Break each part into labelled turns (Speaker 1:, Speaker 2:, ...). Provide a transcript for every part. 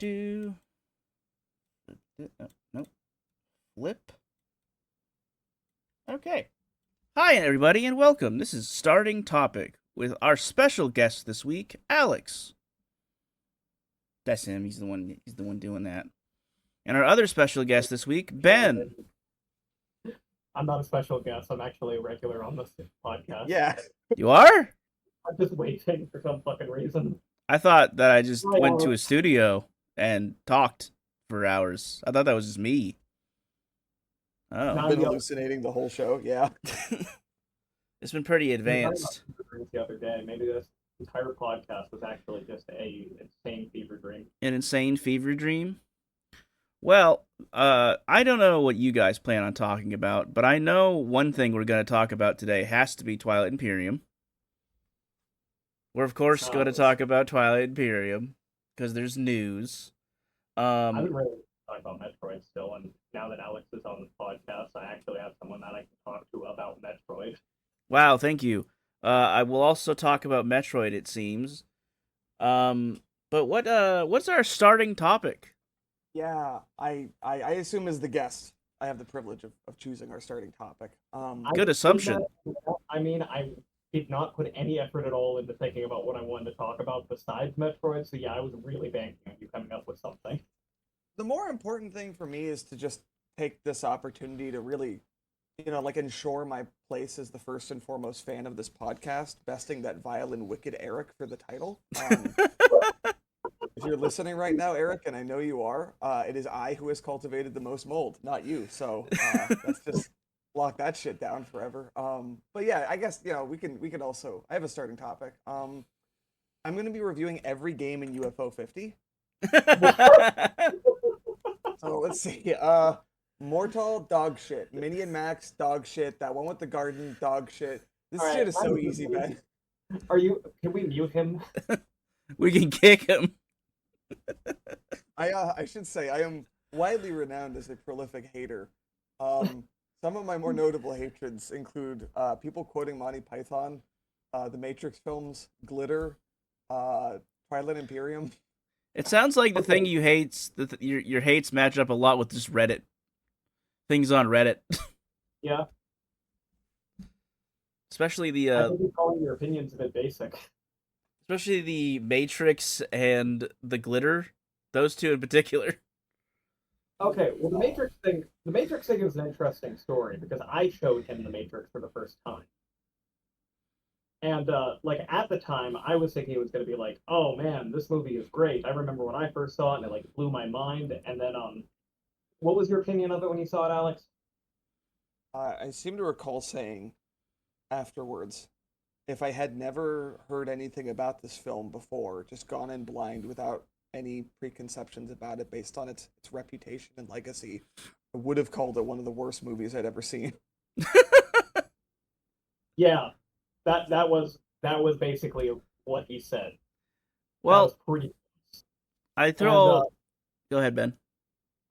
Speaker 1: do. Nope. Flip. Okay. Hi, everybody, and welcome. This is Starting Topic with our special guest this week, Alex. That's him. He's the one. He's the one doing that. And our other special guest this week, Ben.
Speaker 2: I'm not a special guest. I'm actually a regular on this podcast.
Speaker 3: Yeah.
Speaker 1: You are?
Speaker 2: I'm just waiting for some fucking reason.
Speaker 1: I thought that I just
Speaker 2: Hi,
Speaker 1: went to a
Speaker 2: Alex.
Speaker 1: studio and talked for hours. I thought that was just me. Oh.
Speaker 2: Now
Speaker 3: I've been
Speaker 2: I'm
Speaker 3: hallucinating the whole show. Yeah.
Speaker 1: It's been pretty
Speaker 2: talking about
Speaker 1: advanced.
Speaker 2: fever dreams the other day. Maybe this entire podcast was actually just a insane fever dream.
Speaker 1: An insane fever dream? Well, I don't know what you guys plan on talking about, but I know one thing we're going to talk about today has to be Twilight Imperium. We're, of course, going to talk about Twilight Imperium, because there's news.
Speaker 2: I've been really talking about Metroid still, and now that Alex is on the podcast, I actually have someone that I can talk to about Metroid.
Speaker 1: Wow, thank you. I will also talk about Metroid, it seems. But what's our starting topic?
Speaker 3: Yeah. I assume as the guest, I have the privilege of choosing our starting topic.
Speaker 1: Good assumption.
Speaker 2: I did not put any effort at all into thinking about what I wanted to talk about besides Metroid, so yeah, I was really banking on you coming up with something.
Speaker 3: The more important thing for me is to just take this opportunity to really, ensure my place as the first and foremost fan of this podcast, besting that violin Wicked Eric for the title. If you're listening right now, Eric, and I know you are, it is I who has cultivated the most mold, not you. So let's just lock that shit down forever. But yeah, I guess we can also. I have a starting topic. I'm going to be reviewing every game in UFO 50. So let's see. Mortal, dog shit. Minnie and Max, dog shit. That one with the garden, dog shit. This
Speaker 2: All
Speaker 3: shit
Speaker 2: right,
Speaker 3: is so easy, Ben.
Speaker 2: Can we mute him?
Speaker 1: We can kick him.
Speaker 3: I should say I am widely renowned as a prolific hater. Some of my more notable hatreds include people quoting Monty Python, the Matrix films, Glitter, Twilight Imperium.
Speaker 1: It sounds like the thing you hates, your hates match up a lot with just Reddit. Things on Reddit.
Speaker 2: Yeah.
Speaker 1: Especially
Speaker 2: I
Speaker 1: the
Speaker 2: think you're calling your opinions a bit basic.
Speaker 1: Matrix and the Glitter. Those two in particular.
Speaker 2: Okay, well, the Matrix thing is an interesting story because I showed him the Matrix for the first time. And, at the time, I was thinking it was going to be like, oh man, this movie is great. I remember when I first saw it and it, blew my mind. And then, what was your opinion of it when you saw it, Alex?
Speaker 3: I seem to recall saying afterwards, if I had never heard anything about this film before, just gone in blind without any preconceptions about it based on its reputation and legacy, I would have called it one of the worst movies I'd ever seen.
Speaker 2: Yeah, that was basically what he said.
Speaker 1: Well,
Speaker 2: that was pretty.
Speaker 1: I
Speaker 2: And,
Speaker 1: throw. Go ahead, Ben.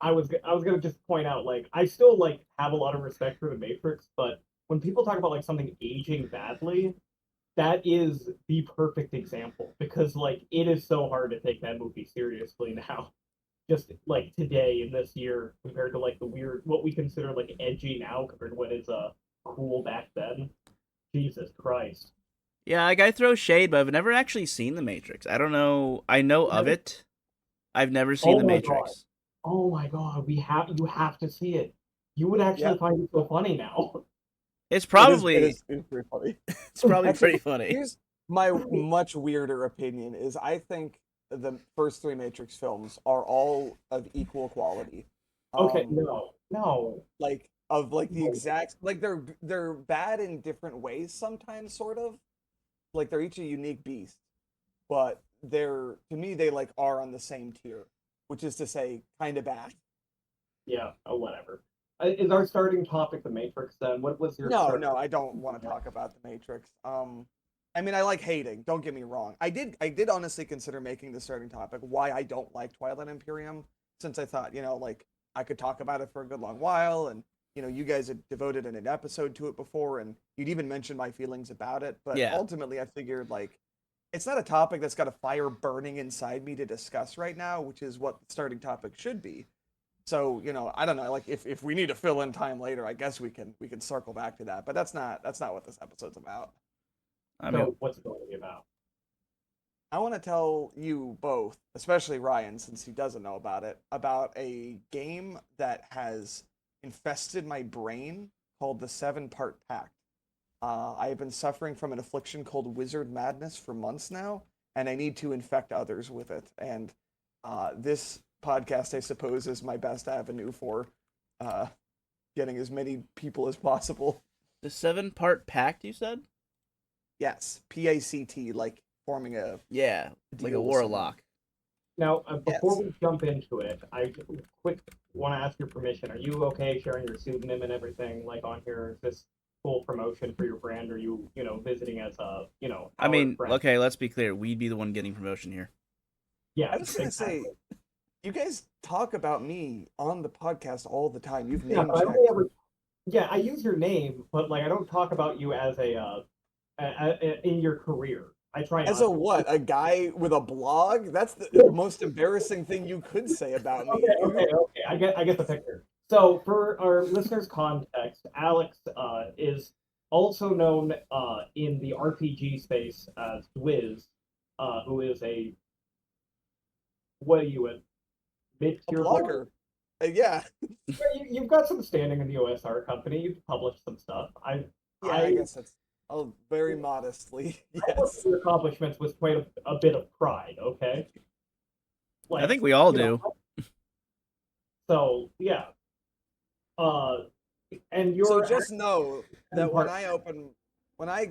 Speaker 2: I was gonna just point out, I still have a lot of respect for the Matrix, but when people talk about something aging badly, that is the perfect example because it is so hard to take that movie seriously now. Just today in this year compared to the weird what we consider edgy now compared to what is cool back then. Jesus Christ.
Speaker 1: Yeah, I throw shade, but I've never actually seen The Matrix. I don't know. I know of it. I've never seen The
Speaker 2: Oh my
Speaker 1: Matrix.
Speaker 2: Oh my god, you have to see it. You would actually
Speaker 3: Yeah.
Speaker 2: find it so funny now.
Speaker 1: It's probably
Speaker 3: It is pretty funny.
Speaker 1: it's probably
Speaker 3: Actually,
Speaker 1: pretty funny.
Speaker 3: Here's my much weirder opinion: is I think the first three Matrix films are all of equal quality.
Speaker 2: Okay,
Speaker 3: Um,
Speaker 2: no.
Speaker 3: the exact they're bad in different ways sometimes, sort of. Like they're each a unique beast, but they're to me they are on the same tier, which is to say, kind of bad.
Speaker 2: Yeah, oh whatever. Is our starting topic the Matrix then? What was your
Speaker 3: No, I don't want to talk about the Matrix. I mean, I like hating. Don't get me wrong. I did honestly consider making the starting topic why I don't like Twilight Imperium, since I thought, I could talk about it for a good long while, and you guys had devoted an episode to it before, and you'd even mentioned my feelings about it. But
Speaker 1: Yeah.
Speaker 3: ultimately, I figured it's not a topic that's got a fire burning inside me to discuss right now, which is what the starting topic should be. So, I don't know, like if we need to fill in time later, I guess we can circle back to that. But that's not what this episode's about.
Speaker 1: I mean,
Speaker 2: So what's it going to be about?
Speaker 3: I want to tell you both, especially Ryan, since he doesn't know about a game that has infested my brain called the Seven-Part Pact. I have been suffering from an affliction called wizard madness for months now, and I need to infect others with it. And this podcast, I suppose, is my best avenue for uh, getting as many people as possible.
Speaker 1: the 7-part pact, you said?
Speaker 3: Yes, PACT, like forming a
Speaker 1: Yeah, like a
Speaker 3: deal with someone.
Speaker 1: warlock.
Speaker 2: Now, before
Speaker 3: Yes.
Speaker 2: we jump into it, I quick want to ask your permission. Are you okay sharing your pseudonym and everything like on here? Is this full promotion for your brand? Or are you, visiting as a,
Speaker 1: I
Speaker 2: our
Speaker 1: mean,
Speaker 2: friend?
Speaker 1: okay, let's be clear. We'd be the one getting promotion here.
Speaker 2: Yeah,
Speaker 3: I was gonna
Speaker 2: exactly.
Speaker 3: say, you guys talk about me on the podcast all the time. You've
Speaker 2: Yeah,
Speaker 3: name
Speaker 2: but I
Speaker 3: checked.
Speaker 2: only ever. Yeah, I use your name, but like I don't talk about you as in your career. I try not
Speaker 3: As a
Speaker 2: to.
Speaker 3: what? A guy with a blog? That's the
Speaker 2: Yeah.
Speaker 3: most embarrassing thing you could say about me,
Speaker 2: Okay,
Speaker 3: dude.
Speaker 2: okay. I get the picture. So for our listeners' context, Alex is also known in the RPG space as Dwiz, who is a what are you a
Speaker 3: A
Speaker 2: mid-tier blogger?
Speaker 3: blogger. Yeah.
Speaker 2: You've got some standing in the OSR company. You've published some stuff.
Speaker 3: Yeah, I
Speaker 2: I
Speaker 3: guess that's very modestly.
Speaker 2: I look
Speaker 3: Yes.
Speaker 2: at your accomplishments with quite a bit of pride. Okay,
Speaker 1: I
Speaker 2: like
Speaker 1: think we all
Speaker 2: you know.
Speaker 1: do.
Speaker 2: So yeah, uh, and
Speaker 3: So
Speaker 2: you're
Speaker 3: just know that when
Speaker 2: part.
Speaker 3: I open when I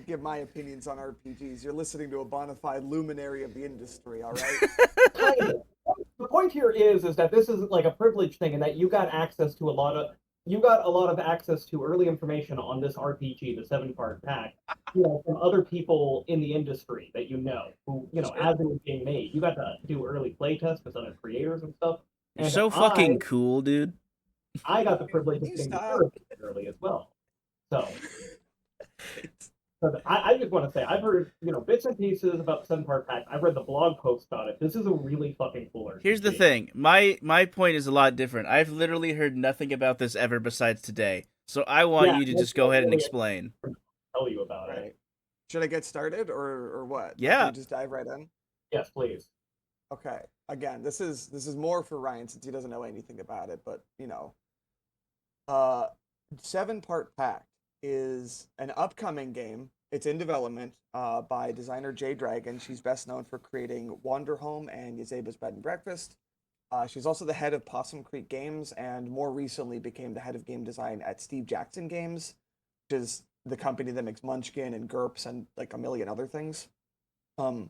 Speaker 3: give my opinions on RPGs, you're listening to a bona fide luminary of the industry, all right?
Speaker 2: Kind of. The point here is that this is like a privilege thing, and that you got a lot of access to early information on this RPG, the 7-part pack, from other people in the industry that who
Speaker 3: Sure.
Speaker 2: as it was being made, you got to do early playtests with other creators and stuff,
Speaker 1: You're
Speaker 2: and
Speaker 1: so fucking cool, dude.
Speaker 2: I got the privilege
Speaker 3: Can
Speaker 2: of
Speaker 3: you
Speaker 2: getting to
Speaker 3: stop?
Speaker 2: hear it early as well. So. But I just want to say I've heard bits and pieces about the 7-part pack. I've read the blog post about it. This is a really fucking cool RPG.
Speaker 1: Here's the thing. My point is a lot different. I've literally heard nothing about this ever besides today. So I want
Speaker 2: Yeah,
Speaker 1: you to
Speaker 2: that's
Speaker 1: just go ahead and
Speaker 2: really
Speaker 1: explain.
Speaker 2: tell you about it.
Speaker 3: Right. Should I get started or what? Like,
Speaker 1: Yeah.
Speaker 3: we just dive right in?
Speaker 2: Yes, please.
Speaker 3: Okay. Again, this is more for Ryan since he doesn't know anything about it, but uh 7-Part Pact is an upcoming game. It's in development by designer Jay Dragon. She's best known for creating Wanderhome and Yazeba's Bed and Breakfast. She's also the head of Possum Creek Games and more recently became the head of game design at Steve Jackson Games, which is the company that makes Munchkin and GURPS and like a million other things. Um,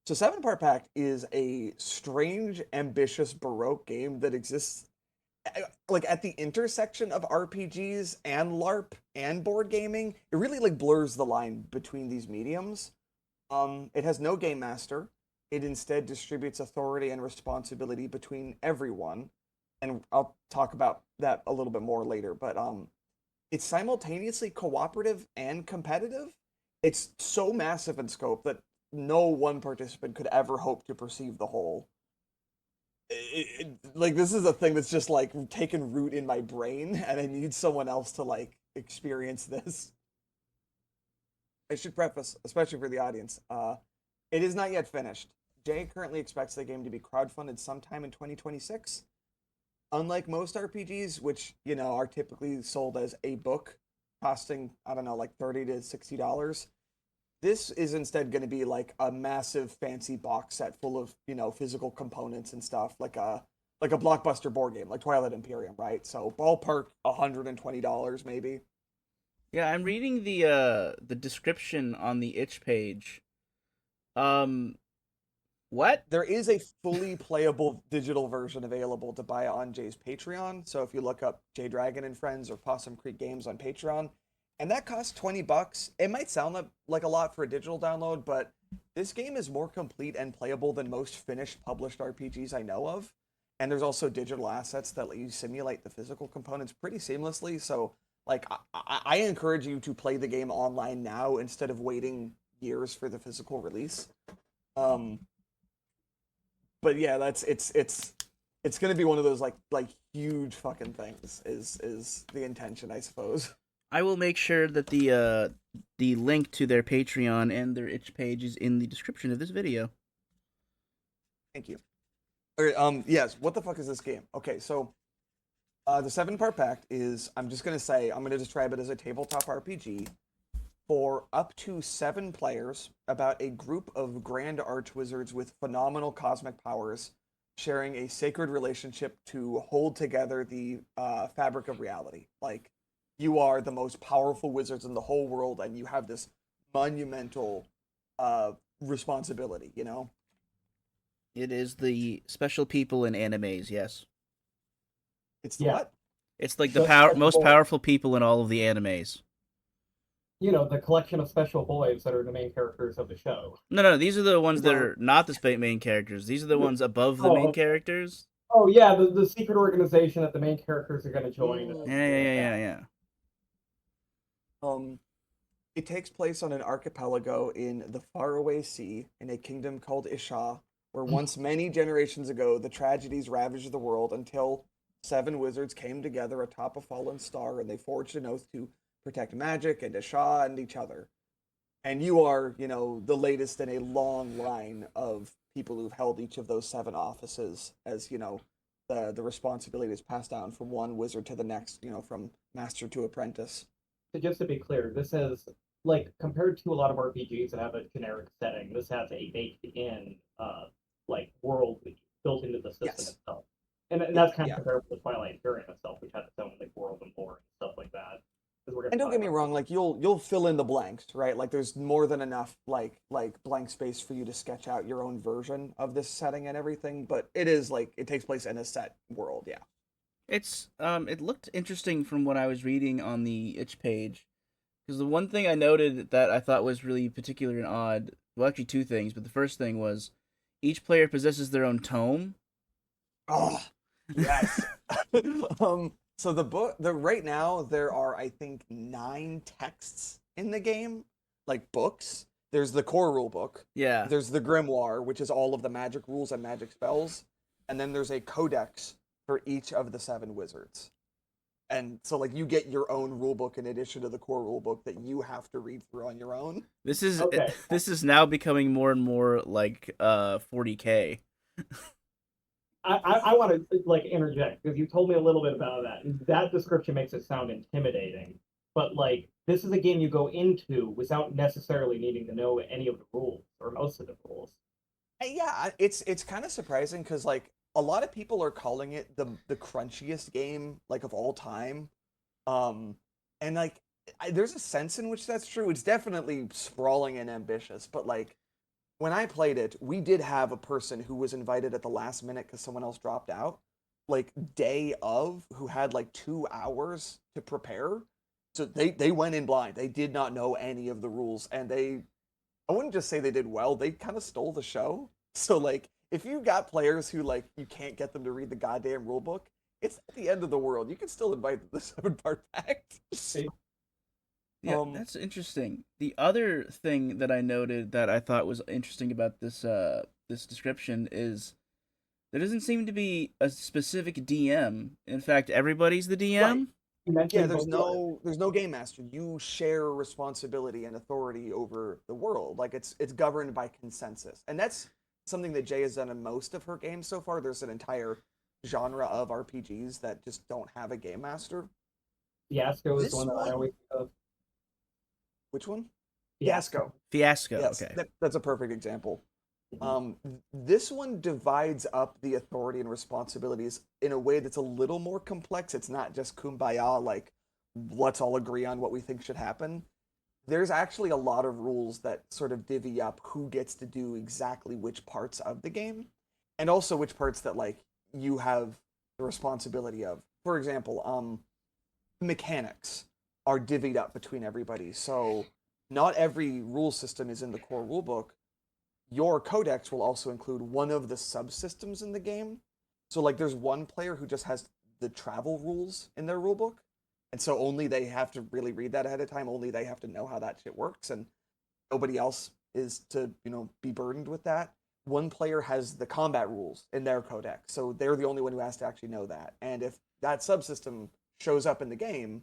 Speaker 3: so 7-Part Pact is a strange, ambitious Baroque game that exists like at the intersection of RPGs and LARP and board gaming. It really like blurs the line between these mediums. It has no game master. It instead distributes authority and responsibility between everyone, and I'll talk about that a little bit more later. But it's simultaneously cooperative and competitive. It's so massive in scope that no one participant could ever hope to perceive the whole. Like this is a thing that's just like taken root in my brain, and I need someone else to like experience this. I should preface, especially for the audience, it is not yet finished. Jay currently expects the game to be crowdfunded sometime in 2026. Unlike most RPGs, which are typically sold as a book, costing I don't know like $30 to $60, this is instead going to be like a massive fancy box set full of physical components and stuff, like a blockbuster board game, like Twilight Imperium, right? So ballpark $120 maybe.
Speaker 1: Yeah, I'm reading the description on the itch page. What?
Speaker 3: There is a fully playable digital version available to buy on Jay's Patreon. So if you look up Jay Dragon and Friends or Possum Creek Games on Patreon, and that costs $20. It might sound like a lot for a digital download, but this game is more complete and playable than most finished published RPGs I know of. And there's also digital assets that let you simulate the physical components pretty seamlessly. So, like, I encourage you to play the game online now instead of waiting years for the physical release. But yeah, it's gonna be one of those like huge fucking things. Is the intention, I suppose.
Speaker 1: I will make sure that the link to their Patreon and their itch page is in the description of this video.
Speaker 3: Thank you. Okay, yes. What the fuck is this game? Okay, so the 7-part pact is, I'm gonna describe it as a tabletop RPG for up to 7 players about a group of grand archwizards with phenomenal cosmic powers sharing a sacred relationship to hold together the fabric of reality. Like, you are the most powerful wizards in the whole world, and you have this monumental responsibility, you know?
Speaker 1: It is the special people in animes, yes.
Speaker 3: It's the
Speaker 2: Yeah.
Speaker 3: what?
Speaker 1: It's like
Speaker 2: The
Speaker 1: most
Speaker 2: special-
Speaker 1: powerful people in all of the animes.
Speaker 2: You know, the collection of special boys that are the main characters of the show.
Speaker 1: No, these are the ones that
Speaker 3: Well-
Speaker 1: are not the main characters. These are the ones above the
Speaker 2: Oh,
Speaker 1: main
Speaker 2: okay.
Speaker 1: characters.
Speaker 2: Oh yeah, the secret organization that the main characters are going to join.
Speaker 3: Mm.
Speaker 1: Yeah.
Speaker 3: It takes place on an archipelago in the faraway sea in a kingdom called Isha, where once many generations ago the tragedies ravaged the world until 7 wizards came together atop a fallen star and they forged an oath to protect magic and Isha and each other. And you are, you know, the latest in a long line of people who've held each of those 7 offices, as, you know, the responsibility is passed down from one wizard to the next, you know, from master to apprentice.
Speaker 2: So just to be clear, this is like compared to a lot of RPGs that have a generic setting. This has a baked-in like world built into the system
Speaker 3: Yes.
Speaker 2: itself, and that's kind
Speaker 3: Yeah.
Speaker 2: of comparable to Twilight Imperium itself, which has its own like world and lore and stuff like that. 'Cause we're gonna
Speaker 3: And don't
Speaker 2: talk
Speaker 3: get me
Speaker 2: about-
Speaker 3: wrong, like you'll fill in the blanks, right? Like there's more than enough like blank space for you to sketch out your own version of this setting and everything, but it is like it takes place in a set world, yeah.
Speaker 1: It's it looked interesting from what I was reading on the itch page. Because the one thing I noted that I thought was really particular and odd, well, actually 2 things, but the first thing was each player possesses their own tome.
Speaker 3: Oh, yes. So right now there are, I think, 9 texts in the game, like books. There's the core rule book.
Speaker 1: Yeah.
Speaker 3: There's the grimoire, which is all of the magic rules and magic spells, and then there's a codex for each of the 7 wizards. And so, like, you get your own rule book in addition to the core rule book that you have to read through on your own.
Speaker 1: This is
Speaker 2: Okay.
Speaker 1: this is now becoming more and more like 40K.
Speaker 2: I want to like interject because you told me a little bit about that. And that description makes it sound intimidating, but like this is a game you go into without necessarily needing to know any of the rules or most of the rules.
Speaker 3: Yeah, it's kind of surprising because like a lot of people are calling it the crunchiest game like of all time, and like there's a sense in which that's true. It's definitely sprawling and ambitious, but like when I played it, we did have a person who was invited at the last minute because someone else dropped out, like day of, who had like 2 hours to prepare. So they went in blind. They did not know any of the rules, and I wouldn't just say they did well, they kind of stole the show. So like if you got players who like you can't get them to read the goddamn rule book, it's not the end of the world. You can still invite them to the 7-part pact.
Speaker 1: Yeah, that's interesting. The other thing that I noted that I thought was interesting about this this description is there doesn't seem to be a specific DM. In fact, everybody's the DM.
Speaker 2: Right. You mentioned
Speaker 3: Yeah, there's
Speaker 2: both
Speaker 3: no game master. You share responsibility and authority over the world. Like it's governed by consensus. And that's something that Jay has done in most of her games so far. There's an entire genre of RPGs that just don't have a game master.
Speaker 2: Fiasco is
Speaker 3: This
Speaker 2: the one that I
Speaker 3: one-
Speaker 2: always think of.
Speaker 3: Which one?
Speaker 2: Fiasco.
Speaker 1: Fiasco.
Speaker 3: Yes,
Speaker 1: Okay.
Speaker 3: that's a perfect example. This one divides up the authority and responsibilities in a way that's a little more complex. It's not just kumbaya, like, let's all agree on what we think should happen. There's actually a lot of rules that sort of divvy up who gets to do exactly which parts of the game, and also which parts that, like, you have the responsibility of. For example, mechanics are divvied up between everybody, so not every rule system is in the core rulebook. Your codex will also include one of the subsystems in the game. So like there's one player who just has the travel rules in their rulebook, and so only they have to really read that ahead of time, only they have to know how that shit works. And nobody else is to, be burdened with that. One player has the combat rules in their codex, so they're the only one who has to actually know that. And if that subsystem shows up in the game,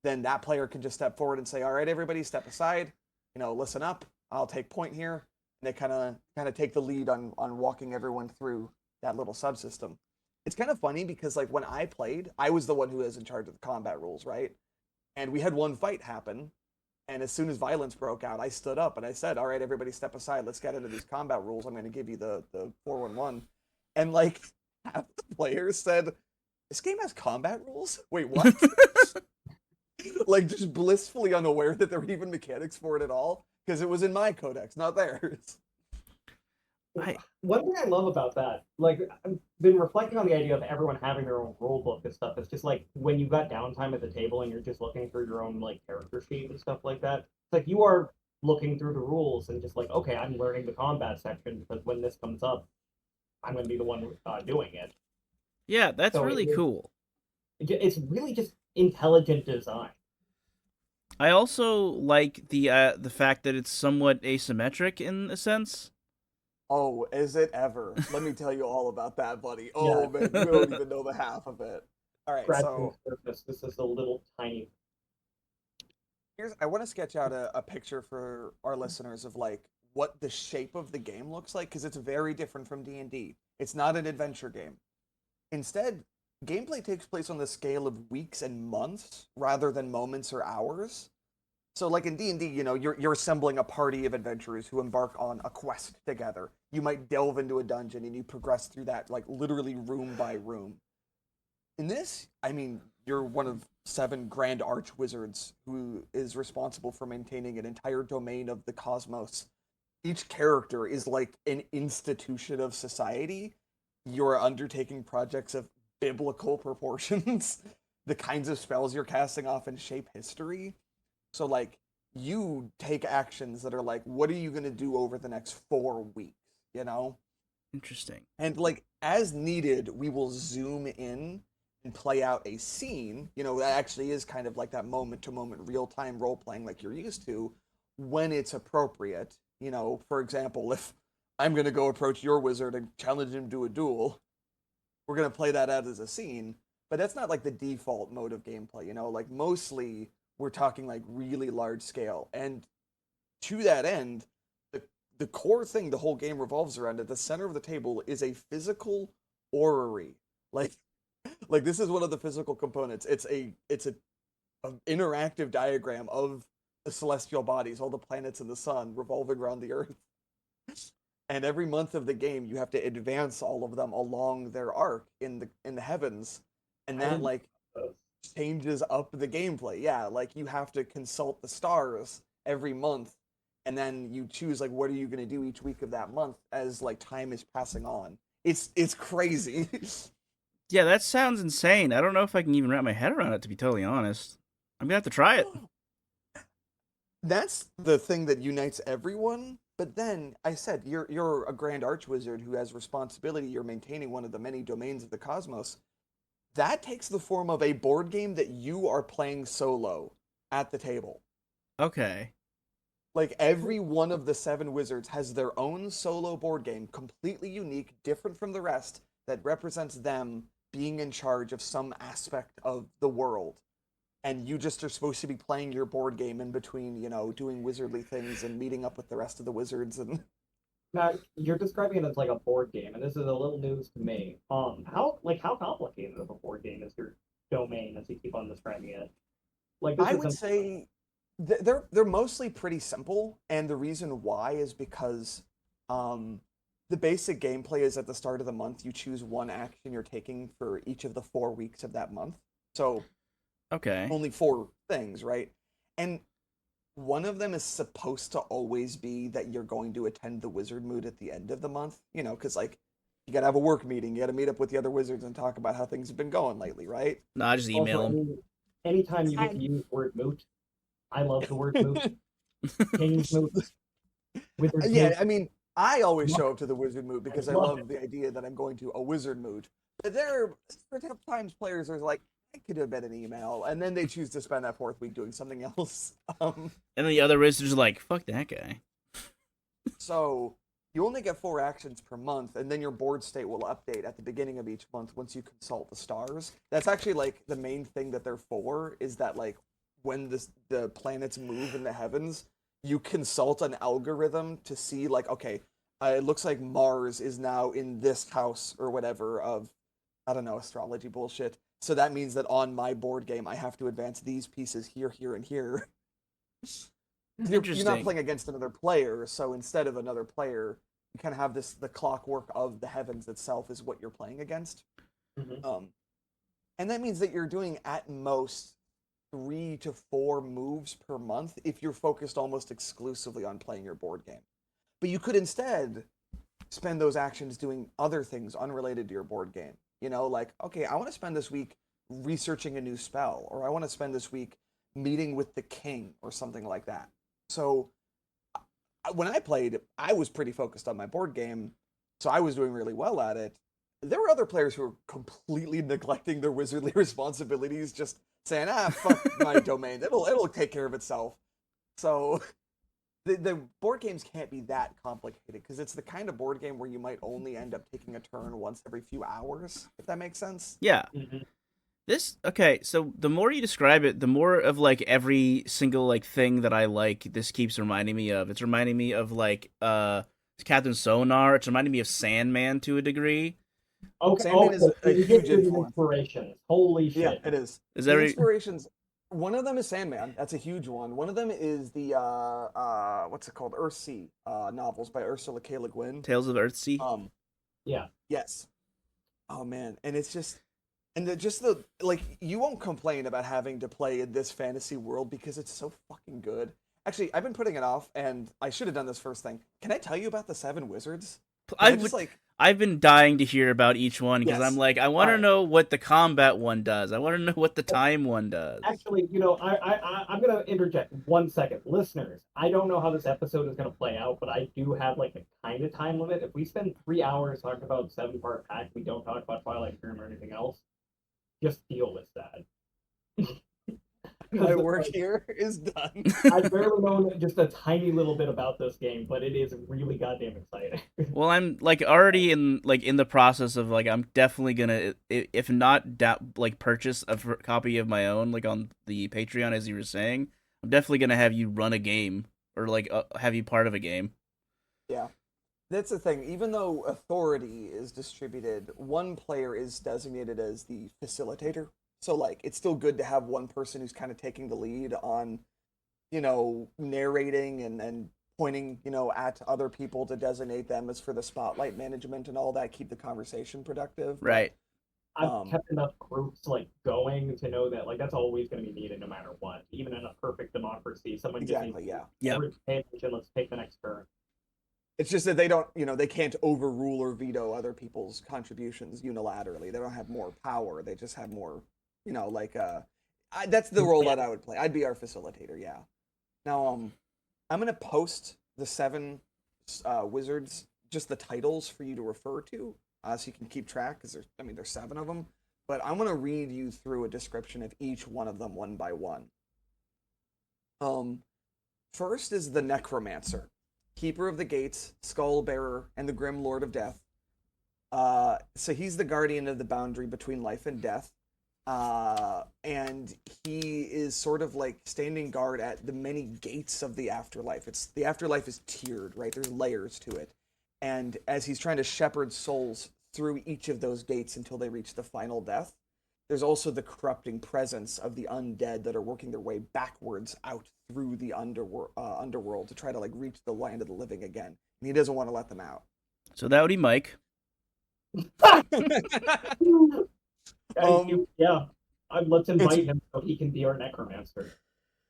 Speaker 3: then that player can just step forward and say, "All right, everybody, step aside. Listen up. I'll take point here." And they kind of take the lead on walking everyone through that little subsystem. It's kind of funny because like when I played, I was the one who was in charge of the combat rules, right? And we had one fight happen, and as soon as violence broke out, I stood up and I said, "All right, everybody, step aside. Let's get into these combat rules. I'm going to give you the 411." And like half the players said, "This game has combat rules? Wait, what?" Like just blissfully unaware that there were even mechanics for it at all because it was in my codex, not theirs.
Speaker 1: I
Speaker 2: One thing I love about that, like I've been reflecting on the idea of everyone having their own rule book and stuff. It's just like when you've got downtime at the table and you're just looking through your own like character sheet and stuff like that. It's like you are looking through the rules and just like, okay, I'm learning the combat section because when this comes up, I'm going to be the one doing it.
Speaker 1: yeah, that's
Speaker 2: So
Speaker 1: really cool.
Speaker 2: it's really just intelligent design.
Speaker 1: I also like the fact that it's somewhat asymmetric in a sense.
Speaker 3: Oh, is it ever? Let me tell you all about that, buddy.
Speaker 2: Yeah.
Speaker 3: Oh man, you don't even know the half of it. All right,
Speaker 2: Scratching
Speaker 3: so
Speaker 2: the surface. This is a little tiny.
Speaker 3: I want to sketch out a picture for our listeners of like what the shape of the game looks like because it's very different from D&D. It's not an adventure game. Instead, gameplay takes place on the scale of weeks and months rather than moments or hours. So like in D&D, you're assembling a party of adventurers who embark on a quest together. You might delve into a dungeon and you progress through that like literally room by room. In this, I mean, you're one of 7 grand arch wizards who is responsible for maintaining an entire domain of the cosmos. Each character is like an institution of society. You're undertaking projects of biblical proportions. The kinds of spells you're casting often shape history. So like you take actions that are like, what are you gonna do over the next 4 weeks? You know?
Speaker 1: Interesting.
Speaker 3: And like as needed, we will zoom in and play out a scene. That actually is kind of like that moment to moment real time role playing like you're used to when it's appropriate. For example, if I'm gonna go approach your wizard and challenge him to a duel, we're gonna play that out as a scene. But that's not like the default mode of gameplay, like mostly we're talking like really large scale. And to that end, the core thing the whole game revolves around at the center of the table is a physical orrery. Like this is one of the physical components. It's a interactive diagram of the celestial bodies, all the planets in the sun revolving around the earth. And every month of the game you have to advance all of them along their arc in the heavens. And that like changes up the gameplay. Yeah, like you have to consult the stars every month and then you choose like what are you going to do each week of that month as like time is passing on. It's crazy.
Speaker 1: Yeah, that sounds insane. I don't know if I can even wrap my head around it, to be totally honest. I'm gonna have to try it.
Speaker 3: That's the thing that unites everyone. But then I said you're a grand archwizard who has responsibility. You're maintaining one of the many domains of the cosmos. That takes the form of a board game that you are playing solo at the table.
Speaker 1: Okay.
Speaker 3: Like every one of the 7 wizards has their own solo board game, completely unique, different from the rest, that represents them being in charge of some aspect of the world. And you just are supposed to be playing your board game in between, doing wizardly things and meeting up with the rest of the wizards. And
Speaker 2: Now you're describing it as like a board game, and this is a little news to me. How complicated of a board game is your domain as you keep on describing it? Like this
Speaker 3: I would
Speaker 2: isn't.
Speaker 3: say they're mostly pretty simple, and the reason why is because the basic gameplay is at the start of the month you choose one action you're taking for each of the 4 weeks of that month. So
Speaker 1: Okay.
Speaker 3: only 4 things, right? And one of them is supposed to always be that you're going to attend the wizard moot at the end of the month, because like you gotta have a work meeting, you gotta meet up with the other wizards and talk about how things have been going lately, right?
Speaker 1: Nah, just
Speaker 2: Also,
Speaker 1: email him.
Speaker 2: anytime you get to use the word moot, I love the word moot. King's moot, wizard's
Speaker 3: Yeah,
Speaker 2: moot.
Speaker 3: I mean, I always show up to the wizard moot because I
Speaker 2: love
Speaker 3: love the idea that I'm going to a wizard moot. But there are times players are like, It could have been an email, and then they choose to spend that fourth week doing something else.
Speaker 1: And the other wizards are like, fuck that guy.
Speaker 3: So you only get 4 actions per month, and then your board state will update at the beginning of each month once you consult the stars. That's actually like the main thing that they're for, is that like when the planets move in the heavens, you consult an algorithm to see like, okay, it looks like Mars is now in this house or whatever of, I don't know, astrology bullshit. So that means that on my board game, I have to advance these pieces here, here, and here. You're not playing against another player, so instead of another player, you kind of have the clockwork of the heavens itself is what you're playing against.
Speaker 2: Mm-hmm.
Speaker 3: And that means that you're doing at most 3 to 4 moves per month if you're focused almost exclusively on playing your board game. But you could instead spend those actions doing other things unrelated to your board game. You know, like, okay, I want to spend this week researching a new spell, or I want to spend this week meeting with the king or something like that. So when I played, I was pretty focused on my board game, so I was doing really well at it. There were other players who were completely neglecting their wizardly responsibilities, just saying, fuck my domain, it'll take care of itself. So the board games can't be that complicated, because it's the kind of board game where you might only end up taking a turn once every few hours, if that makes sense.
Speaker 1: Yeah.
Speaker 2: Mm-hmm.
Speaker 1: So the more you describe it, the more of like every single like thing that I like, this keeps reminding me of. It's reminding me of like Captain Sonar. It's reminding me of Sandman to a degree.
Speaker 2: Okay,
Speaker 3: Sandman is a huge influence.
Speaker 2: Inspirations. Holy shit.
Speaker 3: Yeah, it is.
Speaker 1: Is
Speaker 3: The
Speaker 1: that
Speaker 3: inspirations. One of them is Sandman. That's a huge one. One of them is the what's it called? Earthsea novels by Ursula K. Le Guin.
Speaker 1: Tales of Earthsea?
Speaker 2: Yeah.
Speaker 3: Yes. Oh man, and it's just, and the like, you won't complain about having to play in this fantasy world because it's so fucking good. Actually, I've been putting it off, and I should have done this first thing. Can I tell you about the 7 wizards?
Speaker 1: I've been dying to hear about each one, because
Speaker 3: Yes.
Speaker 1: I'm like, I want to know what the combat one does. I want to know what the time one does.
Speaker 2: Actually, you know, I'm gonna interject 1 second, listeners. I don't know how this episode is gonna play out, but I do have like a kind of time limit. If we spend 3 hours talking about 7-part Pact, we don't talk about Twilight Dream or anything else. Just deal with that.
Speaker 3: My work here is done.
Speaker 2: I've barely known just a tiny little bit about this game, but it is really goddamn exciting.
Speaker 1: Well, I'm like already in the process of like, I'm definitely gonna, if not like purchase a copy of my own, like on the Patreon, as you were saying. I'm definitely gonna have you run a game, or like have you part of a game.
Speaker 3: Yeah. That's the thing. Even though authority is distributed, one player is designated as the facilitator. So, like, it's still good to have one person who's kind of taking the lead on, you know, narrating and pointing, you know, at other people to designate them as for the spotlight management and all that, keep the conversation productive.
Speaker 1: Right.
Speaker 2: I've kept enough groups like going to know that like that's always going to be needed no matter what. Even in a perfect democracy, someone
Speaker 3: Exactly,
Speaker 2: just
Speaker 1: yeah.
Speaker 2: pay attention. Let's take the next turn.
Speaker 3: It's just that they don't, you know, they can't overrule or veto other people's contributions unilaterally. They don't have more power. They just have more, you know, like, that's the role that I would play. I'd be our facilitator, yeah. Now, I'm going to post the 7 wizards, just the titles for you to refer to, so you can keep track, because there's 7 of them. But I'm going to read you through a description of each one of them one by one. First is the Necromancer, Keeper of the Gates, Skull Bearer, and the Grim Lord of Death. So he's the guardian of the boundary between life and death. And he is sort of like standing guard at the many gates of the afterlife. The afterlife is tiered, right? There's layers to it. And as he's trying to shepherd souls through each of those gates until they reach the final death, there's also the corrupting presence of the undead that are working their way backwards out through the underworld to try to like reach the land of the living again. And he doesn't want to let them out.
Speaker 1: So that would be Mike.
Speaker 2: Yeah, let's invite him so he can be our necromancer.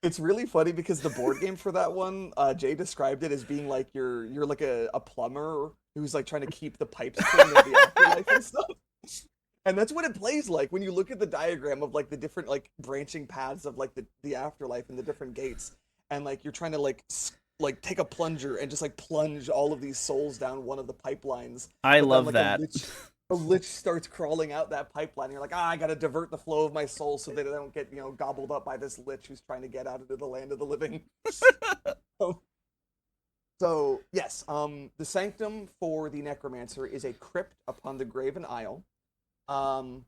Speaker 3: It's really funny because the board game for that one, Jay described it as being like you're like a plumber who's like trying to keep the pipes clean of the afterlife and stuff. And that's what it plays like when you look at the diagram of like the different like branching paths of like the afterlife and the different gates, and like you're trying to like take a plunger and just like plunge all of these souls down one of the pipelines.
Speaker 1: I love that.
Speaker 3: a lich starts crawling out that pipeline. You're like, I gotta divert the flow of my soul so they don't get, gobbled up by this lich who's trying to get out into the land of the living. So yes, the sanctum for the necromancer is a crypt upon the graven isle. Um,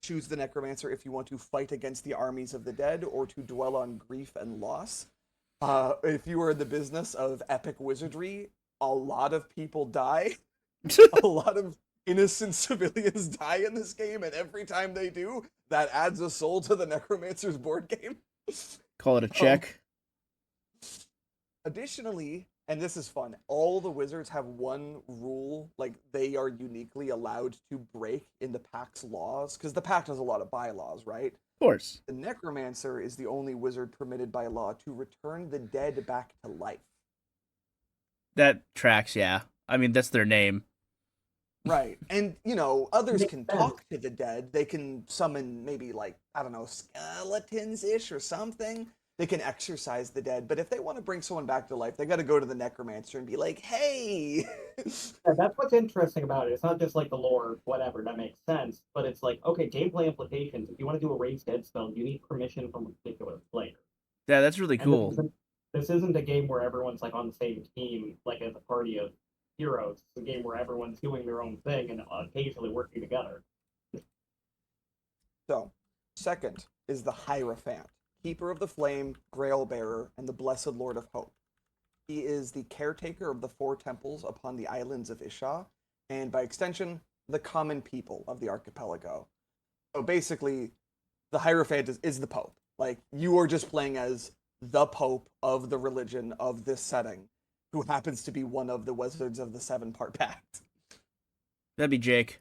Speaker 3: Choose the necromancer if you want to fight against the armies of the dead or to dwell on grief and loss. If you are in the business of epic wizardry, a lot of people die. A lot of innocent civilians die in this game, and every time they do, that adds a soul to the necromancer's board game.
Speaker 1: Call it a check.
Speaker 3: Additionally, and this is fun, all the wizards have one rule, like they are uniquely allowed to break in the Pact's laws, because the Pact has a lot of bylaws, right?
Speaker 1: Of course.
Speaker 3: The necromancer is the only wizard permitted by law to return the dead back to life.
Speaker 1: That tracks, yeah. I mean, that's their name.
Speaker 3: Right. And, others can talk to the dead. They can summon maybe, skeletons-ish or something. They can exorcise the dead. But if they want to bring someone back to life, they got to go to the necromancer and be like, hey!
Speaker 2: Yeah, that's what's interesting about it. It's not just like the lore, whatever, that makes sense. But it's like, okay, gameplay implications. If you want to do a raised dead spell, you need permission from a particular player.
Speaker 1: Yeah, that's really cool.
Speaker 2: This isn't a game where everyone's like on the same team, like as a party of heroes. It's a game where everyone's doing their own thing and occasionally working together.
Speaker 3: So, second is the Hierophant, Keeper of the Flame, Grail Bearer, and the Blessed Lord of Hope. He is the caretaker of the four temples upon the islands of Isha, and by extension, the common people of the archipelago. So basically, the Hierophant is the Pope. Like, you are just playing as the Pope of the religion of this setting, who happens to be one of the wizards of the seven-part pact.
Speaker 1: That'd be Jake.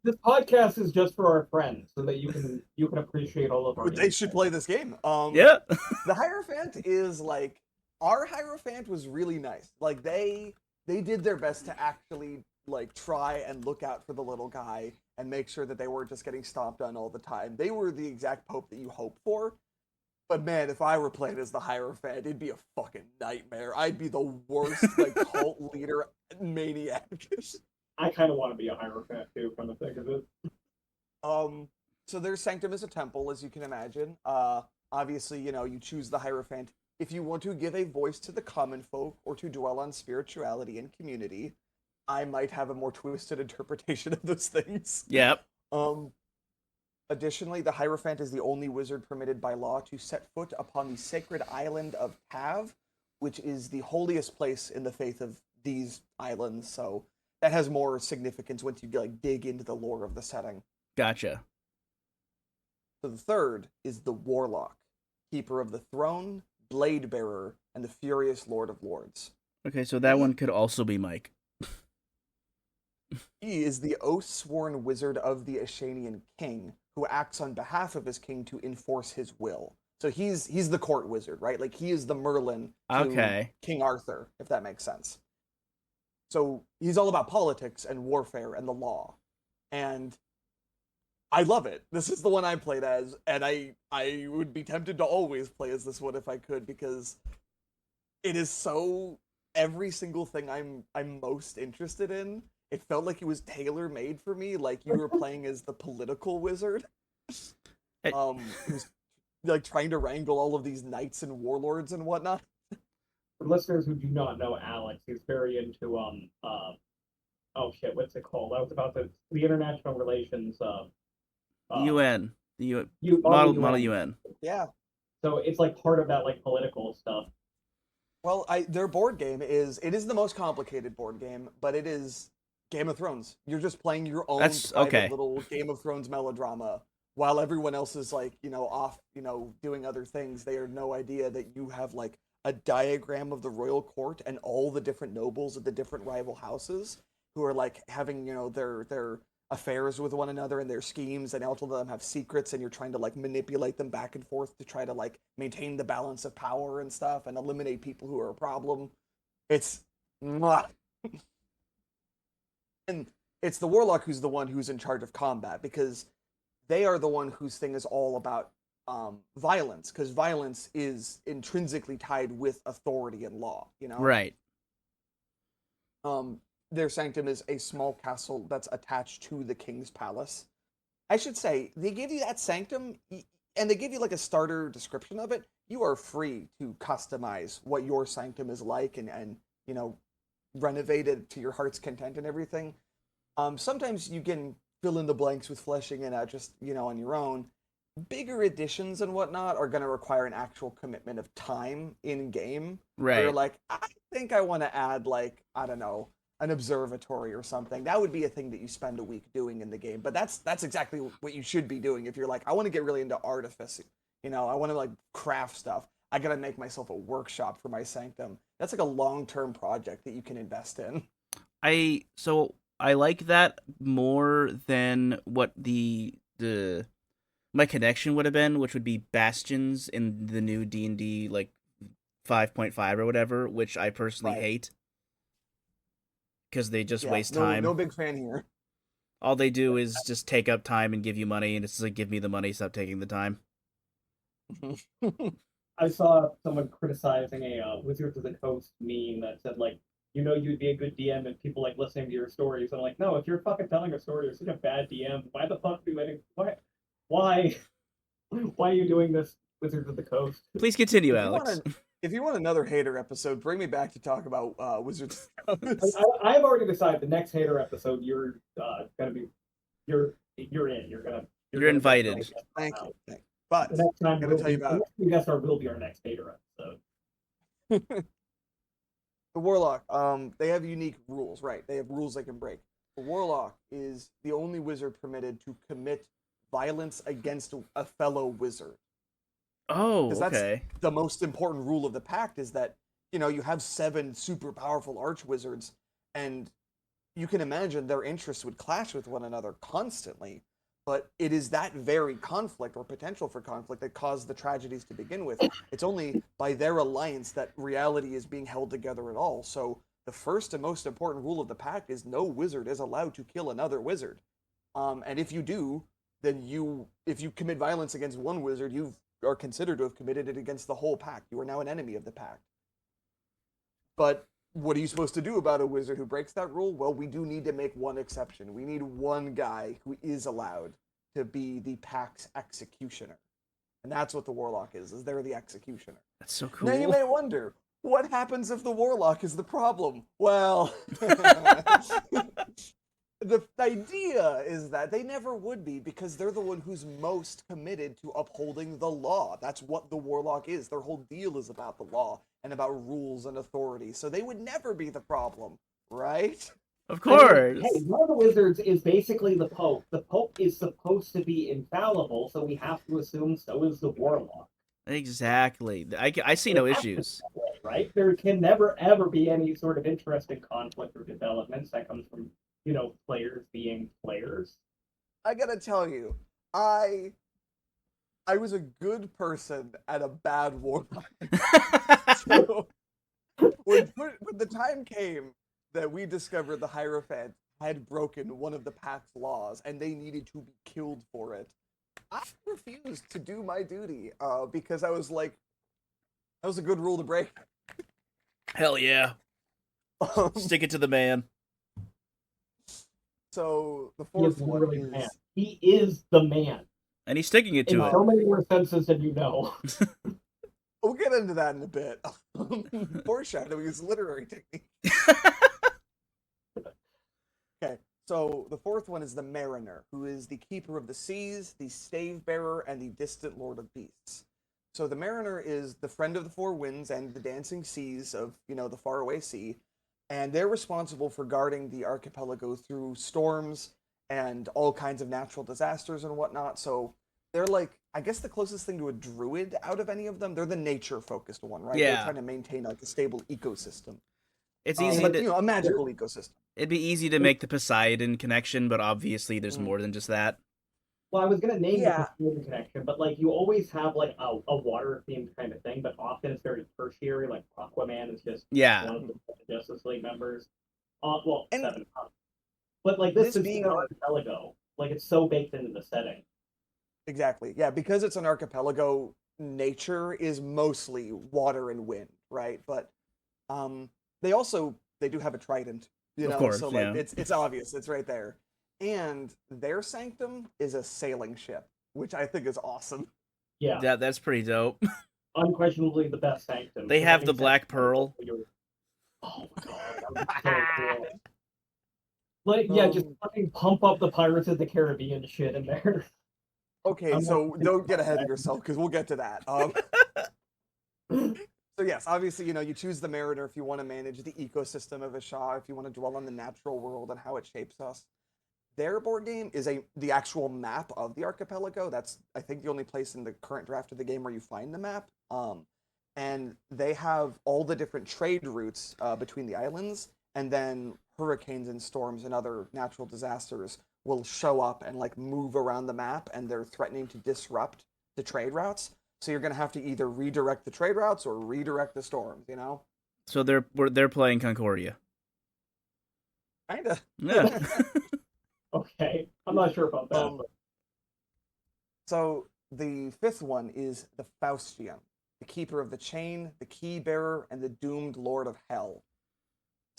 Speaker 2: This podcast is just for our friends, so that you can appreciate all of our.
Speaker 3: They should play this game.
Speaker 1: Yeah.
Speaker 3: The Hierophant is like, our Hierophant was really nice. Like they did their best to actually like try and look out for the little guy and make sure that they weren't just getting stomped on all the time. They were the exact Pope that you hope for. But man, if I were playing as the Hierophant, it'd be a fucking nightmare. I'd be the worst like cult leader maniac.
Speaker 2: I kind of want to be a Hierophant too, from the thick of it.
Speaker 3: So their sanctum is a temple, as you can imagine. Obviously, you choose the Hierophant if you want to give a voice to the common folk or to dwell on spirituality and community. I might have a more twisted interpretation of those things.
Speaker 1: Yep.
Speaker 3: Additionally, the Hierophant is the only wizard permitted by law to set foot upon the sacred island of Tav, which is the holiest place in the faith of these islands. So that has more significance once you like dig into the lore of the setting.
Speaker 1: Gotcha.
Speaker 3: So the third is the Warlock, Keeper of the Throne, Blade Bearer, and the Furious Lord of Lords.
Speaker 1: Okay, so that one could also be Mike.
Speaker 3: He is the oath-sworn wizard of the Ashanian king, who acts on behalf of his king to enforce his will. So he's the court wizard, right? Like he is the Merlin to King Arthur, if that makes sense. So he's all about politics and warfare and the law. And I love it. This is the one I played as, and I would be tempted to always play as this one if I could, because it is so every single thing I'm most interested in. It felt like it was tailor-made for me, like you were playing as the political wizard. Who's like trying to wrangle all of these knights and warlords and whatnot.
Speaker 2: For listeners who do not know Alex, he's very into oh shit, what's it called? I was about the international relations
Speaker 1: UN. The model UN.
Speaker 3: Yeah.
Speaker 2: So it's like part of that like political stuff.
Speaker 3: Well, their board game is the most complicated board game, but it is Game of Thrones. You're just playing your own private little Game of Thrones melodrama while everyone else is like, off, doing other things. They have no idea that you have like a diagram of the royal court and all the different nobles of the different rival houses who are like having, their affairs with one another and their schemes, and all of them have secrets, and you're trying to like manipulate them back and forth to try to like maintain the balance of power and stuff and eliminate people who are a problem. It's and it's the warlock who's the one who's in charge of combat, because they are the one whose thing is all about violence, because violence is intrinsically tied with authority and law.
Speaker 1: Right.
Speaker 3: Their sanctum is a small castle that's attached to the king's palace. I should say, they give you that sanctum, and they give you like a starter description of it. You are free to customize what your sanctum is like, and renovate it to your heart's content and everything. Sometimes you can fill in the blanks with fleshing it out just on your own. Bigger editions and whatnot are going to require an actual commitment of time in game. Where you're
Speaker 1: Right.
Speaker 3: like, I think I want to add, like, I don't know, an observatory or something. That would be a thing that you spend a week doing in the game. But that's exactly what you should be doing if you're like, I want to get really into artifice. I want to like craft stuff. I gotta make myself a workshop for my sanctum. That's like a long-term project that you can invest in.
Speaker 1: I like that more than what the my connection would have been, which would be bastions in the new D&D like 5.5 or whatever, which I personally
Speaker 3: Right.
Speaker 1: hate because they just
Speaker 3: Yeah.
Speaker 1: waste
Speaker 3: No,
Speaker 1: time.
Speaker 3: no big fan here.
Speaker 1: All they do is just take up time and give you money, and it's like, give me the money, stop taking the time.
Speaker 2: I saw someone criticizing a Wizards of the Coast meme that said like, you'd be a good DM and people like listening to your stories. And I'm like, no, if you're fucking telling a story, you're such a bad DM. Why the fuck why why are you doing this, Wizards of the Coast?
Speaker 1: Please continue,
Speaker 3: If you
Speaker 1: Alex.
Speaker 3: want if you want another hater episode, bring me back to talk about Wizards.
Speaker 2: I've already decided the next hater episode you're gonna be you're in. You're gonna
Speaker 1: You're invited.
Speaker 3: Thank you. Thank you. But
Speaker 2: The next time
Speaker 3: I'm gonna tell you
Speaker 2: the
Speaker 3: about
Speaker 2: next guest star will be our next hater episode.
Speaker 3: the Warlock. They have unique rules, right? They have rules they can break. The Warlock is the only wizard permitted to commit violence against a fellow wizard.
Speaker 1: Oh,
Speaker 3: Because that's
Speaker 1: okay.
Speaker 3: the most important rule of the pact, is that you have 7 super powerful archwizards, and you can imagine their interests would clash with one another constantly. But it is that very conflict or potential for conflict that caused the tragedies to begin with. It's only by their alliance that reality is being held together at all. So the first and most important rule of the pact is no wizard is allowed to kill another wizard. And if you do, then if you commit violence against one wizard, you are considered to have committed it against the whole pact. You are now an enemy of the pact. But what are you supposed to do about a wizard who breaks that rule? Well, we do need to make one exception. We need one guy who is allowed to be the Pact's executioner. And that's what the Warlock is they're the executioner.
Speaker 1: That's so cool.
Speaker 3: Now you may wonder, what happens if the Warlock is the problem? Well, the idea is that they never would be, because they're the one who's most committed to upholding the law. That's what the Warlock is. Their whole deal is about the law and about rules and authority. So they would never be the problem, right?
Speaker 1: Of
Speaker 2: I mean,
Speaker 1: course.
Speaker 2: hey, one of the wizards is basically the Pope. The Pope is supposed to be infallible, so we have to assume so is the Warlock.
Speaker 1: Exactly. I see no
Speaker 2: It has to be
Speaker 1: issues.
Speaker 2: that way, right? There can never ever be any sort of interesting conflict or developments that comes from players being players.
Speaker 3: I gotta tell you, I was a good person at a bad Warlock. So when the time came that we discovered the Hierophant had broken one of the Pact's laws and they needed to be killed for it, I refused to do my duty because I was like, that was a good rule to break.
Speaker 1: Hell yeah. Stick it to the man.
Speaker 3: So the
Speaker 2: He is
Speaker 3: fourth one
Speaker 2: literally the man.
Speaker 3: is
Speaker 2: He is the man.
Speaker 1: And he's sticking it
Speaker 2: In
Speaker 1: to it.
Speaker 2: so many more senses than you know.
Speaker 3: we'll get into that in a bit. Foreshadowing is literary technique. Okay, so the fourth one is the Mariner, who is the keeper of the seas, the stave bearer, and the distant lord of beasts. So the Mariner is the friend of the four winds and the dancing seas of, the faraway sea, and they're responsible for guarding the archipelago through storms and all kinds of natural disasters and whatnot. So they're like, I guess, the closest thing to a druid out of any of them. They're the nature-focused one, right?
Speaker 1: Yeah.
Speaker 3: They're trying to maintain like a stable ecosystem.
Speaker 1: It's easy
Speaker 3: but,
Speaker 1: to
Speaker 3: a magical ecosystem.
Speaker 1: It'd be easy to make the Poseidon connection, but obviously there's more than just that.
Speaker 2: Well, I was gonna name
Speaker 3: Yeah.
Speaker 2: the Poseidon connection, but like you always have like a water themed kind of thing, but often it's very tertiary. Like Aquaman is just
Speaker 1: Yeah.
Speaker 2: one of the Justice League members.
Speaker 3: And
Speaker 2: 7. But like this is
Speaker 3: being
Speaker 2: an archipelago. Like it's so baked into the setting.
Speaker 3: Exactly. Yeah, because it's an archipelago, nature is mostly water and wind, right? But um they do have a trident,
Speaker 1: Of
Speaker 3: so
Speaker 1: course,
Speaker 3: like
Speaker 1: yeah.
Speaker 3: it's obvious, it's right there. And their sanctum is a sailing ship, which I think is awesome.
Speaker 2: Yeah,
Speaker 1: That's pretty dope.
Speaker 2: unquestionably the best Sanctum.
Speaker 1: They
Speaker 2: Because
Speaker 1: have
Speaker 2: any
Speaker 1: the Black
Speaker 2: Sanctum,
Speaker 1: Pearl.
Speaker 2: oh my god, that would be so cool. Like, yeah, just
Speaker 3: Um
Speaker 2: fucking pump up the Pirates of the Caribbean shit in there.
Speaker 3: okay,
Speaker 2: I'm not
Speaker 3: so
Speaker 2: thinking
Speaker 3: don't get
Speaker 2: about
Speaker 3: ahead of yourself because we'll get to that.
Speaker 2: that.
Speaker 3: So yes, obviously, you choose the Mariner if you want to manage the ecosystem of a Shah, if you want to dwell on the natural world and how it shapes us. Their board game is the actual map of the archipelago. That's, I think, the only place in the current draft of the game where you find the map. And they have all the different trade routes between the islands, and then hurricanes and storms and other natural disasters will show up and like move around the map, and they're threatening to disrupt the trade routes. So you're gonna have to either redirect the trade routes or redirect the storms.
Speaker 1: So they're playing Concordia.
Speaker 3: Kinda.
Speaker 1: Yeah.
Speaker 2: Okay, I'm not sure about that.
Speaker 3: um, So the fifth one is the Faustian, the keeper of the chain, the key bearer, and the doomed lord of hell.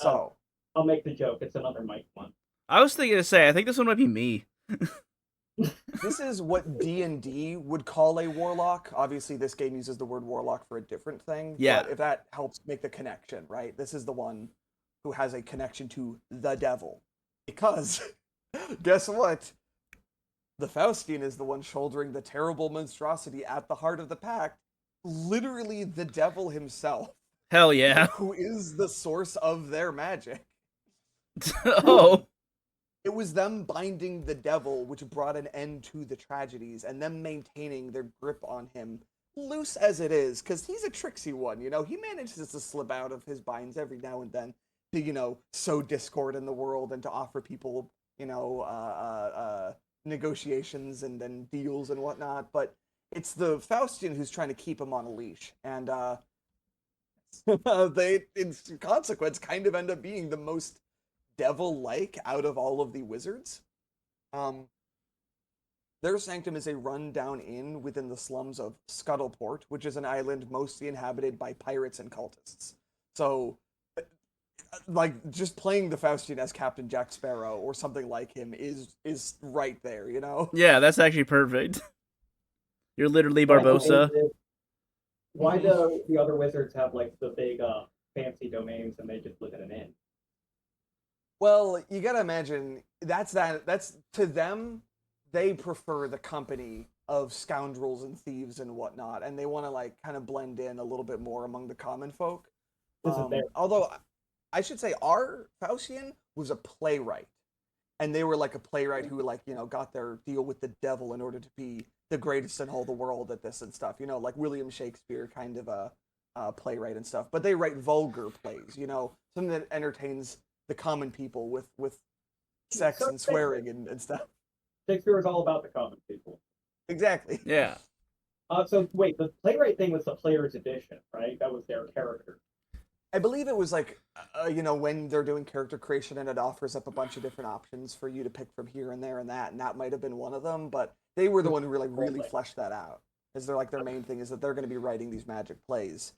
Speaker 2: Oh,
Speaker 3: So
Speaker 2: I'll make the joke. It's another Mike one.
Speaker 1: I was thinking to say, I think this one might be me.
Speaker 3: this is what D&D would call a warlock. Obviously, this game uses the word warlock for a different thing,
Speaker 1: Yeah.
Speaker 3: but if that helps make the connection, right? This is the one who has a connection to the devil. Because, guess what? The Faustian is the one shouldering the terrible monstrosity at the heart of the pact, literally the devil himself,
Speaker 1: Hell yeah.
Speaker 3: who is the source of their magic.
Speaker 1: Oh.
Speaker 3: It was them binding the devil which brought an end to the tragedies, and them maintaining their grip on him, loose as it is, because he's a tricksy one, He manages to slip out of his binds every now and then to, sow discord in the world and to offer people, negotiations and then deals and whatnot. But it's the Faustian who's trying to keep him on a leash. And they, in consequence, kind of end up being the most devil-like out of all of the wizards. Their sanctum is a run-down inn within the slums of Scuttleport, which is an island mostly inhabited by pirates and cultists. So, like, just playing the Faustian as Captain Jack Sparrow or something like him is right there,
Speaker 1: Yeah, that's actually perfect. You're literally
Speaker 2: Why do
Speaker 1: Barbosa.
Speaker 2: Why do the other wizards have like the big fancy domains and they just live in an inn?
Speaker 3: Well, you gotta imagine that's to them, they prefer the company of scoundrels and thieves and whatnot, and they want to like kind of blend in a little bit more among the common folk.
Speaker 2: This is their
Speaker 3: Although I should say our Faustian was a playwright, and they were like a playwright who like got their deal with the devil in order to be the greatest in all the world at this and stuff. Like William Shakespeare kind of a playwright and stuff. But they write vulgar plays. Something that entertains the common people with sex and swearing and stuff.
Speaker 2: Shakespeare is all about the common people.
Speaker 3: Exactly.
Speaker 1: Yeah.
Speaker 2: So wait, the playwright thing was the player's edition, right? That was their character.
Speaker 3: I believe it was like, when they're doing character creation and it offers up a bunch of different options for you to pick from here and there and that might have been one of them, but they were the one who really fleshed that out. Because they're like, their main thing is that they're going to be writing these magic plays.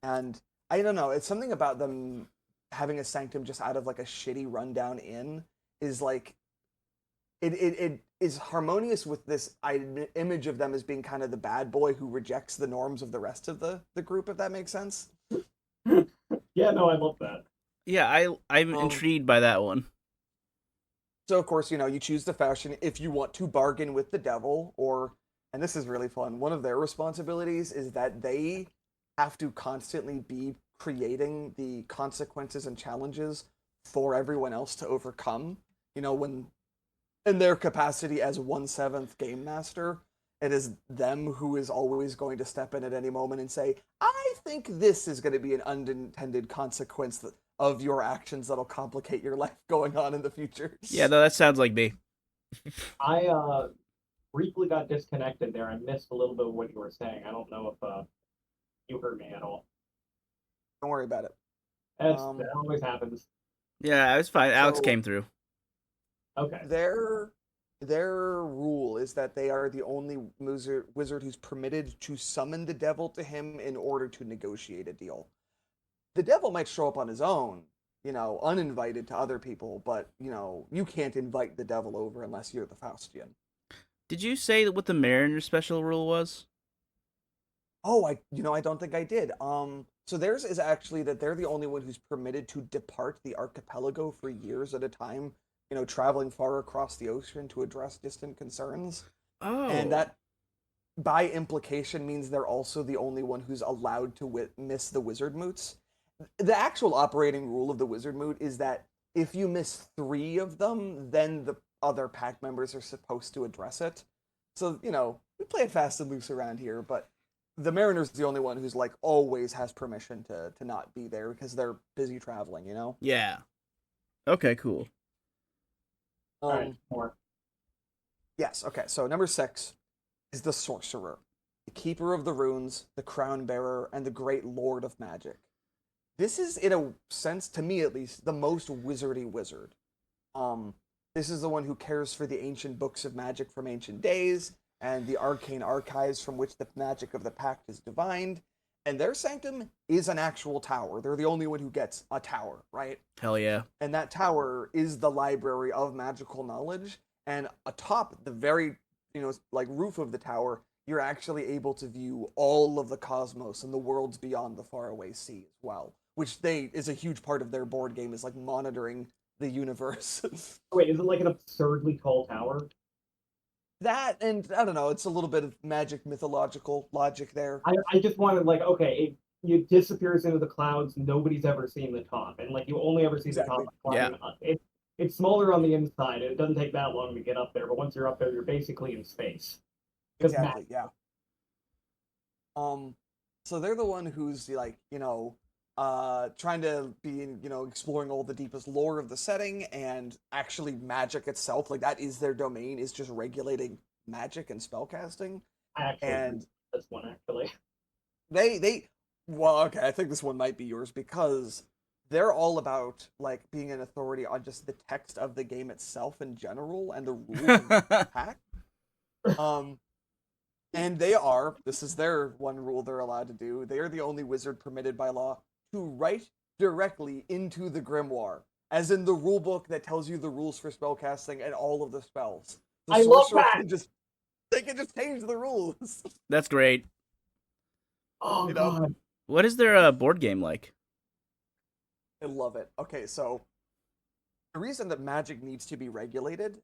Speaker 3: And I don't know, it's something about them having a sanctum just out of like a shitty rundown inn is like, it is harmonious with this image of them as being kind of the bad boy who rejects the norms of the rest of the group, if that makes sense.
Speaker 2: Yeah, no, I love that.
Speaker 1: Yeah, I'm intrigued by that one.
Speaker 3: So of course, you choose the fashion if you want to bargain with the devil, and this is really fun, one of their responsibilities is that they have to constantly be creating the consequences and challenges for everyone else to overcome. When in their capacity as 1/7 game master, it is them who is always going to step in at any moment and say, I think this is going to be an unintended consequence of your actions that'll complicate your life going on in the future.
Speaker 1: Yeah, no, that sounds like me.
Speaker 2: I briefly got disconnected there. I missed a little bit of what you were saying. I don't know if you heard me at all.
Speaker 3: Don't worry about it.
Speaker 2: That always happens.
Speaker 1: Yeah, it was fine. Alex came through.
Speaker 2: Okay.
Speaker 3: Their Their rule is that they are the only wizard who's permitted to summon the devil to him in order to negotiate a deal. The devil might show up on his own, uninvited to other people, but, you can't invite the devil over unless you're the Faustian.
Speaker 1: Did you say what the Mariner special rule was?
Speaker 3: Oh, I don't think I did. So theirs is actually that they're the only one who's permitted to depart the archipelago for years at a time, traveling far across the ocean to address distant concerns. And
Speaker 1: Oh.
Speaker 3: that, by implication, means they're also the only one who's allowed to miss the wizard moots. The actual operating rule of the wizard moot is that if you miss 3 of them, then the other pack members are supposed to address it. So, we play it fast and loose around here, but the Mariner's the only one who's like always has permission to not be there because they're busy traveling.
Speaker 1: Yeah. Okay, cool.
Speaker 2: All right,
Speaker 3: Um
Speaker 2: more.
Speaker 3: yes, okay. So number 6 is the sorcerer, the keeper of the runes, the crown bearer, and the great lord of magic. This is, in a sense, to me at least, the most wizardy wizard. Um, this is the one who cares for the ancient books of magic from ancient days and the arcane archives from which the magic of the Pact is divined. And their sanctum is an actual tower. They're the only one who gets a tower, right?
Speaker 1: Hell yeah.
Speaker 3: And that tower is the library of magical knowledge. And atop the very, like roof of the tower, you're actually able to view all of the cosmos and the worlds beyond the faraway sea as well, which is a huge part of their board game, is like monitoring the universe.
Speaker 2: Wait, is it like an absurdly tall tower?
Speaker 3: That, and I don't know, it's a little bit of magic mythological logic there.
Speaker 2: I just wanted like, okay, it disappears into the clouds. Nobody's ever seen the top, and like you only ever see the top
Speaker 3: Exactly.
Speaker 1: Yeah.
Speaker 2: climbing up. It's smaller on the inside, and it doesn't take that long to get up there. But once you're up there, you're basically in space. Because
Speaker 3: Exactly, yeah. Um, so they're the one who's like, trying to be, exploring all the deepest lore of the setting and actually magic itself. Like that is their domain, is just regulating magic and spellcasting.
Speaker 2: I actually agree
Speaker 3: And
Speaker 2: with this one actually.
Speaker 3: they, well, okay, I think this one might be yours because they're all about like being an authority on just the text of the game itself in general and the rules of the pack. Um, And this is their one rule they're allowed to do. They are the only wizard permitted by law to write directly into the grimoire, as in the rule book that tells you the rules for spellcasting and all of the spells. The
Speaker 2: I love
Speaker 3: sorcerer
Speaker 2: that.
Speaker 3: they can just change the rules.
Speaker 1: That's great.
Speaker 2: Oh
Speaker 3: You know?
Speaker 2: god.
Speaker 1: What is their board game like?
Speaker 3: I love it. Okay, so the reason that magic needs to be regulated,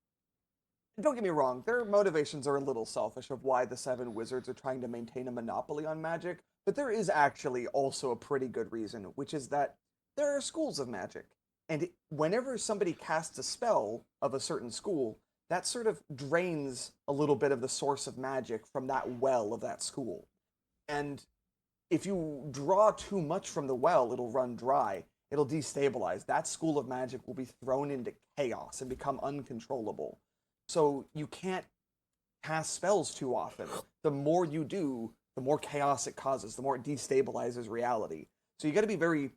Speaker 3: don't get me wrong, their motivations are a little selfish of why the 7 wizards are trying to maintain a monopoly on magic, but there is actually also a pretty good reason, which is that there are schools of magic. And whenever somebody casts a spell of a certain school, that sort of drains a little bit of the source of magic from that well of that school. And if you draw too much from the well, it'll run dry. It'll destabilize. That school of magic will be thrown into chaos and become uncontrollable. So you can't cast spells too often. The more you do, the more chaos it causes, the more it destabilizes reality. So you got to be very,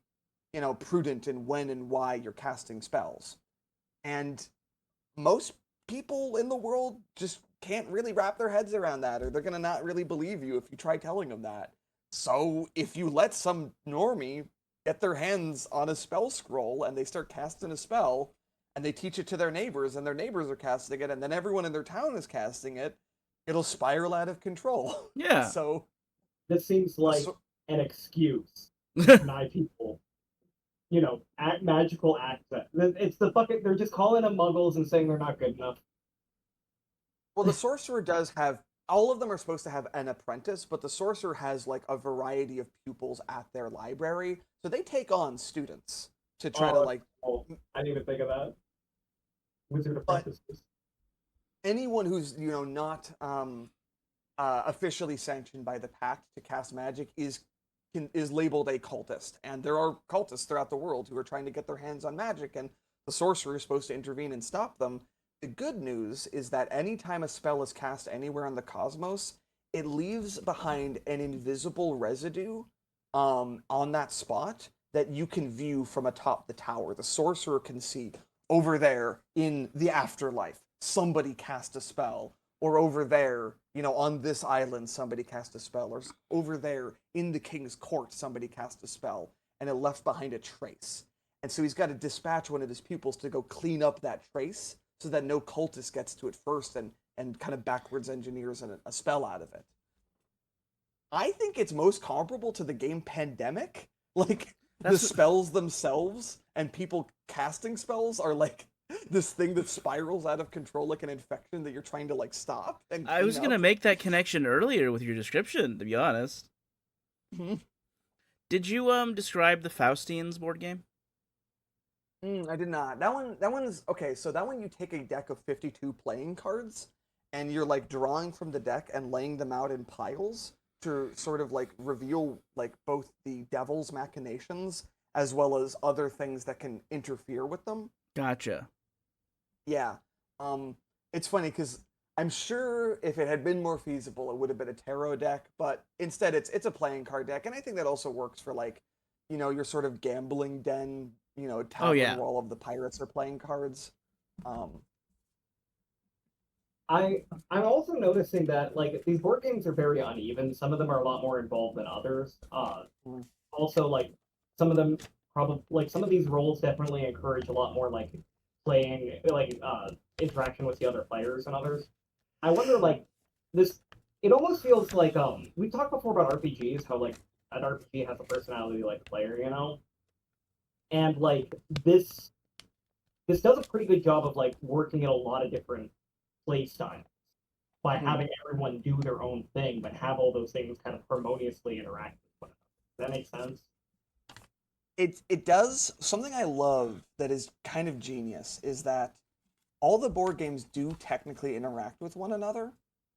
Speaker 3: prudent in when and why you're casting spells. And most people in the world just can't really wrap their heads around that, or they're going to not really believe you if you try telling them that. So if you let some normie get their hands on a spell scroll and they start casting a spell, and they teach it to their neighbors, and their neighbors are casting it, and then everyone in their town is casting it, it'll spiral out of control.
Speaker 1: Yeah.
Speaker 2: So this seems like an excuse to deny people, magical access. It's the fucking, they're just calling them muggles and saying they're not good enough.
Speaker 3: Well, the sorcerer does have, all of them are supposed to have an apprentice, but the sorcerer has like a variety of pupils at their library, so they take on students to try to like.
Speaker 2: Oh, I didn't even think of that. Wizard apprentices.
Speaker 3: Anyone who's not officially sanctioned by the Pact to cast magic is labeled a cultist, and there are cultists throughout the world who are trying to get their hands on magic, and the sorcerer is supposed to intervene and stop them. The good news is that anytime a spell is cast anywhere on the cosmos, it leaves behind an invisible residue on that spot that you can view from atop the tower. The sorcerer can see over there in the afterlife. somebody cast a spell, or over there, on this island somebody cast a spell, or over there in the king's court somebody cast a spell, and it left behind a trace. And so he's got to dispatch one of his pupils to go clean up that trace so that no cultist gets to it first and kind of backwards engineers a spell out of it. I think it's most comparable to the game Pandemic. Like, the spells themselves and people casting spells are like this thing that spirals out of control like an infection that you're trying to like stop. And
Speaker 1: I was gonna make that connection earlier with your description, to be honest.
Speaker 3: Mm-hmm.
Speaker 1: Did you describe the Faustians board game?
Speaker 3: I did not. That one's okay. So that one you take a deck of 52 playing cards, and you're like drawing from the deck and laying them out in piles to sort of like reveal like both the devil's machinations as well as other things that can interfere with them.
Speaker 1: Gotcha.
Speaker 3: Yeah. It's funny because I'm sure if it had been more feasible, it would have been a tarot deck, but instead it's a playing card deck, and I think that also works for like, your sort of gambling den, tavern where all of the pirates are playing cards.
Speaker 2: I'm also noticing that like these board games are very uneven. Some of them are a lot more involved than others. Also like some of them probably like some of these roles definitely encourage a lot more like playing like interaction with the other players and others. I wonder like this. It almost feels like we talked before about RPGs, how like an RPG has a personality like player, and like this does a pretty good job of like working in a lot of different play styles by having everyone do their own thing, but have all those things kind of harmoniously interact with one another. Does that make sense?
Speaker 3: It does. Something I love that is kind of genius is that all the board games do technically interact with one another,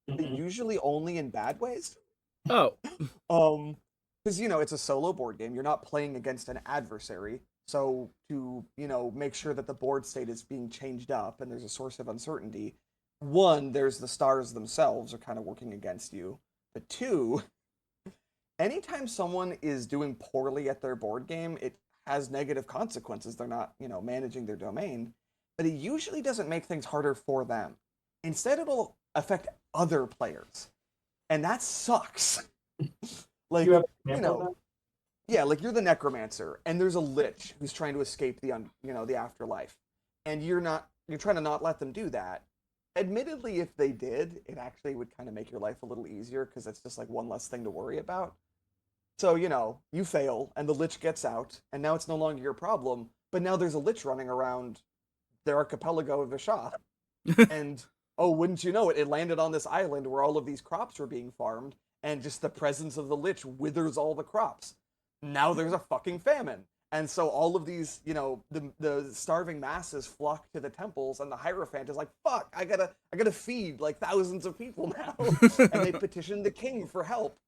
Speaker 3: but usually only in bad ways.
Speaker 1: Oh.
Speaker 3: Because it's a solo board game. You're not playing against an adversary. So to, make sure that the board state is being changed up and there's a source of uncertainty, one, there's the stars themselves are kind of working against you. But two, anytime someone is doing poorly at their board game, it has negative consequences. They're not, managing their domain. But it usually doesn't make things harder for them. Instead, it'll affect other players. And that sucks. Like, yeah, like you're the necromancer, and there's a lich who's trying to escape the afterlife. And you're trying to not let them do that. Admittedly, if they did, it actually would kind of make your life a little easier because it's just like one less thing to worry about. So, you fail and the lich gets out, and now it's no longer your problem, but now there's a lich running around their archipelago of Vashah. And, oh, wouldn't you know it, it landed on this island where all of these crops were being farmed, and just the presence of the lich withers all the crops. Now there's a fucking famine. And so all of these, the starving masses flock to the temples, and the Hierophant is like, fuck, I gotta feed like thousands of people now. And they petition the king for help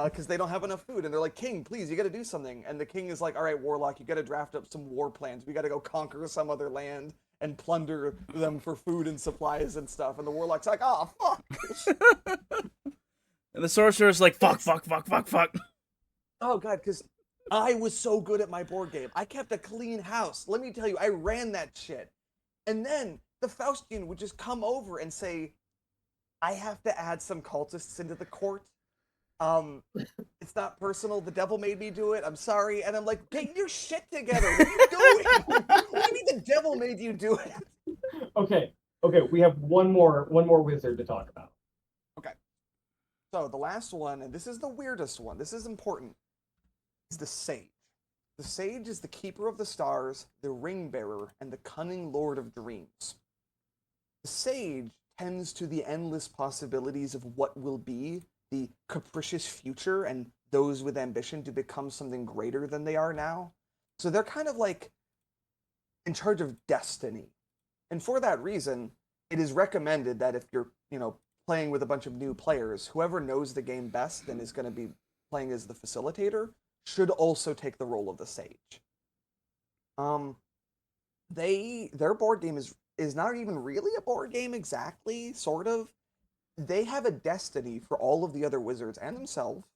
Speaker 3: because they don't have enough food. And they're like, king, please, you gotta do something. And the king is like, all right, warlock, you gotta draft up some war plans. We gotta go conquer some other land and plunder them for food and supplies and stuff. And the warlock's like, oh, fuck.
Speaker 1: And the sorcerer's like, fuck.
Speaker 3: Oh, God, because I was so good at my board game. I kept a clean house. Let me tell you, I ran that shit. And then the Faustian would just come over and say, I have to add some cultists into the court. It's not personal. The devil made me do it. I'm sorry. And I'm like, get your shit together. What are you doing? What do you mean the devil made you do it?
Speaker 2: Okay. We have one more wizard to talk about.
Speaker 3: Okay. So the last one, and this is the weirdest one. This is important. Is the Sage. The Sage is the keeper of the stars, the ring bearer, and the cunning lord of dreams. The Sage tends to the endless possibilities of what will be, the capricious future, and those with ambition to become something greater than they are now. So they're kind of like in charge of destiny. And for that reason, it is recommended that if you're, playing with a bunch of new players, whoever knows the game best and is going to be playing as the facilitator should also take the role of the Sage. Their board game is not even really a board game exactly, sort of. They have a destiny for all of the other wizards and themselves,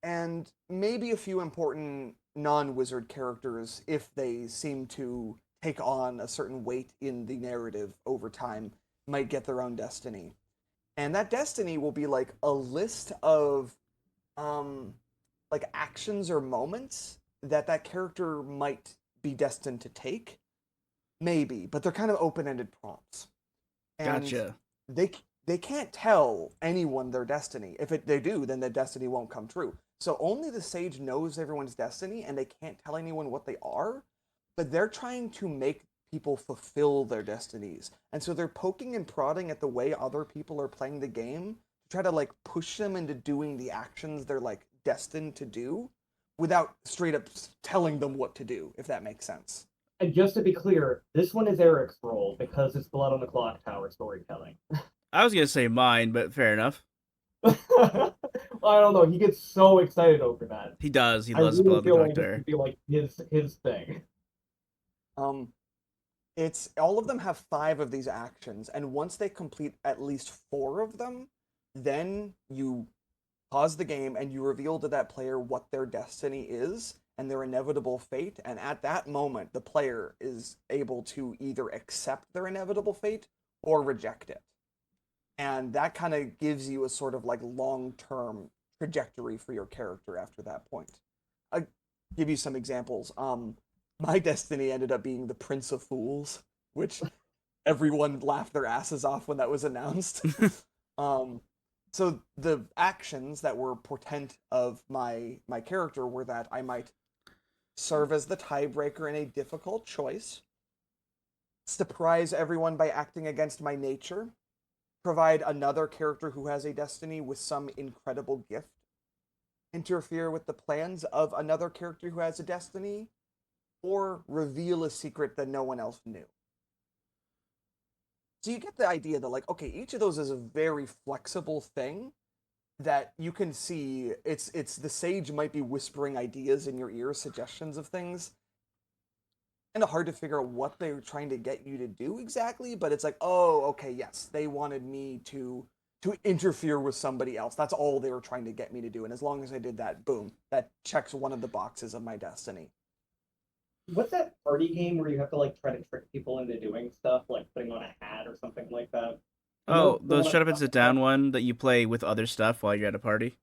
Speaker 3: and maybe a few important non-wizard characters if they seem to take on a certain weight in the narrative over time. might get their own destiny. And that destiny will be like a list of um like actions or moments that that character might be destined to take, maybe, but they're kind of open-ended prompts. And
Speaker 1: Gotcha.
Speaker 3: they they can't tell anyone their destiny. If they do, then the destiny won't come true. So only the sage knows everyone's destiny, and they can't tell anyone what they are. But they're trying to make people fulfill their destinies, and so they're poking and prodding at the way other people are playing the game to try to like push them into doing the actions they're like destined to do, without straight up telling them what to do. If that makes sense.
Speaker 2: And just to be clear, this one is Eric's role because it's Blood on the Clock Tower storytelling.
Speaker 1: I was gonna say mine, but fair enough.
Speaker 2: Well, I don't know. He gets so excited over that.
Speaker 1: He does. He
Speaker 2: I
Speaker 1: loves
Speaker 2: really
Speaker 1: Blood the
Speaker 2: feel like this
Speaker 1: Doctor.
Speaker 2: would be like his thing.
Speaker 3: Um, it's all of them have 5 of these actions, and once they complete at least 4 of them, then you pause the game and you reveal to that player what their destiny is and their inevitable fate. And at that moment, the player is able to either accept their inevitable fate or reject it. And that kind of gives you a sort of like long term trajectory for your character after that point. I'll give you some examples. My destiny ended up being the Prince of Fools, which everyone laughed their asses off when that was announced. um, so the actions that were portent of my character were that I might serve as the tiebreaker in a difficult choice, surprise everyone by acting against my nature, provide another character who has a destiny with some incredible gift, interfere with the plans of another character who has a destiny, or reveal a secret that no one else knew. So you get the idea that, like, okay, each of those is a very flexible thing that you can see. It's the sage might be whispering ideas in your ear, suggestions of things. Kind of hard to figure out what they're trying to get you to do exactly, but it's like, oh, okay, yes, they wanted me to interfere with somebody else. That's all they were trying to get me to do, and as long as I did that, boom, that checks one of the boxes of my destiny.
Speaker 2: What's that party game where you have to like try to trick people into doing stuff, like putting on a hat or something like that? You
Speaker 1: Oh,
Speaker 2: know the
Speaker 1: the
Speaker 2: one I'm
Speaker 1: shut up and
Speaker 2: talking
Speaker 1: sit
Speaker 2: about?
Speaker 1: down one that you play with other stuff while you're at a party.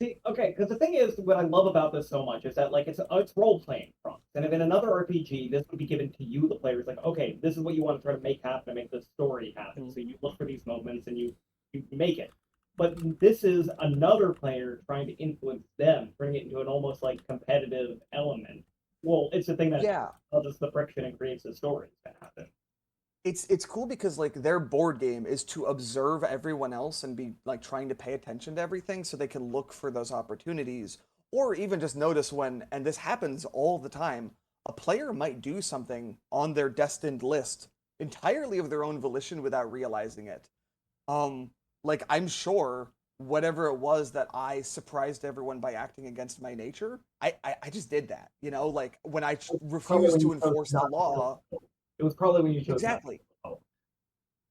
Speaker 2: See, okay, because the thing is, what I love about this so much is that like it's role playing prompts, and if in another RPG this would be given to you, the players, like, okay, this is what you want to try to make happen to make this story happen. So you look for these moments and you make it. But this is another player trying to influence them, bring it into an almost like competitive element. Well, it's the thing that
Speaker 3: Yeah,
Speaker 2: causes the friction and creates the stories to happen.
Speaker 3: it's cool because like their board game is to observe everyone else and be like trying to pay attention to everything so they can look for those opportunities, or even just notice when, and this happens all the time, a player might do something on their destined list entirely of their own volition without realizing it. um like I'm sure whatever it was that I surprised everyone by acting against my nature, I just did that, like when I
Speaker 2: Probably
Speaker 3: refused
Speaker 2: when
Speaker 3: to
Speaker 2: you chose
Speaker 3: enforce the
Speaker 2: not to kill
Speaker 3: law.
Speaker 2: people. It was probably when you chose not to
Speaker 3: Exactly.
Speaker 2: kill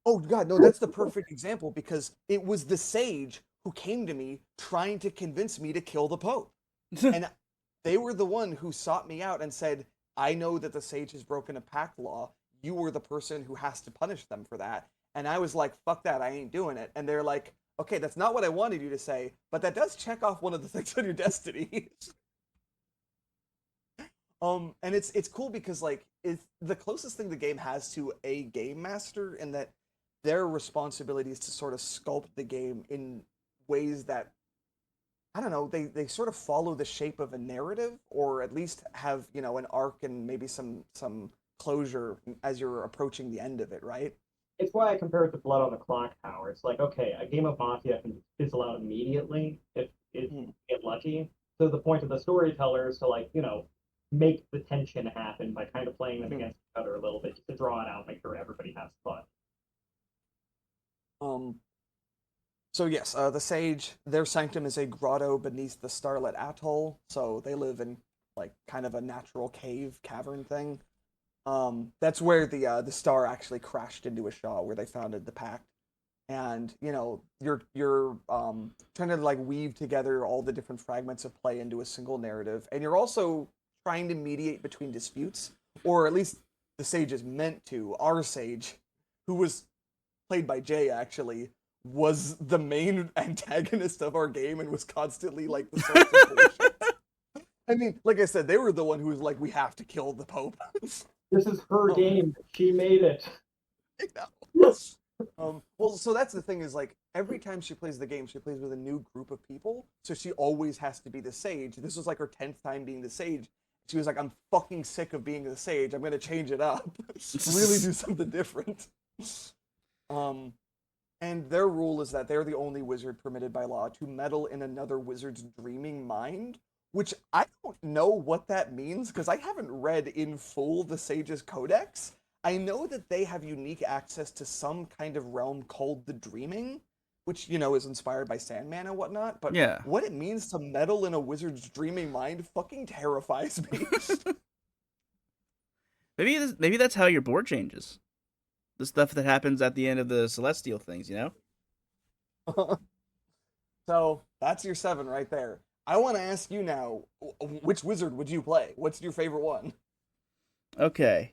Speaker 3: Oh God, no, that's the perfect example because it was the sage who came to me trying to convince me to kill the Pope. And they were the one who sought me out and said, I know that the sage has broken a pact law. You were the person who has to punish them for that. And I was like, fuck that, I ain't doing it. And they're like, okay, that's not what I wanted you to say, but that does check off one of the things on your destiny. And it's cool because like it's the closest thing the game has to a game master, in that their responsibility is to sort of sculpt the game in ways that, I don't know, they sort of follow the shape of a narrative, or at least have, an arc and maybe some closure as you're approaching the end of it, right?
Speaker 2: it's why I compare it to Blood on the Clock Tower. It's like, okay, a game of Mafia can fizzle out immediately if
Speaker 3: Hmm.
Speaker 2: you get lucky. So the point of the storyteller is to like, make the tension happen by kind of playing them
Speaker 3: Hmm.
Speaker 2: against each other a little bit, just to draw it out, make sure everybody has fun.
Speaker 3: Um, so yes, the Sage, their sanctum is a grotto beneath the Starlit Atoll. So they live in like kind of a natural cave cavern thing. That's where the star actually crashed into a Shaw, where they founded the Pact. And you're trying to like weave together all the different fragments of play into a single narrative, and you're also trying to mediate between disputes, or at least the Sage is meant to. Our Sage, who was played by Jay actually, was the main antagonist of our game and was constantly like the source of bullshit. I mean, like I said, they were the one who was like, we have to kill the Pope.
Speaker 2: This is her game. She made it.
Speaker 3: Well, so that's the thing is like every time she plays the game, she plays with a new group of people. So she always has to be the sage. This was like her 10th time being the sage. She was like, I'm fucking sick of being the sage. I'm gonna change it up. Really do something different. And their rule is that they're the only wizard permitted by law to meddle in another wizard's dreaming mind, which I don't know what that means because I haven't read in full the Sage's Codex. I know that they have unique access to some kind of realm called the Dreaming, which, you know, is inspired by Sandman and whatnot, but
Speaker 1: Yeah.
Speaker 3: what it means to meddle in a wizard's dreaming mind fucking terrifies me.
Speaker 1: Maybe that's how your board changes. The stuff that happens at the end of the celestial things, you know?
Speaker 3: So, that's your 7 right there. I want to ask you now, which wizard would you play? What's your favorite one?
Speaker 1: Okay.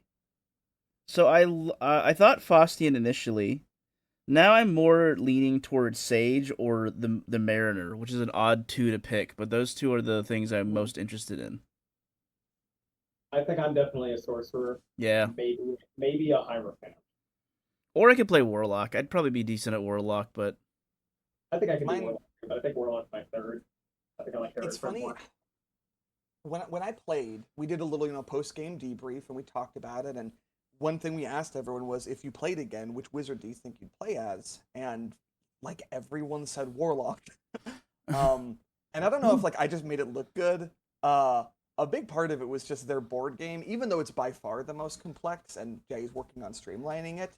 Speaker 1: So I thought Faustian initially. Now I'm more leaning towards Sage or the Mariner, which is an odd 2 to pick, but those 2 are the things I'm most interested in.
Speaker 2: I think I'm definitely a sorcerer.
Speaker 1: Yeah.
Speaker 2: Maybe a Hierophant.
Speaker 1: Or I could play Warlock. I'd probably be decent at Warlock, but
Speaker 2: I think I can do Warlock, but I think Warlock's my 3rd. I think I like
Speaker 3: It's funny.
Speaker 2: more.
Speaker 3: When I played, we did a little, post game debrief and we talked about it. And one thing we asked everyone was, if you played again, which wizard do you think you'd play as? And like everyone said, Warlock. And I don't know if like I just made it look good. A big part of it was just their board game, even though it's by far the most complex, and Jay's working on streamlining it.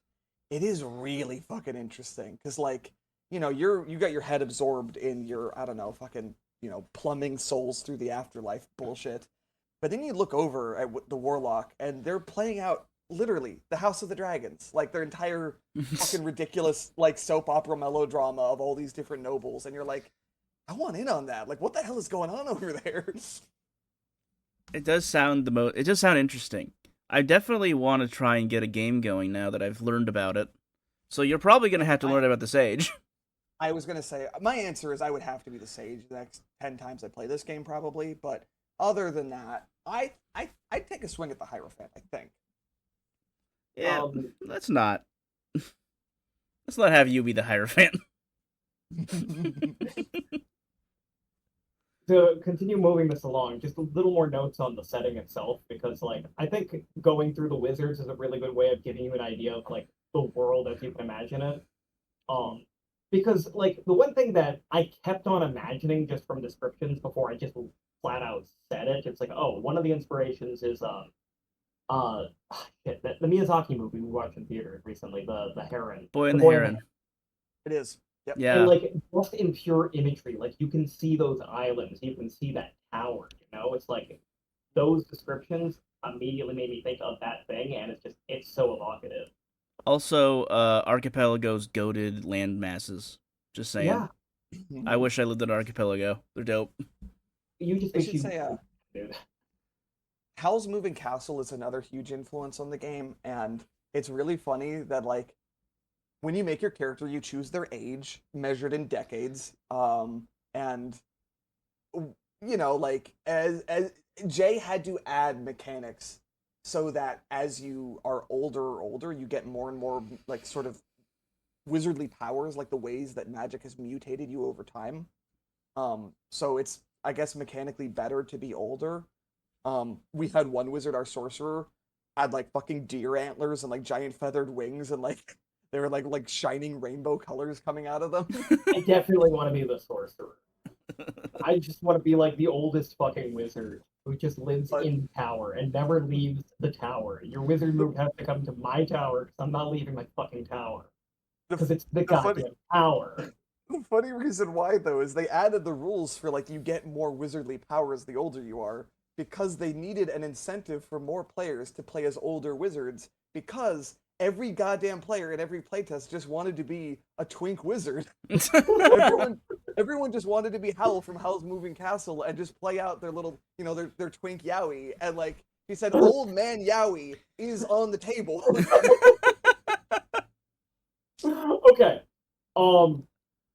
Speaker 3: It is really fucking interesting because like you got your head absorbed in your I don't know fucking plumbing souls through the afterlife bullshit. But then you look over at the Warlock, and they're playing out literally the House of the Dragons, like their entire fucking ridiculous like soap opera melodrama of all these different nobles, and you're like, I want in on that. Like, what the hell is going on over there?
Speaker 1: it does sound interesting. I definitely want to try and get a game going now that I've learned about it. So you're probably going to have to learn about the Sage.
Speaker 3: I was going to say, my answer is I would have to be the Sage the next 10 times I play this game, probably. But other than that, I'd take a swing at the Hierophant, I think.
Speaker 1: Yeah, let's not have you be the Hierophant.
Speaker 2: To continue moving this along, just a little more notes on the setting itself, because like I think going through the wizards is a really good way of giving you an idea of like the world as you can imagine it. Because like the one thing that I kept on imagining just from descriptions before I just flat out said it, it's like, oh, one of the inspirations is the Miyazaki movie we watched in theater recently, the Heron.
Speaker 1: Boy and the Heron.
Speaker 3: It is. Yep.
Speaker 1: Yeah.
Speaker 2: And like just in pure imagery, like you can see those islands, you can see that tower, it's like those descriptions immediately made me think of that thing, and it's so evocative.
Speaker 1: Also, archipelagos goated land masses. Just saying.
Speaker 2: Yeah.
Speaker 1: I wish I lived in an archipelago. They're dope.
Speaker 2: You just
Speaker 3: I should say,
Speaker 2: dude.
Speaker 3: Howl's Moving Castle is another huge influence on the game, and it's really funny that like when you make your character, you choose their age measured in decades, and like as Jay had to add mechanics so that as you are older, you get more and more like sort of wizardly powers, like the ways that magic has mutated you over time. So it's I guess mechanically better to be older. We had one wizard, our sorcerer, had like fucking deer antlers and like giant feathered wings, and like they were like shining rainbow colors coming out of them.
Speaker 2: I definitely want to be the sorcerer. I just want to be like the oldest fucking wizard who just lives in the tower and never leaves the tower. Your wizard move has to come to my tower because I'm not leaving my fucking tower. Because it's the goddamn tower.
Speaker 3: The funny reason why, though, is they added the rules for, like, you get more wizardly powers the older you are, because they needed an incentive for more players to play as older wizards, because every goddamn player in every playtest just wanted to be a twink wizard. everyone just wanted to be Howl from Howl's Moving Castle and just play out their little, their twink Yowie, and, like, he said, Old Man Yowie is on the table.
Speaker 2: Okay.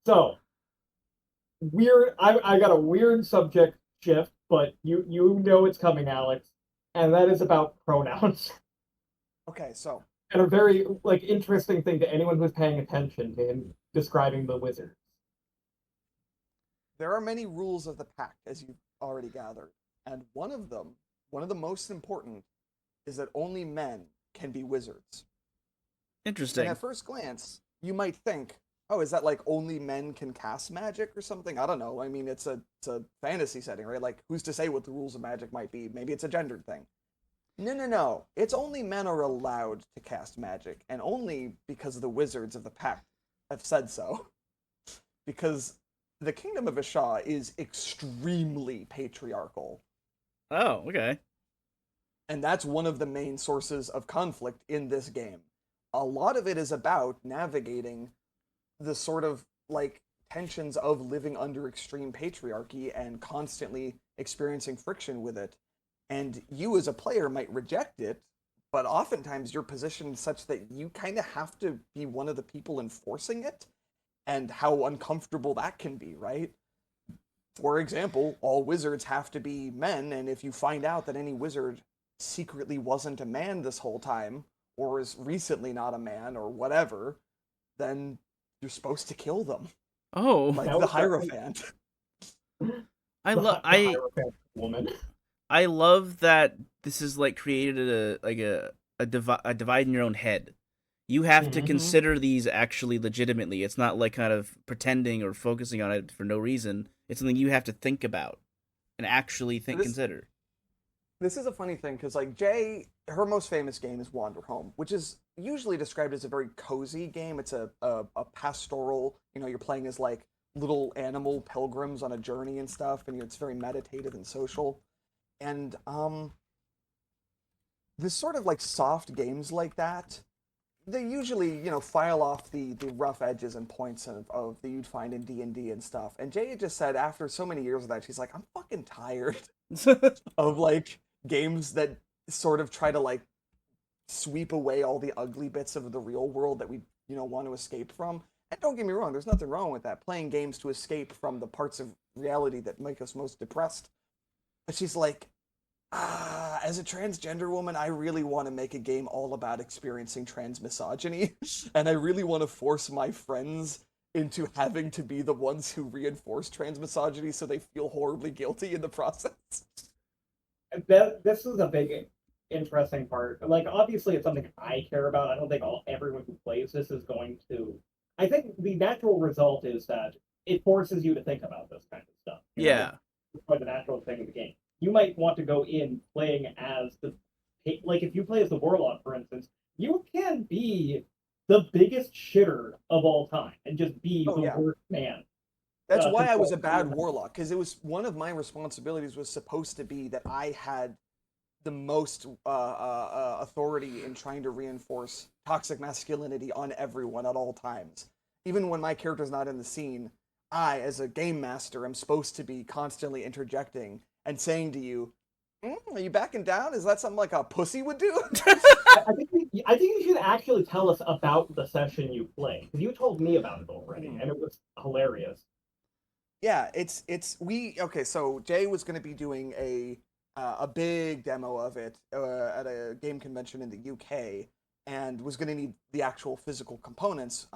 Speaker 2: So weird. I got a weird subject shift, but you know it's coming, Alex, and that is about pronouns.
Speaker 3: Okay, so
Speaker 2: And a very like interesting thing to anyone who's paying attention to him describing the wizard.
Speaker 3: there are many rules of the pact, as you've already gathered, and one of them, one of the most important, is that only men can be wizards. And
Speaker 1: Interesting.
Speaker 3: at first glance, you might think, oh, is that like only men can cast magic or something? I don't know. I mean, it's a fantasy setting, right? Like, who's to say what the rules of magic might be? Maybe it's a gendered thing. No, no, no. It's only men are allowed to cast magic, and only because the wizards of the pact have said so. Because the kingdom of Isha is extremely patriarchal,
Speaker 1: Oh, okay.
Speaker 3: and that's one of the main sources of conflict in this game. A lot of it is about navigating the sort of like tensions of living under extreme patriarchy and constantly experiencing friction with it. And you as a player might reject it, but oftentimes you're positioned such that you kind of have to be one of the people enforcing it, and how uncomfortable that can be, right? For example, all wizards have to be men, and if you find out that any wizard secretly wasn't a man this whole time, or is recently not a man, or whatever, then you're supposed to kill them,
Speaker 1: Oh,
Speaker 3: like
Speaker 2: That
Speaker 3: the
Speaker 2: was definitely
Speaker 3: Hierophant.
Speaker 1: I
Speaker 2: the
Speaker 1: love
Speaker 2: the
Speaker 1: I
Speaker 2: Hierophant woman.
Speaker 1: I love that this is like created a divide in your own head. You have to
Speaker 2: Mm-hmm.
Speaker 1: consider these actually legitimately. It's not like kind of pretending or focusing on it for no reason. It's something you have to think about and actually think
Speaker 3: This
Speaker 1: consider.
Speaker 3: this is a funny thing because like Jay, her most famous game is Wander Home, which is usually described as a very cozy game. It's a pastoral. You're playing as like little animal pilgrims on a journey and stuff, and it's very meditative and social. And this sort of like soft games like that, they usually file off the rough edges and points of that you'd find in D&D and stuff. And Jay had just said after so many years of that, she's like, I'm fucking tired of like games that sort of try to like sweep away all the ugly bits of the real world that we want to escape from. And don't get me wrong, there's nothing wrong with that, playing games to escape from the parts of reality that make us most depressed. But she's like, as a transgender woman, I really want to make a game all about experiencing trans misogyny, and I really want to force my friends into having to be the ones who reinforce trans misogyny so they feel horribly guilty in the process.
Speaker 2: This is a big interesting part. Like obviously it's something I care about. I don't think everyone who plays this is going to. I think the natural result is that it forces you to think about this kind of stuff.
Speaker 1: Yeah.
Speaker 2: It's quite the natural thing of the game. You might want to go in playing as the like if you play as the warlock, for instance, you can be the biggest shitter of all time and just be
Speaker 3: Oh
Speaker 2: the
Speaker 3: yeah.
Speaker 2: worst man.
Speaker 3: That's why I was
Speaker 2: Control.
Speaker 3: a bad warlock, because it was one of my responsibilities was supposed to be that I had the most authority in trying to reinforce toxic masculinity on everyone at all times. Even when my character's not in the scene, I, as a game master, am supposed to be constantly interjecting and saying to you, "Are you backing down? Is that something like a pussy would do?"
Speaker 2: I think you should actually tell us about the session you played because you told me about it already,
Speaker 3: Mhm.
Speaker 2: and it was hilarious.
Speaker 3: Yeah, it's we okay. So Jay was going to be doing a big demo of it at a game convention in the UK, and was going to need the actual physical components.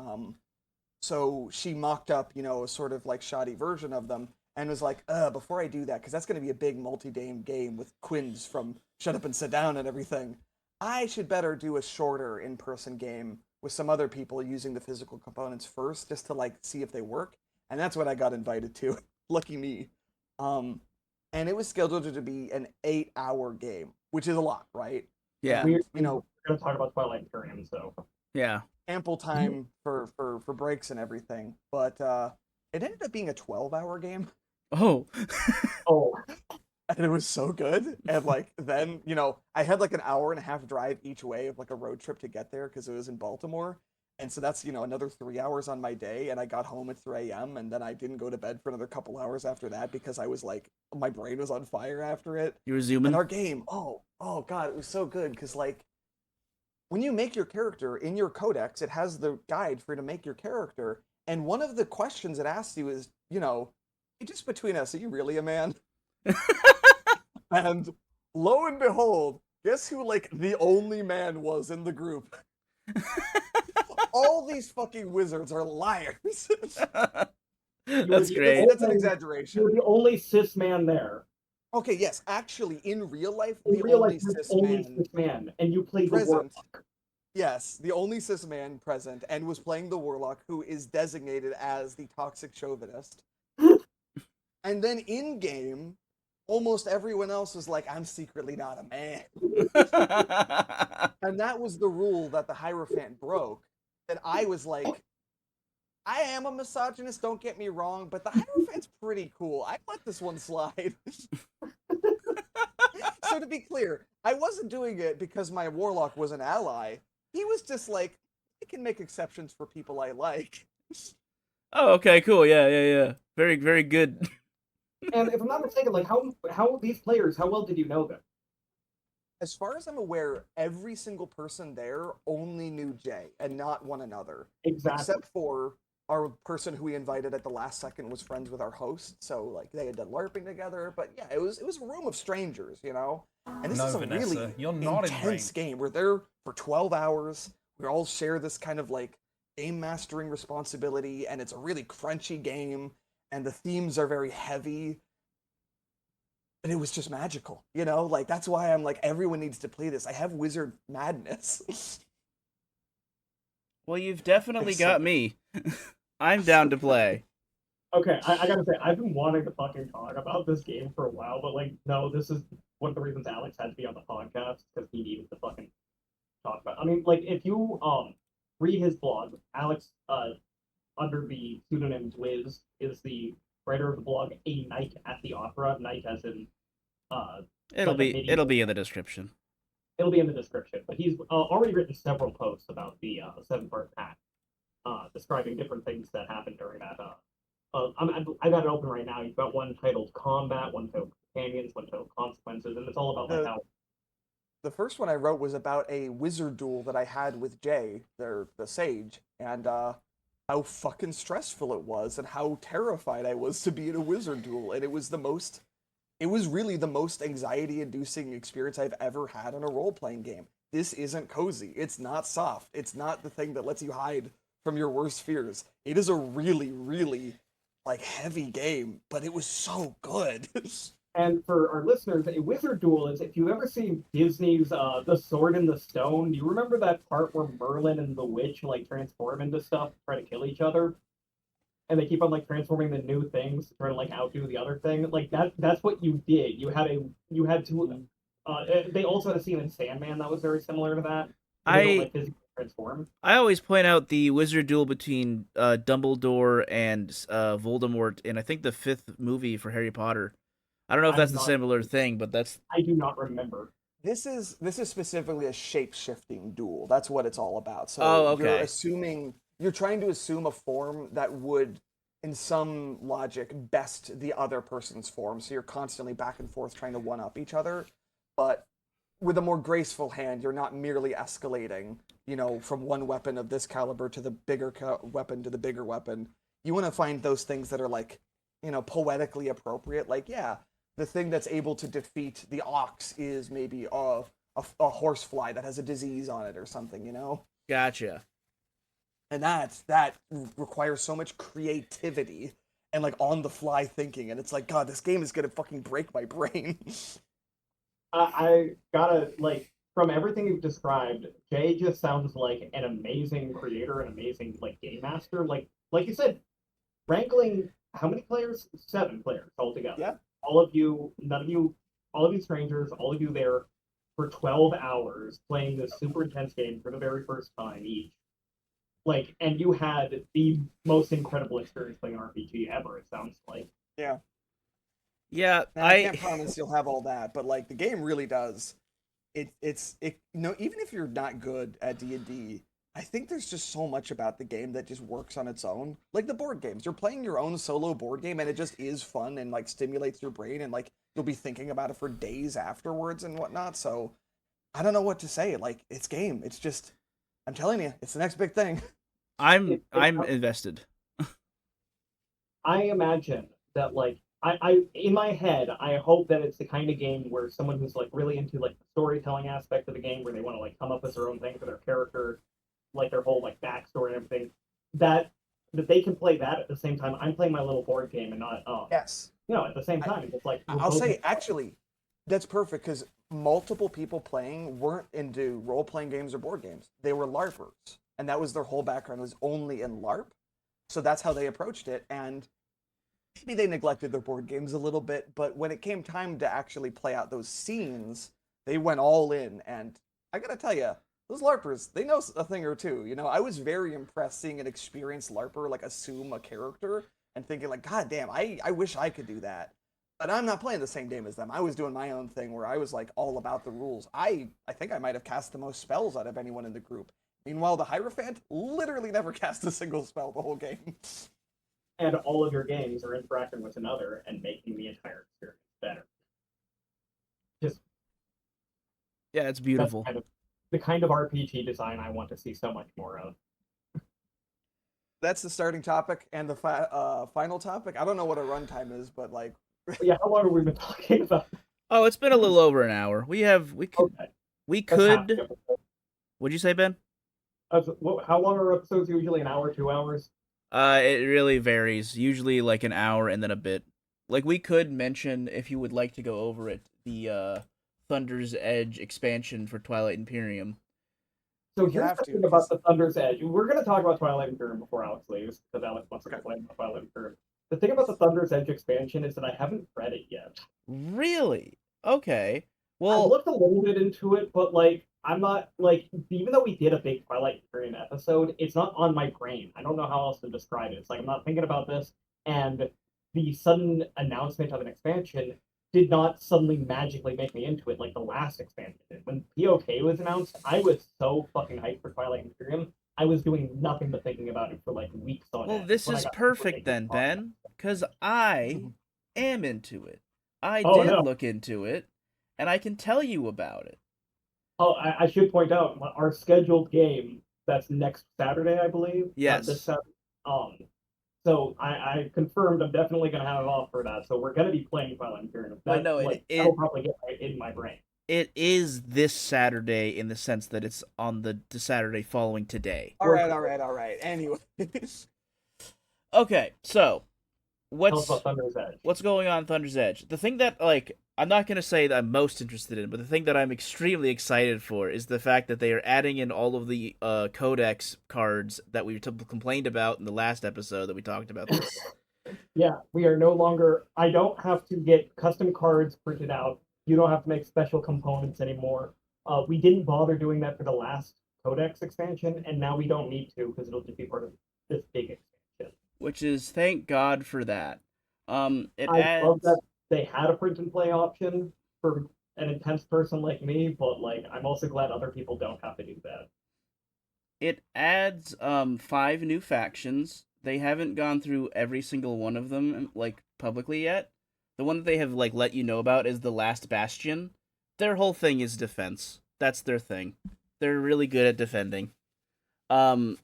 Speaker 3: So she mocked up, a sort of like shoddy version of them, and was like, before I do that, because that's going to be a big multi-day game with Quins from Shut Up and Sit Down and everything, I should better do a shorter in-person game with some other people using the physical components first, just to like see if they work. And that's what I got invited to. Lucky me. Um, and it was scheduled to be an 8-hour game, which is a lot, right?
Speaker 1: Yeah.
Speaker 2: We're,
Speaker 3: And
Speaker 2: we're going to talk about Twilight Imperium, so
Speaker 1: Yeah.
Speaker 3: ample time for breaks and everything. But it ended up being a 12-hour game,
Speaker 1: Oh.
Speaker 2: oh,
Speaker 3: and it was so good. And like then, I had like an hour and a half drive each way of like a road trip to get there because it was in Baltimore. And so that's, another 3 hours on my day. And I got home at 3 a.m. and then I didn't go to bed for another couple hours after that because I was like, my brain was on fire after it.
Speaker 1: You were
Speaker 3: And
Speaker 1: zooming?
Speaker 3: our game, oh God, it was so good because like when you make your character in your codex, it has the guide for you to make your character. And one of the questions it asks you is, "Hey, just between us, are you really a man?" And lo and behold, guess who like the only man was in the group? All these fucking wizards are liars.
Speaker 1: That's
Speaker 2: the
Speaker 1: great.
Speaker 3: That's an
Speaker 2: only-
Speaker 3: exaggeration.
Speaker 2: You're the only cis man there.
Speaker 3: Okay, yes, actually, in real life,
Speaker 2: In
Speaker 3: the
Speaker 2: real
Speaker 3: only
Speaker 2: life, you're the
Speaker 3: cis
Speaker 2: only
Speaker 3: man
Speaker 2: cis man, and you played the
Speaker 3: present.
Speaker 2: warlock.
Speaker 3: Yes, the only cis man present and was playing the warlock who is designated as the toxic chauvinist. And then in game, almost everyone else was like, "I'm secretly not a man." And that was the rule that the Hierophant broke. That I was like, I am a misogynist, don't get me wrong, but the Hierophant's pretty cool. I let this one slide. So to be clear, I wasn't doing it because my warlock was an ally. He was just like, I can make exceptions for people I like.
Speaker 1: Oh, okay, cool. Yeah. Very, very good.
Speaker 2: And if I'm not mistaken, like how these players, how well did you know them?
Speaker 3: As far as I'm aware, every single person there only knew Jay and not one another.
Speaker 2: Exactly.
Speaker 3: Except for our person who we invited at the last second was friends with our host, so like they had done LARPing together. But yeah, it was a room of strangers, And this
Speaker 4: No,
Speaker 3: is a
Speaker 4: Vanessa,
Speaker 3: really
Speaker 4: you're not in
Speaker 3: intense
Speaker 4: rank.
Speaker 3: game. We're there for 12 hours. We all share this kind of like game mastering responsibility, and it's a really crunchy game, and the themes are very heavy. And it was just magical, Like that's why I'm like everyone needs to play this. I have wizard madness.
Speaker 1: Well, you've definitely
Speaker 3: It's
Speaker 1: got
Speaker 3: so-
Speaker 1: me. I'm down to play.
Speaker 2: Okay, I gotta say, I've been wanting to fucking talk about this game for a while, but like, no, this is one of the reasons Alex had to be on the podcast because he needed to fucking talk about. I mean, like, if you read his blog, Alex under the pseudonym dwiz is the writer of the blog A Night at the Opera. Night as in
Speaker 1: It'll
Speaker 2: like a
Speaker 1: be
Speaker 2: medieval-
Speaker 1: it'll be in the description.
Speaker 2: It'll be in the description. But he's already written several posts about the 7-part Pact, describing different things that happened during that. I got it open right now. You've got one titled Combat, one titled Companions, one titled Consequences, and it's all about like how.
Speaker 3: The first one I wrote was about a wizard duel that I had with Jay, the sage, and how fucking stressful it was, and how terrified I was to be in a wizard duel, and it was really the most anxiety-inducing experience I've ever had in a role-playing game. This isn't cozy. It's not soft. It's not the thing that lets you hide from your worst fears. It is a really, really like heavy game, but it was so good.
Speaker 2: And for our listeners, a wizard duel is if you've ever seen Disney's The Sword in the Stone. Do you remember that part where Merlin and the witch like transform into stuff, try to kill each other, and they keep on like transforming the new things to try to like outdo the other thing? Like that's what you did. You had to. They also had a scene in Sandman that was very similar to that. They don't like physically transform.
Speaker 1: I always point out the wizard duel between Dumbledore and Voldemort in I think the 5th movie for Harry Potter. I don't know if that's a similar thing, but that's.
Speaker 2: I do not remember.
Speaker 3: This is specifically a shape-shifting duel. That's what it's all about. So
Speaker 1: okay.
Speaker 3: You're trying to assume a form that would, in some logic, best the other person's form. So you're constantly back and forth trying to one-up each other. But with a more graceful hand, you're not merely escalating, from one weapon of this caliber to the bigger weapon to the bigger weapon. You want to find those things that are like, poetically appropriate. Like, yeah, the thing that's able to defeat the ox is maybe a horsefly that has a disease on it or something,
Speaker 1: Gotcha.
Speaker 3: And that requires so much creativity and like on the fly thinking. And it's like, God, this game is gonna fucking break my brain.
Speaker 2: I gotta like from everything you've described, Jay just sounds like an amazing creator, an amazing like game master. Like you said, wrangling how many players? 7 players altogether.
Speaker 3: Yeah.
Speaker 2: All of you, none of you, all of you strangers, all of you there for 12 hours playing this super intense game for the very first time each. Like, and you had the most incredible experience playing an RPG ever, it sounds like.
Speaker 3: Yeah.
Speaker 1: Yeah,
Speaker 3: Now, I can't promise you'll have all that, but like the game really does. It's even if you're not good at D&D, I think there's just so much about the game that just works on its own. Like the board games, you're playing your own solo board game and it just is fun and like stimulates your brain and like you'll be thinking about it for days afterwards and whatnot. So I don't know what to say. Like, it's game. It's just, I'm telling you, it's the next big thing.
Speaker 1: I'm invested.
Speaker 2: I imagine that like I in my head I hope that it's the kind of game where someone who's like really into like the storytelling aspect of the game where they want to like come up with their own thing for their character, like their whole like backstory and everything, that that they can play that at the same time I'm playing my little board game and not
Speaker 3: Yes.
Speaker 2: at the same
Speaker 3: I,
Speaker 2: time it's like we're
Speaker 3: I'll
Speaker 2: both
Speaker 3: say, actually, that's perfect because multiple people playing weren't into role playing games or board games. They were LARPers, and that was their whole background was only in LARP. So that's how they approached it, and maybe they neglected their board games a little bit. But when it came time to actually play out those scenes, they went all in. And I gotta tell you, those LARPers, they know a thing or two. You know, I was very impressed seeing an experienced LARPer like assume a character and thinking like, God damn, I wish I could do that. But I'm not playing the same game as them. I was doing my own thing where I was like all about the rules. I think I might have cast the most spells out of anyone in the group. Meanwhile, the Hierophant literally never cast a single spell the whole game.
Speaker 2: and all of your games are interacting with another and making the entire experience better. Just
Speaker 1: Yeah, it's
Speaker 2: that's
Speaker 1: beautiful.
Speaker 2: kind of the kind of RPG design I want to see so much more of.
Speaker 3: That's the starting topic and the final topic. I don't know what a runtime is, but like,
Speaker 2: But yeah, how long have we been talking about?
Speaker 1: Oh, it's been a little over an hour.
Speaker 2: Okay,
Speaker 1: We
Speaker 2: that's half the
Speaker 1: could.
Speaker 2: episode.
Speaker 1: What'd you say, Ben?
Speaker 2: How long are episodes usually? An hour, 2 hours?
Speaker 1: It really varies. Usually like an hour and then a bit. Like we could mention if you would like to go over it, the Thunder's Edge expansion for Twilight Imperium.
Speaker 2: So
Speaker 3: you
Speaker 2: here's
Speaker 3: have
Speaker 2: the
Speaker 3: to.
Speaker 2: thing about the Thunder's Edge. We're going to talk about Twilight Imperium before Alex leaves, because Alex wants to
Speaker 3: Okay.
Speaker 2: complain about Twilight Imperium. The thing about the Thunder's Edge expansion is that I haven't read it yet.
Speaker 1: Really? Okay.
Speaker 2: I've
Speaker 1: Well,
Speaker 2: looked a little bit into it, but like I'm not like even though we did a big Twilight Imperium episode, it's not on my brain. I don't know how else to describe it. It's like I'm not thinking about this, and the sudden announcement of an expansion did not suddenly magically make me into it like the last expansion did. When POK was announced, I was so fucking hyped for Twilight Imperium. I was doing nothing but thinking about it for like weeks on
Speaker 1: well,
Speaker 2: end.
Speaker 1: this
Speaker 2: When I
Speaker 1: is
Speaker 2: got
Speaker 1: perfect then, Ben, cuz I
Speaker 3: Mhm.
Speaker 1: am into it. I
Speaker 2: oh
Speaker 1: did
Speaker 2: no,
Speaker 1: look into it and I can tell you about it.
Speaker 2: oh, I should point out our scheduled game that's next Saturday, I believe, not this
Speaker 1: Yes.
Speaker 2: Saturday. Um, so I confirmed I'm definitely gonna have it off for that. So we're gonna be playing Twilight Imperium.
Speaker 1: Wait,
Speaker 2: That
Speaker 1: no,
Speaker 2: like that'll probably get right in my brain.
Speaker 1: it is this Saturday in the sense that it's on the Saturday following today.
Speaker 3: All right, all right, all right. Anyway,
Speaker 1: Okay, so
Speaker 2: Tell us about
Speaker 1: what's
Speaker 2: Thunder's Edge.
Speaker 1: what's going on in Thunder's Edge? The thing that like I'm not gonna say that I'm most interested in, but the thing that I'm extremely excited for is the fact that they are adding in all of the codex cards that we complained about in the last episode that we talked about this.
Speaker 2: Yeah, we are no longer. I don't have to get custom cards printed out. You don't have to make special components anymore. We didn't bother doing that for the last Codex expansion, and now we don't need to because it'll just be part of this big expansion.
Speaker 1: Which is thank God for that. It
Speaker 2: I love
Speaker 1: adds
Speaker 2: that they had a print and play option for an intense person like me, but like I'm also glad other people don't have to do that.
Speaker 1: five new factions. They haven't gone through every single one of them like publicly yet. The one that they have like let you know about is the Last Bastion. Their whole thing is defense. That's their thing. They're really good at defending. Um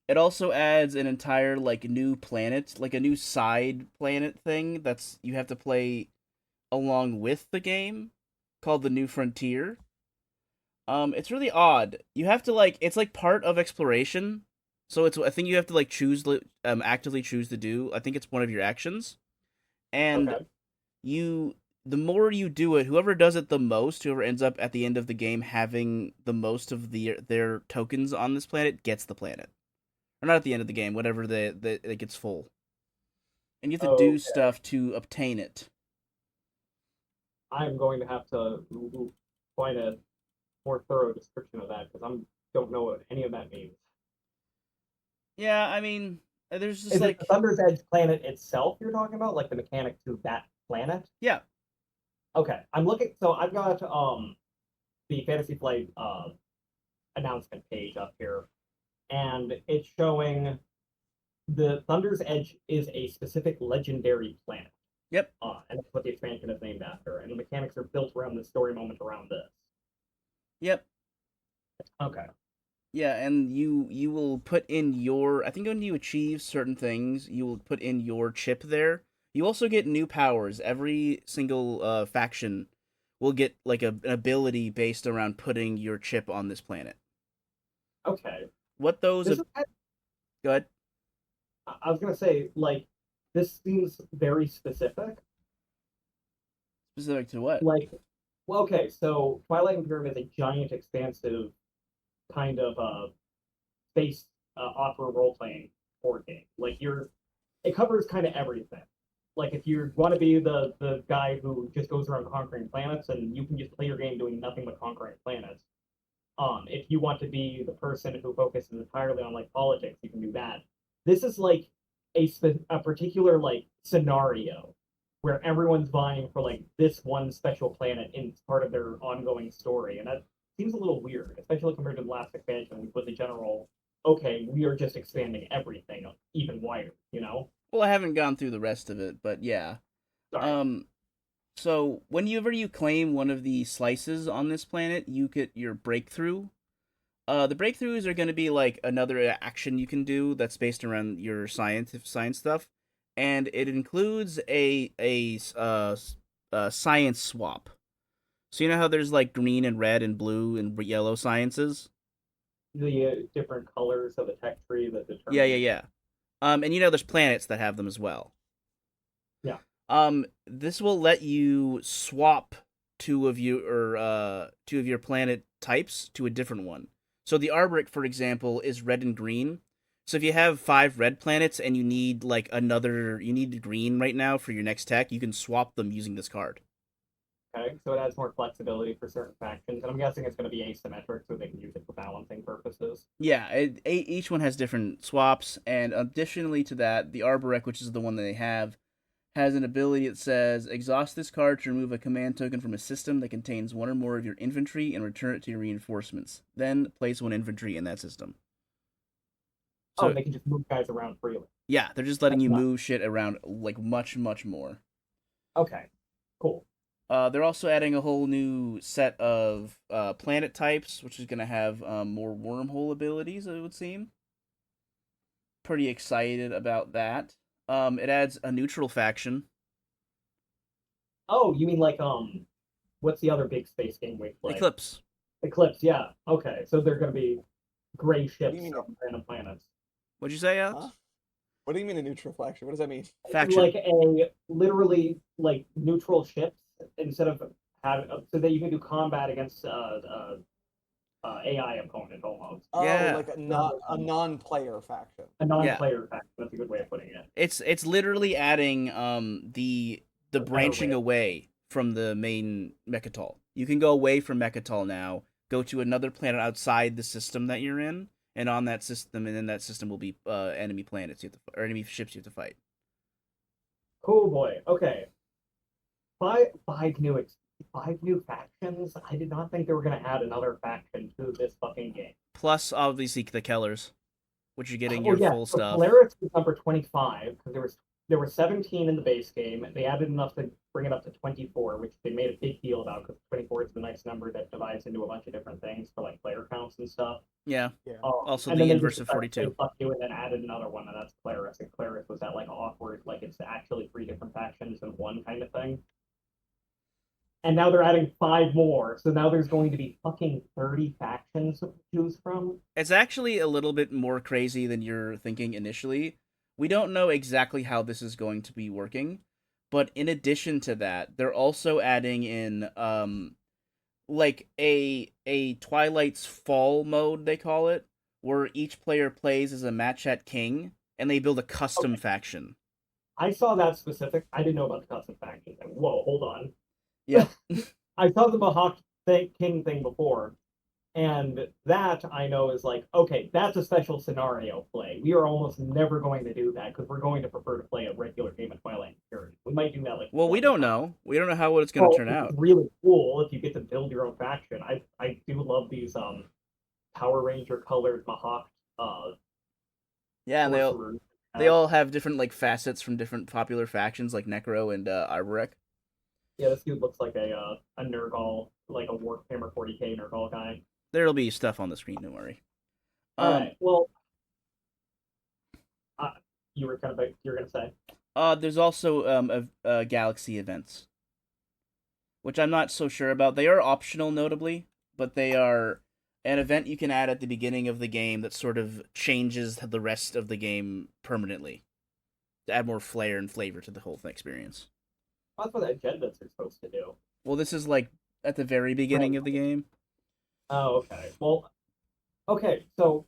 Speaker 1: it also adds an entire like new planet, like a new side planet thing that's you have to play along with the game called the New Frontier. It's really odd. You have to like it's like part of exploration. So it's I think you have to like choose actively choose to do. I think it's one of your actions. And
Speaker 2: Okay.
Speaker 1: you the more you do it, whoever does it the most, whoever ends up at the end of the game having the most of their tokens on this planet gets the planet. Or not at the end of the game, whatever it gets full. And you have to do
Speaker 2: Okay.
Speaker 1: stuff to obtain it.
Speaker 2: I'm going to have to find a more thorough description of that because I don't know what any of that means.
Speaker 1: Yeah, I mean, there's just
Speaker 2: Is it
Speaker 1: like
Speaker 2: the Thunder's Edge planet itself you're talking about, like the mechanic to that planet?
Speaker 1: yeah,
Speaker 2: Okay, I'm looking. So I've got the Fantasy Flight announcement page up here, and it's showing the Thunder's Edge is a specific legendary planet.
Speaker 1: yep.
Speaker 2: And that's what the expansion is named after. And the mechanics are built around the story moment around this.
Speaker 1: Yep.
Speaker 2: Okay.
Speaker 1: Yeah, and you will put in your, I think when you achieve certain things, you will put in your chip there. You also get new powers. Every single faction will get like an ability based around putting your chip on this planet.
Speaker 2: Okay.
Speaker 1: What those
Speaker 2: This is
Speaker 1: go ahead.
Speaker 2: I was gonna say, like, this seems very specific.
Speaker 1: Specific to what?
Speaker 2: Like, well, okay, so Twilight Imperium is a giant, expansive kind of space opera role playing board game. Like, it covers kind of everything. Like, if you want to be the guy who just goes around conquering planets, and you can just play your game doing nothing but conquering planets. If you want to be the person who focuses entirely on like politics, you can do that. This is like a particular like scenario where everyone's vying for like this one special planet in part of their ongoing story, and that seems a little weird, especially compared to the last expansion, which was the general. Okay, we are just expanding everything even wider. You know.
Speaker 1: Well, I haven't gone through the rest of it, but yeah.
Speaker 2: Sorry.
Speaker 1: Um, so whenever you claim one of the slices on this planet, you get your breakthrough. The breakthroughs are going to be like another action you can do that's based around your science stuff, and it includes a science swap. So you know how there's like green and red and blue and yellow sciences?
Speaker 2: The different colors of the tech tree that
Speaker 1: Yeah, yeah,
Speaker 2: determine.
Speaker 1: yeah. And you know there's planets that have them as well.
Speaker 2: Yeah.
Speaker 1: This will let you swap two of your planet types to a different one. So the Arboric, for example, is red and green. So if you have 5 red planets and you need you need the green right now for your next tech, you can swap them using this card.
Speaker 2: Okay, so it adds more flexibility for certain factions, and I'm guessing it's going to be asymmetric, so they can use it for balancing purposes.
Speaker 1: Yeah, each one has different swaps, and additionally to that, the Arborec, which is the one that they have, has an ability that says exhaust this card to remove a command token from a system that contains one or more of your infantry and return it to your reinforcements. Then place one infantry in that system.
Speaker 2: Oh,
Speaker 1: So
Speaker 2: and they can just move guys around freely.
Speaker 1: yeah, they're just letting
Speaker 2: That's
Speaker 1: you
Speaker 2: not
Speaker 1: move shit around like much more.
Speaker 2: okay. Cool.
Speaker 1: They're also adding a whole new set of planet types, which is going to have more wormhole abilities. It would seem. Pretty excited about that. It adds a neutral faction,
Speaker 2: Oh, you mean like what's the other big space game we play?
Speaker 1: Eclipse.
Speaker 2: Eclipse. Yeah. Okay, so they're going to be gray
Speaker 3: What do you
Speaker 2: ships
Speaker 3: mean?
Speaker 2: from random planets,
Speaker 1: What'd you say,
Speaker 3: Huh?
Speaker 1: Alex?
Speaker 3: What do you mean a neutral faction? What does that mean?
Speaker 1: Faction.
Speaker 2: like a literally like neutral ships instead of having so that you can do combat against AI opponent almost.
Speaker 3: Oh,
Speaker 1: Yeah,
Speaker 3: like a non-player faction.
Speaker 2: A
Speaker 1: yeah.
Speaker 2: non-player faction. That's a good way of putting it.
Speaker 1: It's literally adding the
Speaker 2: A better
Speaker 1: branching
Speaker 2: way.
Speaker 1: away from the main Mechatol. You can go away from Mechatol now, go to another planet outside the system that you're in, and on that system, and in that system will be enemy planets or enemy ships you have to fight.
Speaker 2: Oh boy. Okay. Five new factions. I did not think they were gonna add another faction to this fucking game.
Speaker 1: Plus, obviously, the Kellers, which you're getting
Speaker 2: Oh
Speaker 1: your
Speaker 2: yeah.
Speaker 1: full
Speaker 2: So
Speaker 1: stuff.
Speaker 2: Polaris was number 25 because there were 17 in the base game. They added enough to bring it up to 24, which they made a big deal about because 24 is the nice number that divides into a bunch of different things for like player counts and stuff.
Speaker 1: Yeah.
Speaker 3: Yeah.
Speaker 1: Also,
Speaker 2: And
Speaker 1: the
Speaker 2: then they just
Speaker 1: inverse of
Speaker 2: decided to say
Speaker 1: 42.
Speaker 2: fuck you and then added another one, and that's Polaris. And Polaris was that like awkward, like it's actually 3 different factions in one kind of thing. And now they're adding 5 more, so now there's going to be fucking 30 factions to choose from.
Speaker 1: It's actually a little bit more crazy than you're thinking initially. We don't know exactly how this is going to be working, but in addition to that, they're also adding in like a Twilight's Fall mode they call it, where each player plays as a match at king and they build a custom
Speaker 2: Okay,
Speaker 1: faction.
Speaker 2: I saw that specific. I didn't know about the custom factions. Whoa, hold on.
Speaker 1: Yep.
Speaker 2: I saw the Mahawk King thing before, and that I know is like, okay, that's a special scenario play. We are almost never going to do that because we're going to prefer to play a regular game of Twilight Imperium. We might do that like
Speaker 1: Well, we
Speaker 2: one
Speaker 1: don't
Speaker 2: time.
Speaker 1: know. We don't know how it's going to
Speaker 2: Well,
Speaker 1: turn
Speaker 2: it's
Speaker 1: out.
Speaker 2: really cool if you get to build your own faction. I do love these Power Ranger colored Mahawk
Speaker 1: Yeah, and
Speaker 2: sorcerers.
Speaker 1: they all have different like facets from different popular factions like Necro and Arborec.
Speaker 2: Yeah, this dude looks like a Nurgle, like a Warhammer 40k Nurgle guy.
Speaker 1: There'll be stuff on the screen. Don't worry.
Speaker 2: All right. Well, uh, you're gonna say.
Speaker 1: There's also galaxy events, which I'm not so sure about. They are optional, notably, but they are an event you can add at the beginning of the game that sort of changes the rest of the game permanently to add more flair and flavor to the whole experience.
Speaker 2: That's what agendas are supposed to do.
Speaker 1: Well, this is like at the very beginning
Speaker 2: Right.
Speaker 1: of the game.
Speaker 2: Oh, okay. Well, okay. So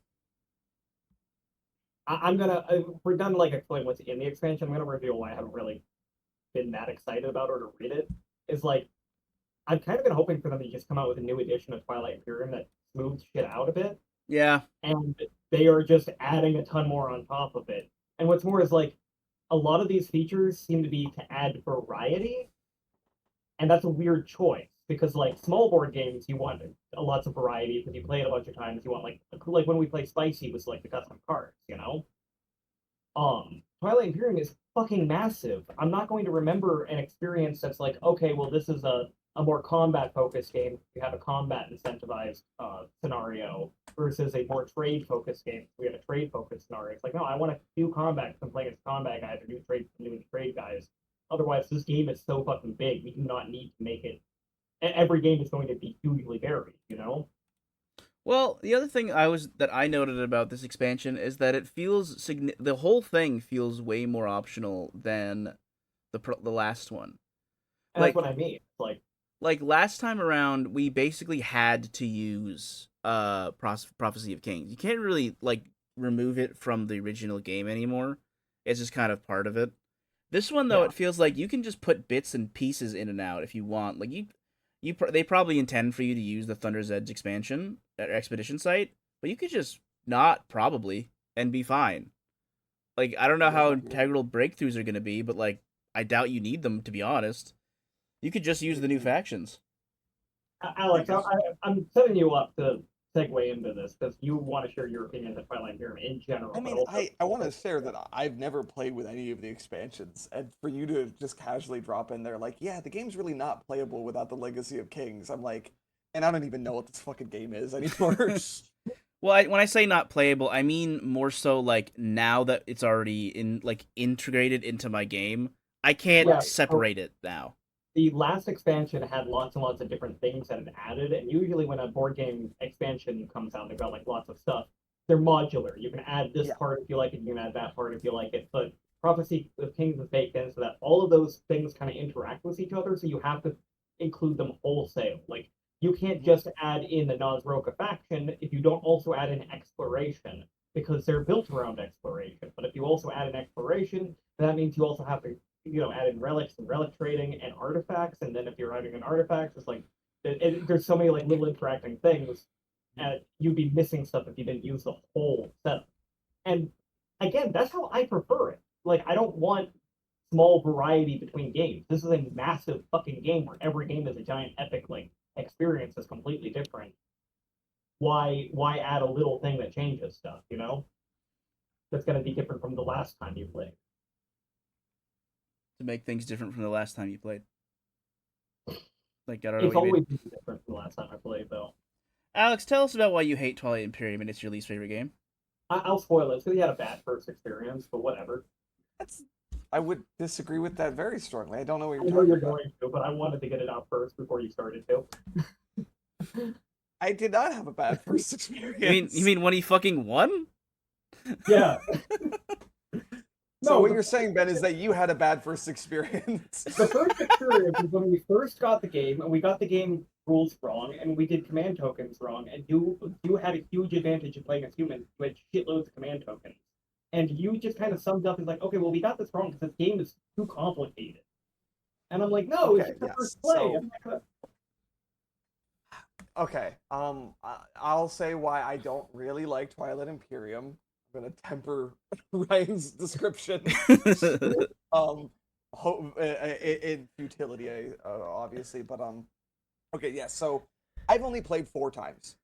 Speaker 2: I'm gonna we're done like explaining what's in the expansion. I'm gonna reveal why I haven't really been that excited about or to read it. Is like I've kind of been hoping for them to just come out with a new edition of Twilight Imperium that smooths shit out a bit,
Speaker 1: Yeah,
Speaker 2: and they are just adding a ton more on top of it. And what's more is like a lot of these features seem to be to add variety, and that's a weird choice because like small board games, you want lots of variety because you play it a bunch of times. You want like when we play Spicy was like the custom cards, you know. Twilight Imperium is fucking massive. I'm not going to remember an experience that's like, okay, well, this is a more combat focused game. We have a combat incentivized scenario versus a more trade focused game. We have a trade focused scenario. It's like, no, I want to do combat because I'm playing as combat guys or do trade doing trade guys. Otherwise, this game is so fucking big. We do not need to make it. Every game is going to be hugely varied, you know?
Speaker 1: well, the other thing I noted about this expansion is that it feels the whole thing feels way more optional than the last one.
Speaker 2: And
Speaker 1: Like
Speaker 2: that's what I mean. It's
Speaker 1: like last time around, we basically had to use Prophecy of Kings. You can't really like remove it from the original game anymore. It's just kind of part of it. This one though,
Speaker 2: yeah,
Speaker 1: it feels like you can just put bits and pieces in and out if you want. Like they probably intend for you to use the Thunder's Edge expansion expedition site, but you could just not probably and be fine. Like I don't know how integral breakthroughs are going to be, but like I doubt you need them to be honest. You could just use the new factions.
Speaker 2: Alex, I'm setting you up to segue into this because you want to share your opinion on Twilight Imperium in
Speaker 3: I
Speaker 2: general, but
Speaker 3: mean,
Speaker 2: also
Speaker 3: I want to share that I've never played with any of the expansions, and for you to just casually drop in there, like, yeah, the game's really not playable without the Legacy of Kings. I'm like, and I don't even know what this fucking game is anymore.
Speaker 1: Well, when I say not playable, I mean more so like now that it's already integrated into my game, I can't
Speaker 2: yeah. So
Speaker 1: separate it now.
Speaker 2: the last expansion had lots and lots of different things that it added, and usually when a board game expansion comes out, they've got like lots of stuff. They're modular. You can add this
Speaker 3: Yeah.
Speaker 2: part if you like it. You can add that part if you like it. But Prophecy of Kings is baked in so that all of those things kind of interact with each other. So you have to include them wholesale. Like you can't just add in the Nazroka faction if you don't also add in exploration because they're built around exploration. But if you also add in exploration, that means you also have to add in relics and relic trading and artifacts. And then if you're adding in artifacts, it's like there's so many like little interacting things, and you'd be missing stuff if you didn't use the whole setup. And again, that's how I prefer it. Like I don't want small variety between games. This is a massive fucking game where every game is a giant epic like experience that's completely different. Why add a little thing that changes stuff, you know? That's gonna be different from the last time you played.
Speaker 1: To make things different from the last time you played. Like I don't know
Speaker 2: It's
Speaker 1: what you mean.
Speaker 2: always different from the last time I played though.
Speaker 1: Alex, tell us about why you hate Twilight Imperium and it's your least favorite game.
Speaker 2: I'll spoil it because he had a bad first experience, but whatever.
Speaker 3: That's, I would disagree with that very strongly. I don't know what
Speaker 2: I
Speaker 3: you're
Speaker 2: know
Speaker 3: talking
Speaker 2: you're
Speaker 3: about.
Speaker 2: going to, but I wanted to get it out first before you started to.
Speaker 3: I did not have a bad first experience.
Speaker 1: You mean when he fucking won?
Speaker 2: Yeah.
Speaker 3: So
Speaker 2: No,
Speaker 3: what you're saying, Ben, is that you had a bad first experience.
Speaker 2: the first experience was when we first got the game, and we got the game rules wrong, and we did command tokens wrong, and you had a huge advantage of playing as human with shitloads of command tokens. And you just kind of summed up as like, okay, well, we got this wrong because this game is too complicated. And I'm like, no, it's
Speaker 3: Okay,
Speaker 2: just the
Speaker 3: yes.
Speaker 2: first play.
Speaker 3: So, okay. I'll say why I don't really like Twilight Imperium. I'm gonna temper Ryan's description. In futility, obviously, but okay, yeah. So I've only played 4 times,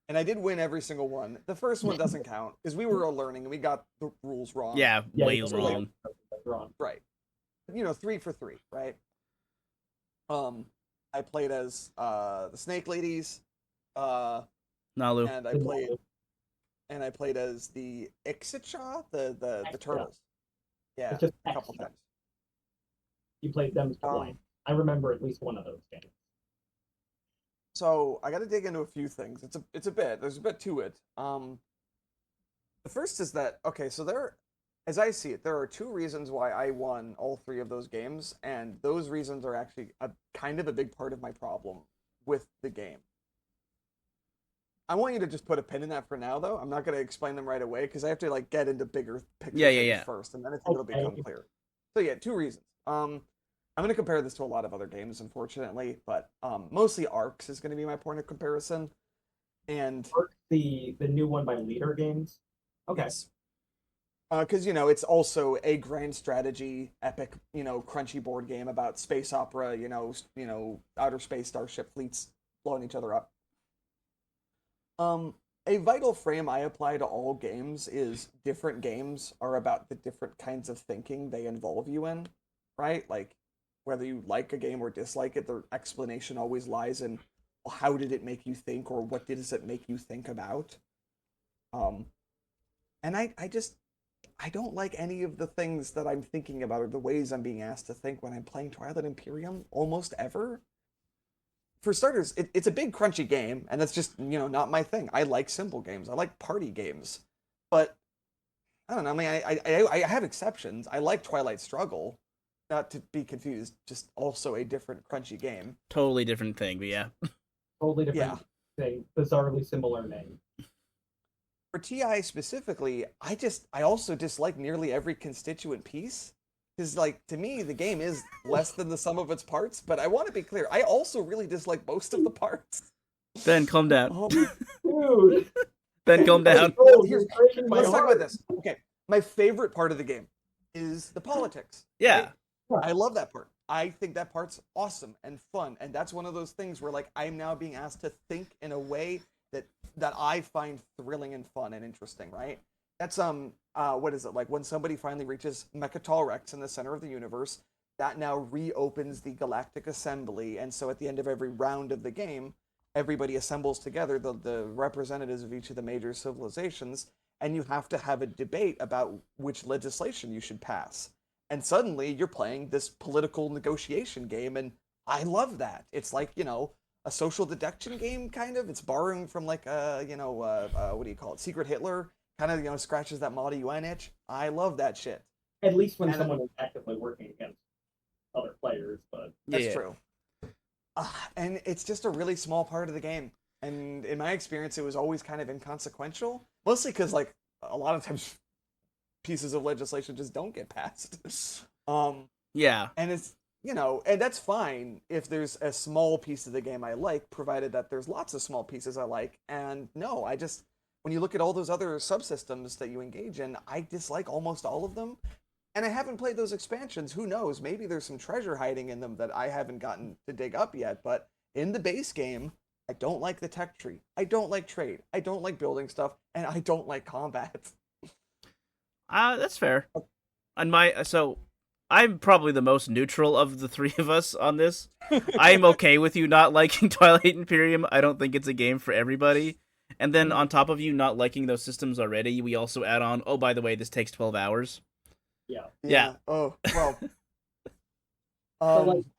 Speaker 3: and I did win every single one. The first one doesn't count because we were all learning and we got the rules wrong.
Speaker 1: Yeah,
Speaker 2: Yeah,
Speaker 1: way
Speaker 2: you
Speaker 3: so,
Speaker 2: got
Speaker 3: like,
Speaker 1: wrong.
Speaker 2: wrong.
Speaker 3: Right. 3 for 3, right? Um, I played as the Snake Ladies, uh,
Speaker 1: Nalu.
Speaker 3: and I played as the Ixitcha, the
Speaker 2: Yeah,
Speaker 3: turtles. Yeah,
Speaker 2: it's just
Speaker 3: a couple
Speaker 2: extra.
Speaker 3: times.
Speaker 2: You played them twice.
Speaker 3: Um,
Speaker 2: I remember at least one of those games.
Speaker 3: so I got to dig into a few things. It's a bit. There's a bit to it. The first is that okay, so as I see it, there are two reasons why I won all three of those games, and those reasons are actually a kind of a big part of my problem with the game. I want you to just put a pin in that for now, though. I'm not going to explain them right away because I have to like get into bigger picture things
Speaker 1: Yeah.
Speaker 3: first, and then I think it'll become
Speaker 2: Okay.
Speaker 3: clear. So yeah, two reasons. I'm going to compare this to a lot of other games, unfortunately, but mostly Arcs is going to be my point of comparison. And
Speaker 2: The new one by Leader Games. Okay.
Speaker 3: yes, because it's also a grand strategy, epic, crunchy board game about space opera, outer space starship fleets blowing each other up. Um, a vital frame I apply to all games is different games are about the different kinds of thinking they involve you in, right? Like whether you like a game or dislike it, the explanation always lies in well, how did it make you think or what does it make you think about? Um, and I don't like any of the things that I'm thinking about or the ways I'm being asked to think when I'm playing Twilight Imperium almost ever. For starters, it's a big crunchy game, and that's just not my thing. I like simple games. I like party games, but I don't know. I mean, I have exceptions. I like Twilight Struggle, not to be confused. Just also a different crunchy game.
Speaker 1: Totally different thing, but yeah.
Speaker 2: Totally
Speaker 3: Yeah.
Speaker 2: different thing. Bizarrely similar name.
Speaker 3: For TI specifically, I also dislike nearly every constituent piece. Because, like, to me, the game is less than the sum of its parts, but I want to be clear, I also really dislike most of the parts.
Speaker 1: Ben, calm down.
Speaker 2: Dude.
Speaker 1: Ben, calm down.
Speaker 2: Oh,
Speaker 3: Here's,
Speaker 2: you're breaking my
Speaker 3: let's talk
Speaker 2: heart.
Speaker 3: about this. Okay, my favorite part of the game is the politics.
Speaker 1: Yeah.
Speaker 3: Right? I love that part. I think that part's awesome and fun, and that's one of those things where, like, I'm now being asked to think in a way that I find thrilling and fun and interesting, right? That's what is it like when somebody finally reaches Mechatol Rex in the center of the universe? That now reopens the Galactic Assembly, and so at the end of every round of the game, everybody assembles together, the representatives of each of the major civilizations, and you have to have a debate about which legislation you should pass. And suddenly you're playing this political negotiation game, and I love that. It's like a social deduction game, kind of. It's borrowing from like what do you call it? Secret Hitler, kind of scratches that Model UN itch. I love that shit.
Speaker 2: At least when
Speaker 3: And
Speaker 2: someone is actively working against other players, but
Speaker 3: that's
Speaker 1: Yeah.
Speaker 3: true. And it's just a really small part of the game. And in my experience, it was always kind of inconsequential, mostly because like a lot of times pieces of legislation just don't get passed.
Speaker 1: Yeah.
Speaker 3: And it's and that's fine if there's a small piece of the game I like, provided that there's lots of small pieces I like. And no, I just when you look at all those other subsystems that you engage in, I dislike almost all of them. And I haven't played those expansions. Who knows? Maybe there's some treasure hiding in them that I haven't gotten to dig up yet. But in the base game, I don't like the tech tree. I don't like trade. I don't like building stuff, and I don't like combat.
Speaker 1: That's fair. On I'm probably the most neutral of the three of us on this. I'm okay with you not liking Twilight Imperium. I don't think it's a game for everybody. And then on top of you not liking those systems already, we also add on, oh, by the way, this takes 12 hours. Yeah.
Speaker 3: Oh well.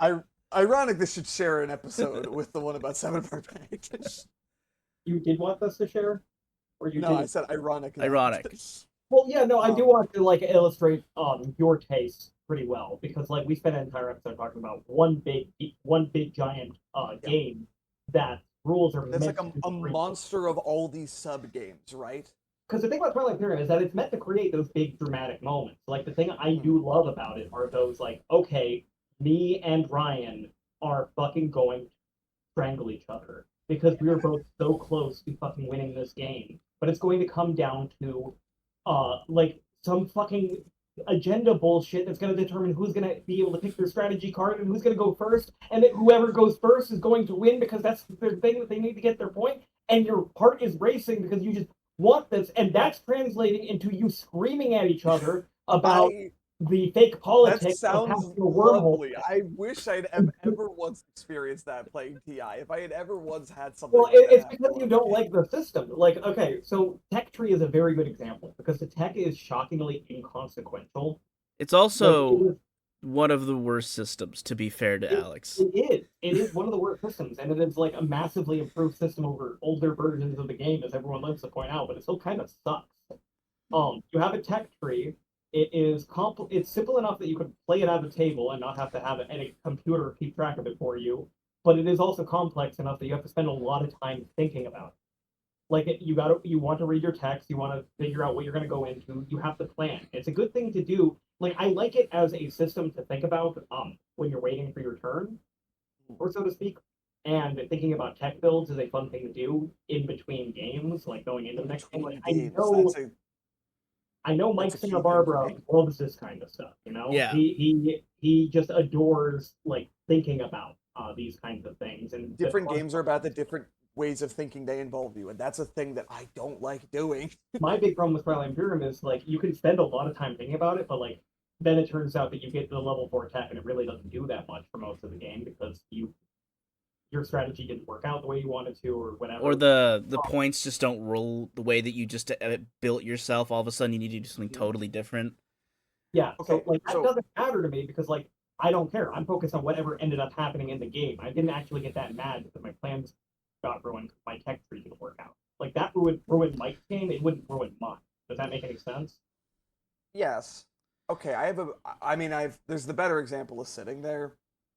Speaker 2: like-
Speaker 3: Ironic this should share an episode with the one about 7-part Pact.
Speaker 2: you did want us to share? Or you
Speaker 3: No,
Speaker 2: didn't?
Speaker 3: I said ironic.
Speaker 1: Ironic.
Speaker 2: Well, yeah, no, I do want to like illustrate your taste pretty well because like we spent an entire episode talking about one big giant game that rules are
Speaker 3: That's
Speaker 2: meant
Speaker 3: like
Speaker 2: to
Speaker 3: a monster of all these sub games, right?
Speaker 2: because the thing about Twilight Imperium is that it's meant to create those big dramatic moments. Like the thing I do love about it are those like, okay, me and Ryan are fucking going to strangle each other because we are both so close to fucking winning this game. But it's going to come down to like some fucking agenda bullshit that's going to determine who's going to be able to pick their strategy card and who's going to go first, and that whoever goes first is going to win because that's their thing that they need to get their point. And your heart is racing because you just want this, and that's translating into you screaming at each other about the fake
Speaker 3: That
Speaker 2: politics of
Speaker 3: sounds
Speaker 2: having a wormhole.
Speaker 3: lovely. I wish I'd have ever once experienced that playing TI. If I had ever once had something
Speaker 2: Well,
Speaker 3: like that
Speaker 2: it's
Speaker 3: happen,
Speaker 2: because
Speaker 3: I would
Speaker 2: you
Speaker 3: have
Speaker 2: don't
Speaker 3: loved
Speaker 2: like the system. Like, okay, so tech tree is a very good example because the tech is shockingly inconsequential.
Speaker 1: It's
Speaker 2: Like,
Speaker 1: also one of the worst systems, to be fair to
Speaker 2: it,
Speaker 1: Alex.
Speaker 2: it is one of the worst systems, and it is like a massively improved system over older versions of the game, as everyone loves to point out. But it still kind of sucks. You have a tech tree. It's simple enough that you can play it at a table and not have to have any computer keep track of it for you. But it is also complex enough that you have to spend a lot of time thinking about it. Like you want to read your text, you want to figure out what you're going to go into. You have to plan. It's a good thing to do. Like I like it as a system to think about when you're waiting for your turn, or so to speak. And thinking about tech builds is a fun thing to do in between games, like going into
Speaker 3: in
Speaker 2: the next game.
Speaker 3: between
Speaker 2: Like
Speaker 3: games.
Speaker 2: I know
Speaker 3: That's
Speaker 2: Mike
Speaker 3: a key thing for
Speaker 2: Santa
Speaker 3: me.
Speaker 2: loves this kind of stuff. You know,
Speaker 1: Yeah.
Speaker 2: he just adores like thinking about these kinds of things and the
Speaker 3: Different games are
Speaker 2: concept.
Speaker 3: about the different ways of thinking they involve you, and that's a thing that I don't like doing.
Speaker 2: My big problem with Twilight Imperium is like you can spend a lot of time thinking about it, but like then it turns out that you get to the level 4 tech and it really doesn't do that much for most of the game because your strategy didn't work out the way you wanted to or
Speaker 1: Or
Speaker 2: whatever.
Speaker 1: the points just don't roll the way that you just built yourself. All of a sudden, you need to do something
Speaker 2: Mhm.
Speaker 1: totally different.
Speaker 2: Yeah, so
Speaker 3: Okay,
Speaker 2: like that
Speaker 3: so
Speaker 2: doesn't matter to me because like I don't care. I'm focused on whatever ended up happening in the game. I didn't actually get that mad because my plans got ruined because my tech tree didn't work out. Like that would ruin Mike's game. It wouldn't ruin mine. Does that make any sense?
Speaker 3: yes, okay. I mean, there's the better example of sitting there.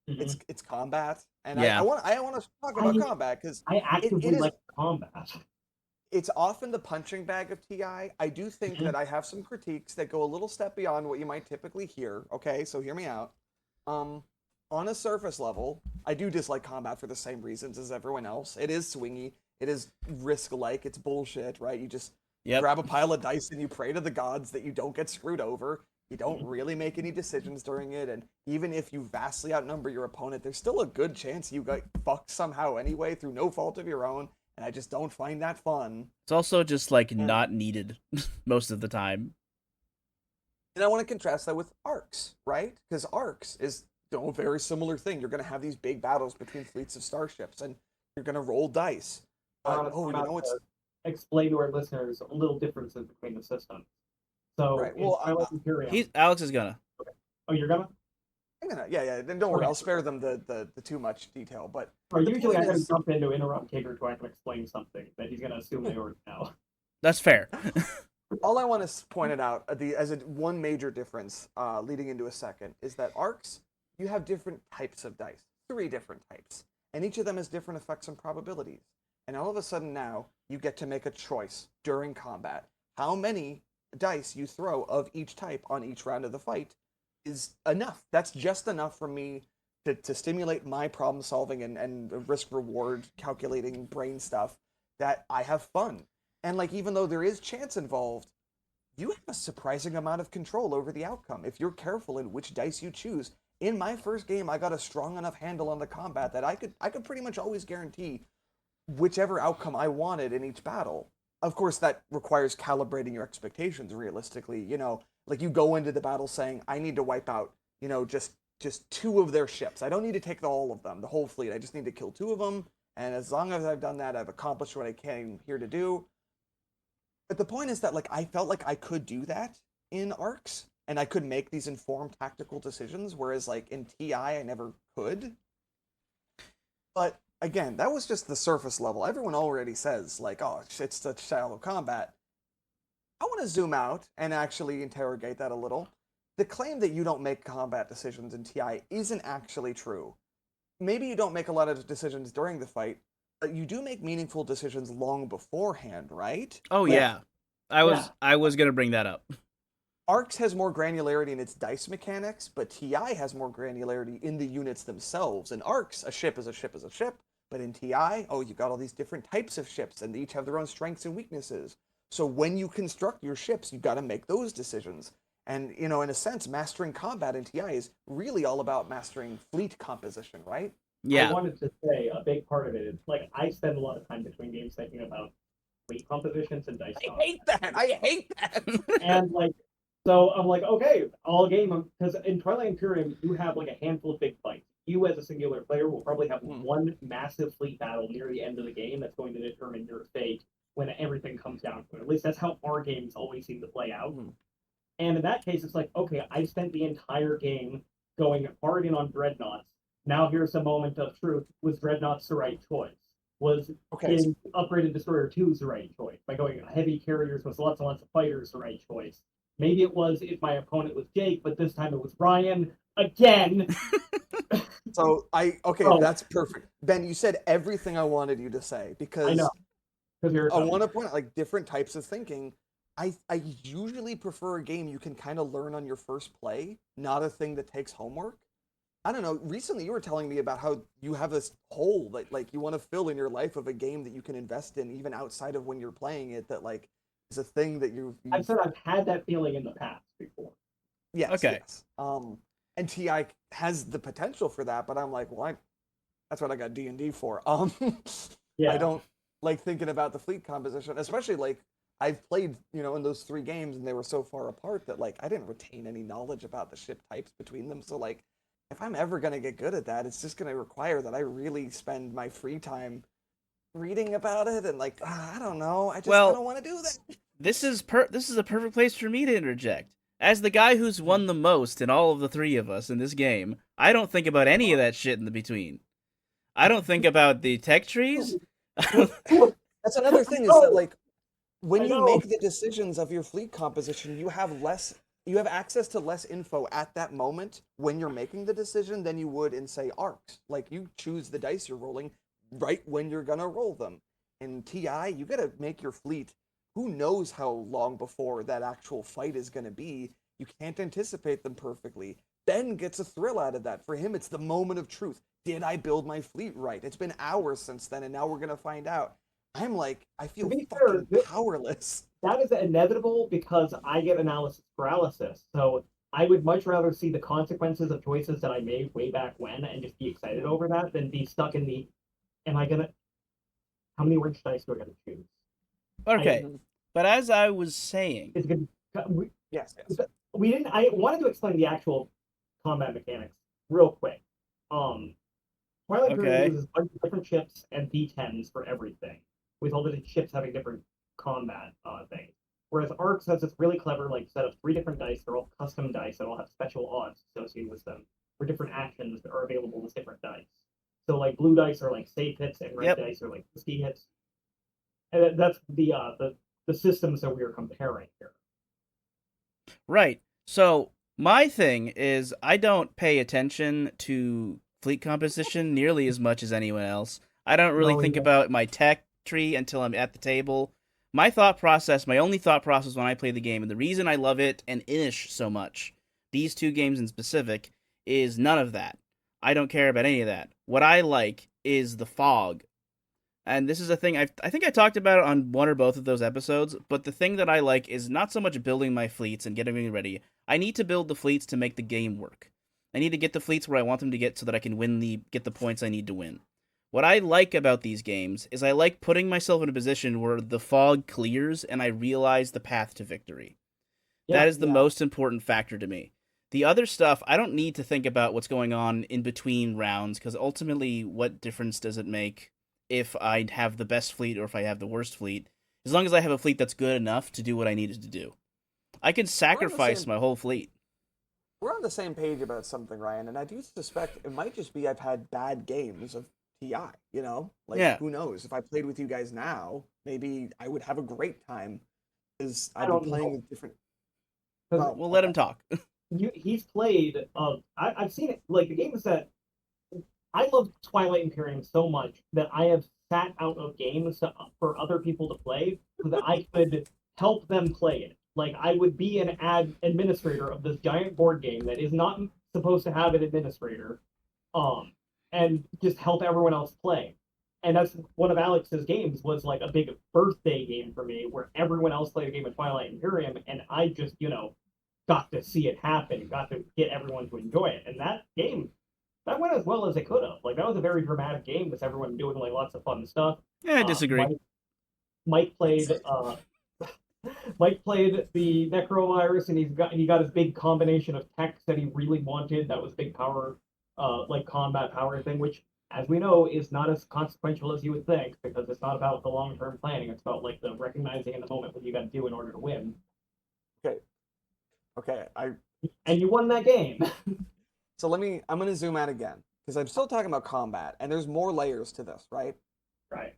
Speaker 2: Mm-hmm.
Speaker 3: It's combat, and
Speaker 1: Yeah.
Speaker 3: I want to talk about
Speaker 2: I
Speaker 3: combat because
Speaker 2: I
Speaker 3: it
Speaker 2: actively
Speaker 3: is
Speaker 2: like combat.
Speaker 3: it's often the punching bag of TI. I do think
Speaker 2: Mm-hmm.
Speaker 3: that I have some critiques that go a little step beyond what you might typically hear. Okay, so hear me out. Um, on a surface level, I do dislike combat for the same reasons as everyone else. It is swingy. It is risk-like. It's bullshit, right? You just
Speaker 1: Yep.
Speaker 3: grab a pile of dice and you pray to the gods that you don't get screwed over. You don't really make any decisions during it, and even if you vastly outnumber your opponent, there's still a good chance you got fucked somehow anyway through no fault of your own, and I just don't find that fun.
Speaker 1: It's also just like
Speaker 3: And
Speaker 1: not needed most of the time.
Speaker 3: and I want to contrast that with arcs, right? Because arcs is a very similar thing. You're going to have these big battles between fleets of starships, and you're going to roll dice.
Speaker 2: I
Speaker 3: But
Speaker 2: want to
Speaker 3: oh,
Speaker 2: time
Speaker 3: you
Speaker 2: out
Speaker 3: know it's
Speaker 2: to explain to our listeners a little differences between the systems. So
Speaker 3: right.
Speaker 2: in
Speaker 3: Well,
Speaker 2: Twilight Imperium,
Speaker 1: Alex is gonna.
Speaker 2: oh, you're gonna.
Speaker 3: I'm gonna yeah. Then don't worry,
Speaker 2: Okay.
Speaker 3: I'll spare them the too much detail. But
Speaker 2: Or
Speaker 3: the
Speaker 2: usually
Speaker 3: point
Speaker 2: I gotta
Speaker 3: is,
Speaker 2: jump in to interrupt Tigger so I can explain something that he's gonna assume they already know.
Speaker 1: That's fair.
Speaker 3: all I want to point it out as one major difference leading into a second is that arcs you have different types of dice, three different types, and each of them has different effects and probabilities. And all of a sudden now you get to make a choice during combat. How many dice you throw of each type on each round of the fight is enough. That's just enough for me to stimulate my problem solving and risk reward calculating brain stuff that I have fun. And like even though there is chance involved, you have a surprising amount of control over the outcome if you're careful in which dice you choose. In my first game, I got a strong enough handle on the combat that I could pretty much always guarantee whichever outcome I wanted in each battle. Of course, that requires calibrating your expectations realistically. Like you go into the battle saying, "I need to wipe out, just two of their ships. I don't need to take all of them, the whole fleet. I just need to kill two of them. And as long as I've done that, I've accomplished what I came here to do." But the point is that like I felt like I could do that in arcs, and I could make these informed tactical decisions, whereas like in TI I never could. But again, that was just the surface level. Everyone already says like, "Oh, it's such shallow combat." I want to zoom out and actually interrogate that a little. The claim that you don't make combat decisions in TI isn't actually true. Maybe you don't make a lot of decisions during the fight, but you do make meaningful decisions long beforehand, right?
Speaker 1: Oh
Speaker 3: Like
Speaker 1: yeah. I
Speaker 2: Yeah.
Speaker 1: was I was gonna bring that up.
Speaker 3: Arcs has more granularity in its dice mechanics, but TI has more granularity in the units themselves. In Arcs, a ship is a ship is a ship, but in TI, oh, you got all these different types of ships, and they each have their own strengths and weaknesses. So when you construct your ships, you've got to make those decisions. And in a sense, mastering combat in TI is really all about mastering fleet composition, right?
Speaker 2: I
Speaker 1: Yeah.
Speaker 2: wanted to say a big part of it is like I spend a lot of time between games thinking about weight compositions and dice
Speaker 3: I
Speaker 2: costs.
Speaker 3: hate that. I hate that.
Speaker 2: And like So I'm like, okay, all game, because in Twilight Imperium you have like a handful of big fights. You as a singular player will probably have one massive fleet battle near the end of the game that's going to determine your fate when everything comes down to it. At least that's how our games always seem to play out. And in that case, it's like, okay, I spent the entire game going hard in on dreadnoughts. Now here's a moment of truth. Was dreadnoughts the right choice? Was getting upgraded destroyer 2's the right choice? By going heavy carriers with lots and lots of fighters the right choice? Maybe it was if my opponent was Jake, but this time it was Ryan again.
Speaker 3: So that's perfect. Ben, you said everything I wanted you to say because
Speaker 2: I know.
Speaker 3: I want to point out like different types of thinking. I usually prefer a game you can kind of learn on your first play, not a thing that takes homework. I don't know. Recently, you were telling me about how you have this hole that like you want to fill in your life of a game that you can invest in even outside of when you're playing it. That like is a thing that
Speaker 2: I've said I've had that feeling in the past before.
Speaker 3: Yes.
Speaker 1: Okay.
Speaker 3: Yes. And TI has the potential for that, but I'm like, well, that's what I got D&D for.
Speaker 2: Yeah.
Speaker 3: I don't like thinking about the fleet composition, especially like I've played, in those 3 games and they were so far apart that like I didn't retain any knowledge about the ship types between them. So like if I'm ever going to get good at that, it's just going to require that I really spend my free time reading about it and like I don't know, I don't want to do that.
Speaker 1: This is a perfect place for me to interject. As the guy who's won the most in all of the 3 of us in this game, I don't think about any of that shit in the between. I don't think about the tech trees.
Speaker 3: That's another thing is that like when you make the decisions of your fleet composition, you have access to less info at that moment when you're making the decision than you would in say arcs. Like you choose the dice you're rolling right when you're gonna roll them. In TI, you gotta make your fleet. Who knows how long before that actual fight is gonna be? You can't anticipate them perfectly. Ben gets a thrill out of that. For him, it's the moment of truth. Did I build my fleet right? It's been hours since then, and now we're gonna find out. I'm like, I feel fucking powerless.
Speaker 2: That is inevitable because I get analysis paralysis. So I would much rather see the consequences of choices that I made way back when and just be excited over that than be stuck in the, how many orange dice do I gotta choose?
Speaker 1: Okay, but as I was saying,
Speaker 2: it's good.
Speaker 3: Yes.
Speaker 2: We didn't. I wanted to explain the actual combat mechanics real quick. Twilight Imperium uses a bunch of different ships and D10s for everything, with all the ships having different combat things. Whereas Arcs has this really clever like set of 3 different dice. They're all custom dice that all have special odds associated with them for different actions that are available with different dice. So like blue dice are like safe hits and red dice are like risky hits. And that's the systems that we are comparing here.
Speaker 1: Right. So my thing is I don't pay attention to fleet composition nearly as much as anyone else. I don't really think about my tech tree until I'm at the table. My only thought process when I play the game, and the reason I love it and Inish so much, these 2 games in specific, is none of that. I don't care about any of that. What I like is the fog. And this is a thing, I think I talked about it on one or both of those episodes, but the thing that I like is not so much building my fleets and getting them ready. I need to build the fleets to make the game work. I need to get the fleets where I want them to get so that I can get the points I need to win. What I like about these games is I like putting myself in a position where the fog clears and I realize the path to victory. That is the most important factor to me. The other stuff, I don't need to think about what's going on in between rounds, because ultimately, what difference does it make if I have the best fleet or if I have the worst fleet? As long as I have a fleet that's good enough to do what I needed to do. I can sacrifice my whole fleet.
Speaker 3: We're on the same page about something, Ryan, and I do suspect it might just be I've had bad games of TI, who knows? If I played with you guys now, maybe I would have a great time, because I'd be playing with different...
Speaker 1: We'll let him talk.
Speaker 2: He's played, I've seen it, like, the game is that I love Twilight Imperium so much that I have sat out of games for other people to play so that I could help them play it. Like, I would be an administrator of this giant board game that is not supposed to have an administrator, and just help everyone else play. And that's one of Alex's games was like a big birthday game for me, where everyone else played a game of Twilight Imperium, and I just, got to see it happen, got to get everyone to enjoy it. And that game, that went as well as it could have. Like, that was a very dramatic game with everyone doing like lots of fun stuff.
Speaker 1: Yeah, I disagree.
Speaker 2: Mike played Mike played the Necrovirus, and he got his big combination of tech that he really wanted. That was big power, like combat power thing, which, as we know, is not as consequential as you would think because it's not about the long term planning. It's about like the recognizing in the moment what you got to do in order to win.
Speaker 3: Okay. Okay.
Speaker 2: And you won that game.
Speaker 3: So I'm gonna zoom out again because I'm still talking about combat, and there's more layers to this, right?
Speaker 2: Right.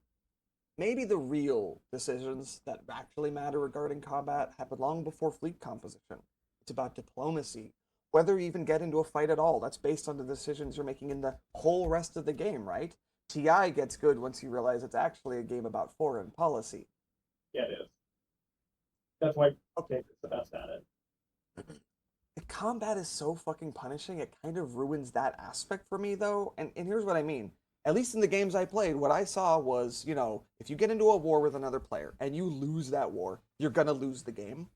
Speaker 3: Maybe the real decisions that actually matter regarding combat happen long before fleet composition. It's about diplomacy. Whether you even get into a fight at all, that's based on the decisions you're making in the whole rest of the game, right? TI gets good once you realize it's actually a game about foreign policy.
Speaker 2: Yeah, it is. That's why Pact is the best at it.
Speaker 3: The combat is so fucking punishing, it kind of ruins that aspect for me, though. And here's what I mean. At least in the games I played, what I saw was, if you get into a war with another player and you lose that war, you're gonna lose the game.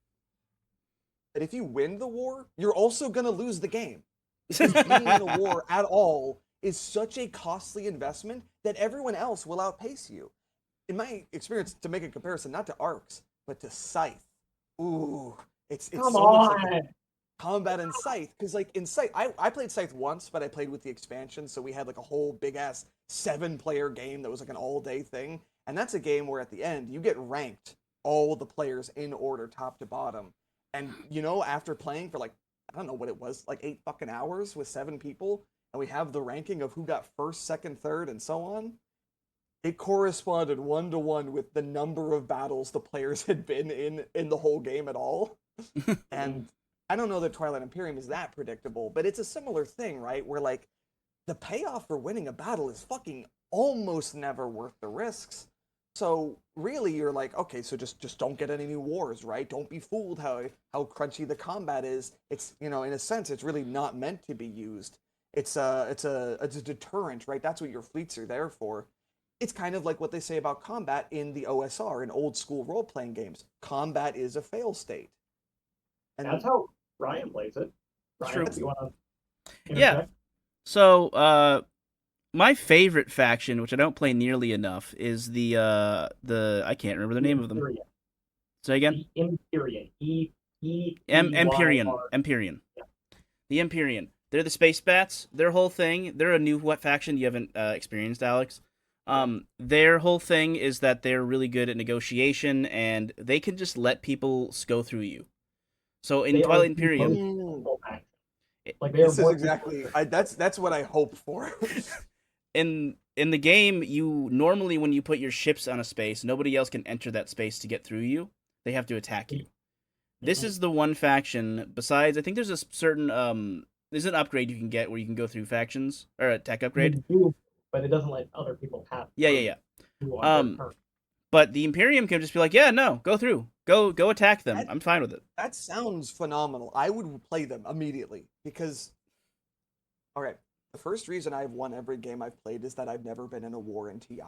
Speaker 3: But if you win the war, you're also gonna lose the game. Because being in a war at all is such a costly investment that everyone else will outpace you. In my experience, to make a comparison, not to Arcs, but to Scythe. Ooh, it's
Speaker 2: Come
Speaker 3: so much like
Speaker 2: on.
Speaker 3: combat in Scythe. Because like in Scythe, I played Scythe once, but I played with the expansion, so we had like a whole big ass 7-player game that was like an all-day thing. And that's a game where at the end you get ranked all the players in order, top to bottom. And after playing for like I don't know what it was, like 8 fucking hours with 7 people, and we have the ranking of who got first, second, third, and so on. It corresponded 1-to-1 with the number of battles the players had been in the whole game at all. And I don't know that Twilight Imperium is that predictable, but it's a similar thing, right? Where like the payoff for winning a battle is fucking almost never worth the risks. So really, you're like, okay, so just don't get any new wars, right? Don't be fooled how crunchy the combat is. It's in a sense, it's really not meant to be used. It's a deterrent, right? That's what your fleets are there for. It's kind of like what they say about combat in the OSR in old school role playing games. Combat is a fail state,
Speaker 2: That's
Speaker 3: and
Speaker 2: how Ryan plays it.
Speaker 1: It's
Speaker 2: Ryan,
Speaker 1: true.
Speaker 2: do you want to
Speaker 1: Yeah.
Speaker 2: interject?
Speaker 1: So, my favorite faction, which I don't play nearly enough, is the I can't remember the name of them.
Speaker 2: Empyrean.
Speaker 1: Say again.
Speaker 2: The Empyrean.
Speaker 1: Empyrean.
Speaker 2: EPYR.
Speaker 1: Empyrean.
Speaker 2: Yeah.
Speaker 1: The Empyrean. They're the space bats. Their whole thing. They're a new faction you haven't experienced, Alex. Their whole thing is that they're really good at negotiation, and they can just let people go through you. So in
Speaker 2: They are
Speaker 1: Twilight
Speaker 2: the
Speaker 1: Imperium,
Speaker 2: most difficult faction. Like they are
Speaker 3: this is
Speaker 2: more
Speaker 3: exactly that's what I hope for.
Speaker 1: in the game, you normally when you put your ships on a space, nobody else can enter that space to get through you. They have to attack you. This is the one faction. Besides, I think there's a certain there's an upgrade you can get where you can go through factions or a tech upgrade.
Speaker 2: do, but it doesn't let other people pass
Speaker 1: Yeah,
Speaker 2: through
Speaker 1: yeah,
Speaker 2: you
Speaker 1: yeah.
Speaker 2: on their turn.
Speaker 1: But the Imperium can just be like, yeah, no, go through, go attack them.
Speaker 3: That,
Speaker 1: I'm fine with it.
Speaker 3: that sounds phenomenal. I would play them immediately because, all right, the first reason I've won every game I've played is that I've never been in a war in TI.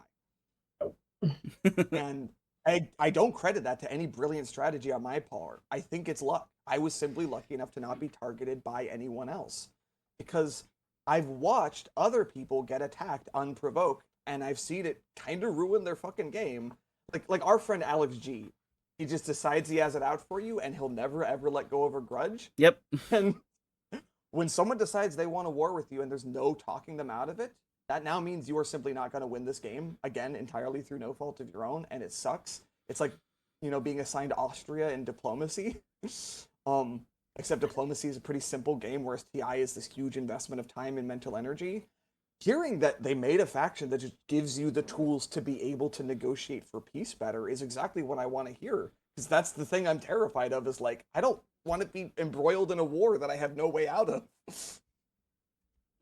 Speaker 3: And I don't credit that to any brilliant strategy on my part. I think it's luck. I was simply lucky enough to not be targeted by anyone else. Because I've watched other people get attacked unprovoked, and I've seen it kind of ruin their fucking game. Like our friend Alex G. He just decides he has it out for you, and he'll never ever let go of a grudge.
Speaker 1: Yep.
Speaker 3: And when someone decides they want a war with you and there's no talking them out of it, that now means you are simply not going to win this game again entirely through no fault of your own, and it sucks. It's like being assigned Austria in diplomacy. Except diplomacy is a pretty simple game, whereas TI is this huge investment of time and mental energy. Hearing that they made a faction that just gives you the tools to be able to negotiate for peace better is exactly what I want to hear. Because that's the thing I'm terrified of, is like, I don't want to be embroiled in a war that I have no way out of.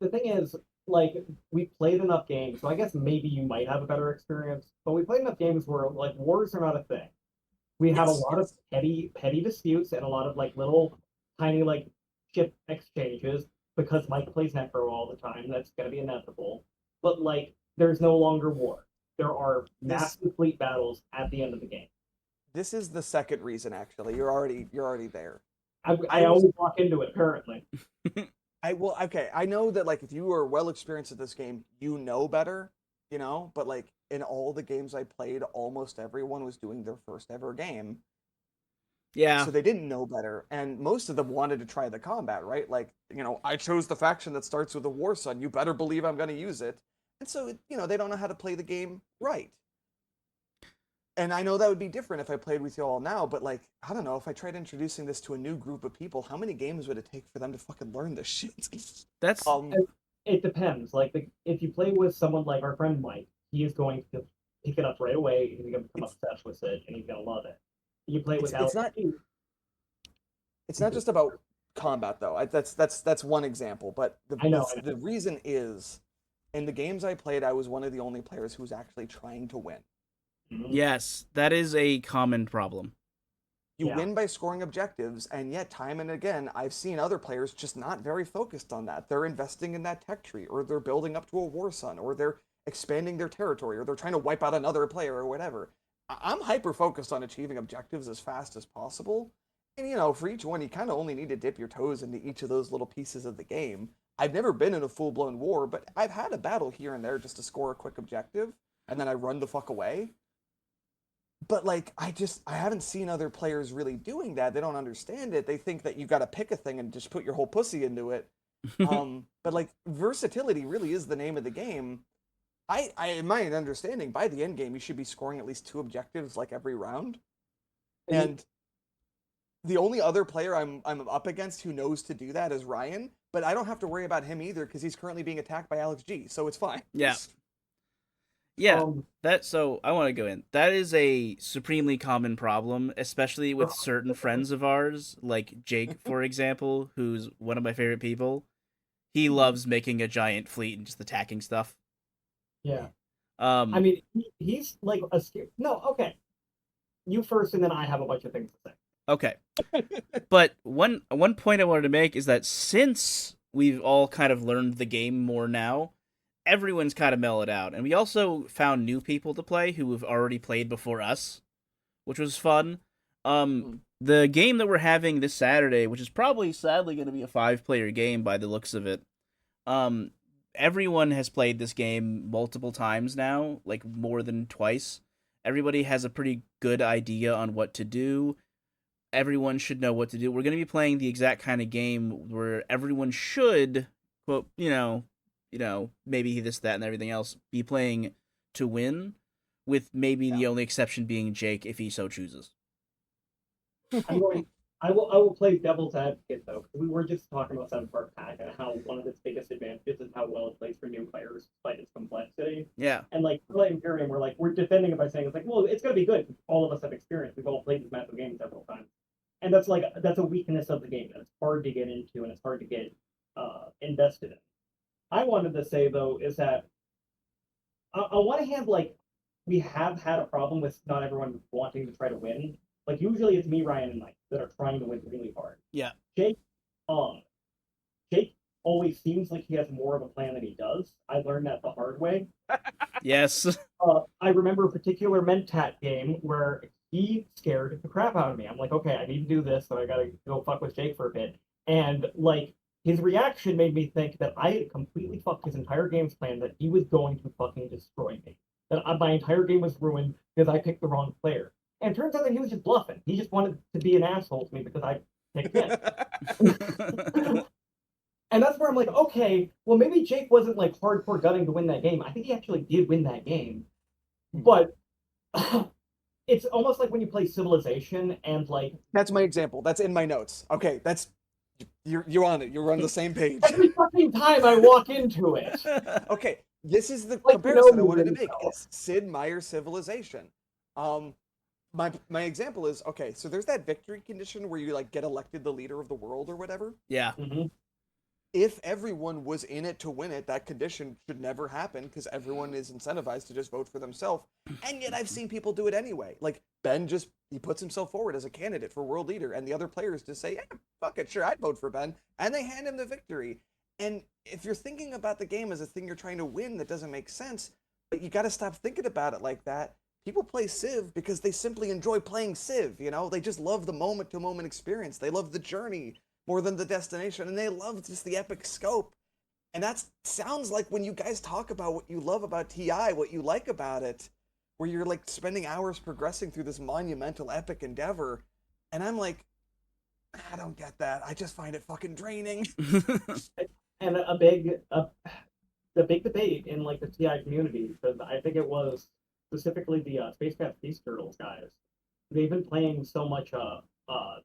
Speaker 2: The thing is, like, we played enough games, so I guess maybe you might have a better experience. But we played enough games where like wars are not a thing. We have a lot of petty disputes and a lot of like little tiny like ship exchanges because Mike plays Necro all the time. That's gonna be inevitable. But like, there's no longer war. There are massive fleet battles at the end of the game.
Speaker 3: This is the second reason, actually. You're already there.
Speaker 2: I always walk into it currently.
Speaker 3: Okay, I know that like if you are well experienced at this game, you know better, but like in all the games I played, almost everyone was doing their first ever game.
Speaker 1: Yeah.
Speaker 3: So they didn't know better, and most of them wanted to try the combat, right? Like, I chose the faction that starts with a war sun. You better believe I'm going to use it. And so, they don't know how to play the game right. And I know that would be different if I played with you all now, but like, I don't know, if I tried introducing this to a new group of people, how many games would it take for them to fucking learn this shit?
Speaker 1: That's
Speaker 3: um,
Speaker 2: It depends. Like, if you play with someone like our friend Mike, he is going to pick it up right away. He's going to become
Speaker 3: it's
Speaker 2: obsessed with it, and he's going to love it. You play
Speaker 3: it's
Speaker 2: with
Speaker 3: it's
Speaker 2: Alex.
Speaker 3: not it's not just about combat though. That's one example, but
Speaker 2: I know.
Speaker 3: the reason is in the games I played, I was one of the only players who was actually trying to win.
Speaker 1: yes, that is a common problem.
Speaker 3: You
Speaker 2: Yeah.
Speaker 3: win by scoring objectives, and yet time and again, I've seen other players just not very focused on that. They're investing in that tech tree, or they're building up to a war sun, or they're expanding their territory, or they're trying to wipe out another player, or whatever. I'm hyper focused on achieving objectives as fast as possible. And for each one, you kind of only need to dip your toes into each of those little pieces of the game. I've never been in a full blown war, but I've had a battle here and there just to score a quick objective, and then I run the fuck away. But like, I haven't seen other players really doing that. They don't understand it. They think that you got to pick a thing and just put your whole pussy into it. But like, versatility really is the name of the game. In my understanding, by the end game, you should be scoring at least 2 objectives like every round. And the only other player I'm up against who knows to do that is Ryan, but I don't have to worry about him either because he's currently being attacked by Alex G, so it's fine.
Speaker 1: Yeah. Yeah, so I want to go in. That is a supremely common problem, especially with certain friends of ours, like Jake, for example, who's one of my favorite people. He loves making a giant fleet and just attacking stuff.
Speaker 2: Yeah.
Speaker 1: I
Speaker 2: mean, he's like a no. Okay, you first, and then I have a bunch of things to say.
Speaker 1: Okay, but one point I wanted to make is that since we've all kind of learned the game more now, everyone's kind of mellowed out, and we also found new people to play who have already played before us, which was fun. The game that we're having this Saturday, which is probably sadly going to be a 5-player game by the looks of it, everyone has played this game multiple times now, like more than twice. Everybody has a pretty good idea on what to do. Everyone should know what to do. We're going to be playing the exact kind of game where everyone should, quote, maybe this, that, and everything else, be playing to win, with maybe the only exception being Jake if he so chooses.
Speaker 2: I will play devil's advocate though, because we were just talking about Seven Park Pact and how one of its biggest advantages is how well it plays for new players despite its complexity.
Speaker 1: Yeah.
Speaker 2: And like for Imperium, we're defending it by saying it's like, well, it's gonna be good. All of us have experience. We've all played this massive game several times. And that's a weakness of the game that it's hard to get into and it's hard to get invested in. I wanted to say though is that on one hand, like we have had a problem with not everyone wanting to try to win. Like usually it's me, Ryan, and Mike that are trying to win really hard.
Speaker 1: Yeah.
Speaker 2: Jake always seems like he has more of a plan than he does. I learned that the hard way.
Speaker 1: Yes.
Speaker 2: I remember a particular Mentat game where he scared the crap out of me. I'm like, okay, I need to do this, so I gotta go fuck with Jake for a bit. And like his reaction made me think that I had completely fucked his entire game's plan, that he was going to fucking destroy me. That my entire game was ruined because I picked the wrong player. And it turns out that he was just bluffing. He just wanted to be an asshole to me because I picked him. And that's where I'm like, okay, well, maybe Jake wasn't like hardcore gutting to win that game. I think he actually did win that game. But it's almost like when you play Civilization and like...
Speaker 3: That's my example. That's in my notes. Okay, that's... You're on it. You're on the same page.
Speaker 2: Every fucking time I walk into it.
Speaker 3: Okay, this is the
Speaker 2: like,
Speaker 3: comparison I wanted to make. It's Sid Meier's Civilization. My example is, okay, so there's that victory condition where you like get elected the leader of the world or whatever.
Speaker 1: Yeah.
Speaker 2: Mm-hmm.
Speaker 3: If everyone was in it to win it, that condition should never happen because everyone is incentivized to just vote for themselves. And yet I've seen people do it anyway. Like Ben he puts himself forward as a candidate for world leader, and the other players just say, yeah, fuck it, sure, I'd vote for Ben. And they hand him the victory. And if you're thinking about the game as a thing you're trying to win, that doesn't make sense. But you got to stop thinking about it like that. People play Civ because they simply enjoy playing Civ, They just love the moment-to-moment experience. They love the journey more than the destination, and they love just the epic scope. And that sounds like when you guys talk about what you love about TI, what you like about it, where you're like spending hours progressing through this monumental epic endeavor, And I'm like, I don't get that. I just find it fucking draining.
Speaker 2: And the big debate in like the TI community, because I think it was specifically the Space Cat Peace Turtles guys. They've been playing so much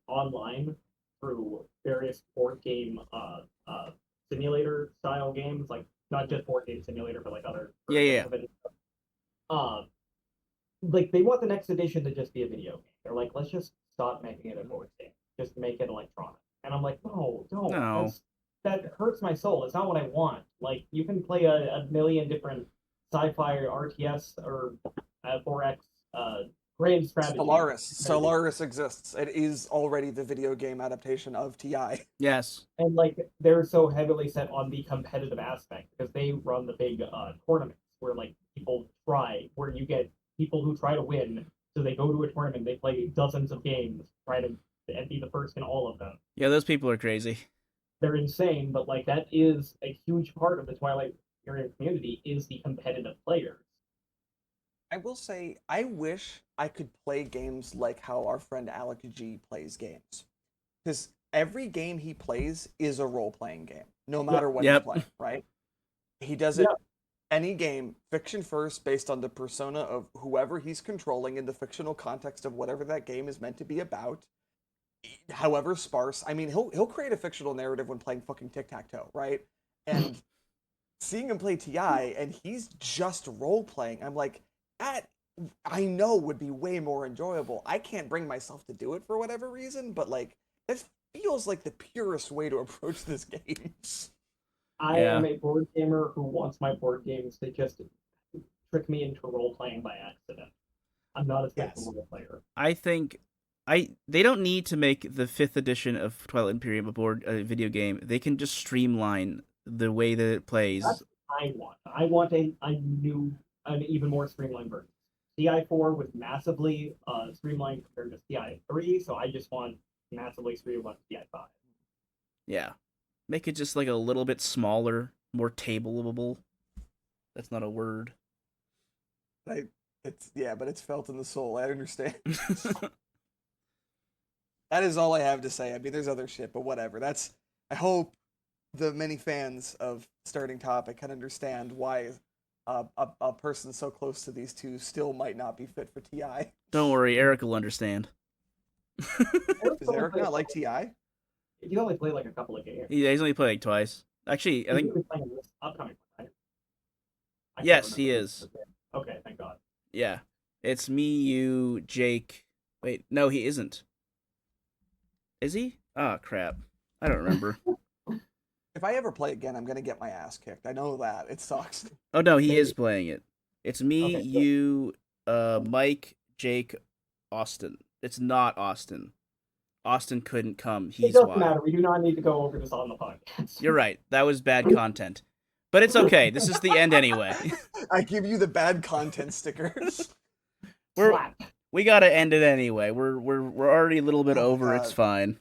Speaker 2: online through various board game simulator style games, like not just board game simulator, but like other
Speaker 1: Yeah, yeah.
Speaker 2: versions of it. Uh, like they want the next edition to just be a video game. They're like, let's just stop making it a board game. Just make it electronic. And I'm like, no, don't.
Speaker 1: No.
Speaker 2: That hurts my soul. It's not what I want. Like you can play a million different sci-fi RTS or 4X grand strategy.
Speaker 3: Solaris exists. It is already the video game adaptation of TI.
Speaker 1: Yes.
Speaker 2: And like they're so heavily set on the competitive aspect because they run the big tournaments where like people try, where you get people who try to win. So they go to a tournament, they play dozens of games, try to and be the first in all of them.
Speaker 1: Yeah, those people are crazy.
Speaker 2: They're insane, but like that is a huge part of the Twilight area community is the competitive players.
Speaker 3: I will say, I wish I could play games like how our friend Alec G plays games. Because every game he plays is a role playing game, no matter what he's playing, right? He does it any game, fiction first, based on the persona of whoever he's controlling in the fictional context of whatever that game is meant to be about. However sparse. I mean, he'll create a fictional narrative when playing fucking tic-tac-toe, right? And seeing him play TI and he's just role playing, I'm like, that I know would be way more enjoyable. I can't bring myself to do it for whatever reason, but like that feels like the purest way to approach this game.
Speaker 2: I am a board gamer who wants my board games to just trick me into role playing by accident. I'm not a typical role player.
Speaker 1: I think they don't need to make the 5th edition of Twilight Imperium a video game. They can just streamline the way that it plays.
Speaker 2: That's what I want. I want an even more streamlined version. TI4 was massively streamlined compared to TI3, so I just want massively streamlined TI5.
Speaker 1: Yeah. Make it just like a little bit smaller, more tableable. That's not a word.
Speaker 3: But it's felt in the soul. I understand. That is all I have to say. I mean, there's other shit, but whatever. I hope the many fans of Starting Topic can understand why a person so close to these two still might not be fit for TI.
Speaker 1: Don't worry, Eric will understand.
Speaker 3: Does Eric not like TI?
Speaker 2: You only play like a couple of games.
Speaker 1: Yeah, he's only played like twice. Actually, I think.
Speaker 2: He's playing this upcoming one, right?
Speaker 1: Yes, he is.
Speaker 2: Okay, thank God.
Speaker 1: Yeah. It's me, you, Jake. Wait, no, he isn't. Is he? Oh, crap. I don't remember.
Speaker 3: If I ever play again, I'm going to get my ass kicked. I know that. It sucks.
Speaker 1: Oh, no, he is playing it. It's me, you, Mike, Jake, Austin. It's not Austin. Austin couldn't come.
Speaker 2: It doesn't matter. We do not need to go over this on the podcast.
Speaker 1: You're right. That was bad content. But it's okay. This is the end anyway.
Speaker 3: I give you the bad content stickers.
Speaker 1: We gotta end it anyway. We're already a little bit over. It's fine.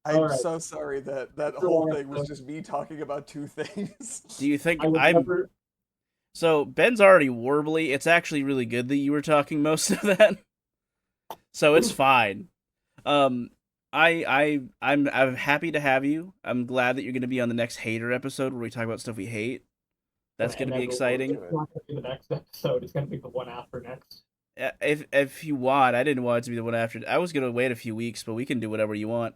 Speaker 3: I'm so sorry that whole thing was just me talking about two things.
Speaker 1: Do you think So Ben's already warbly. It's actually really good that you were talking most of that. So it's fine. I'm happy to have you. I'm glad that you're going to be on the next hater episode where we talk about stuff we hate. That's going to be exciting.
Speaker 2: It's not going to be the next episode. It's going to be the one after next.
Speaker 1: If you want, I didn't want it to be the one after. I was going to wait a few weeks, but we can do whatever you want.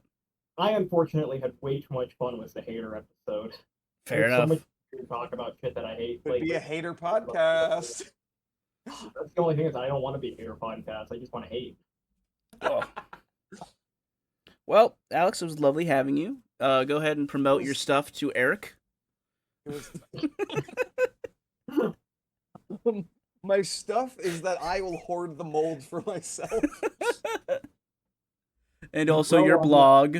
Speaker 2: I unfortunately had way too much fun with the hater episode.
Speaker 1: Fair enough.
Speaker 2: So much to talk about shit that I hate.
Speaker 3: It'd be a hater podcast.
Speaker 2: That's the only thing is I don't want to be a hater podcast. I just want to hate.
Speaker 1: Oh. Well, Alex, it was lovely having you. Go ahead and promote your stuff to Eric.
Speaker 3: My stuff is that I will hoard the mold for myself.
Speaker 1: And also your blog.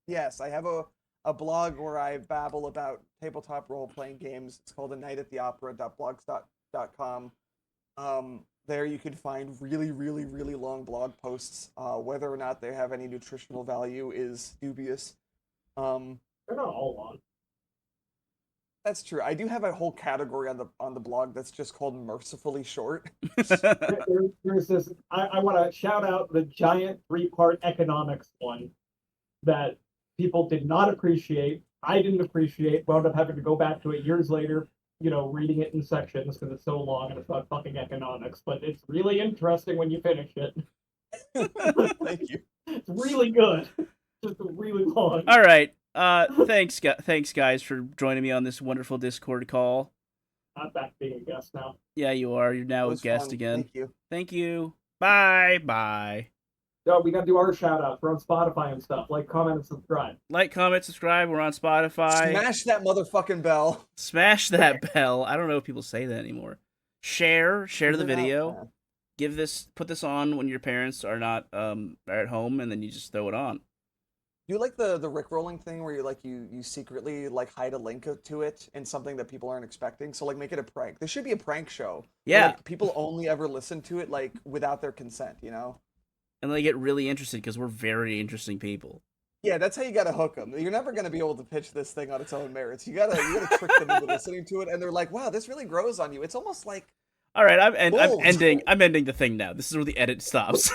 Speaker 3: Yes, I have a blog where I babble about tabletop role-playing games. It's called anighthattheopera.blogspot.com. There you can find really, really, really long blog posts. Whether or not they have any nutritional value is dubious.
Speaker 2: They're not all long.
Speaker 3: That's true. I do have a whole category on the blog that's just called mercifully short.
Speaker 2: There's this. I want to shout out the giant 3-part economics one that people did not appreciate. I didn't appreciate. Wound up having to go back to it years later. Reading it in sections because it's so long and it's about fucking economics. But it's really interesting when you finish it.
Speaker 3: Thank you.
Speaker 2: It's really good. Just really long.
Speaker 1: All right. Thanks guys for joining me on this wonderful Discord call.
Speaker 2: I'm back being a guest now.
Speaker 1: Yeah, you are. You're now a guest
Speaker 3: Fun.
Speaker 1: again.
Speaker 3: Thank you.
Speaker 1: Thank you. Bye.
Speaker 2: Oh, we gotta do our shout outs. We're on Spotify and stuff. Like, comment, and subscribe.
Speaker 1: Like, comment, subscribe. We're on Spotify.
Speaker 3: Smash that motherfucking bell.
Speaker 1: Smash that bell. I don't know if people say that anymore. Share the video. Put this on when your parents are not are at home, and then you just throw it on.
Speaker 3: You like the Rickrolling thing where you secretly hide a link to it in something that people aren't expecting? So make it a prank. This should be a prank show.
Speaker 1: Yeah.
Speaker 3: Where, people only ever listen to it without their consent,
Speaker 1: And they get really interested because we're very interesting people.
Speaker 3: Yeah, that's how you gotta hook them. You're never gonna be able to pitch this thing on its own merits. You gotta trick them into listening to it, and they're like, "Wow, this really grows on you." It's almost like.
Speaker 1: All right, I'm ending the thing now. This is where the edit stops.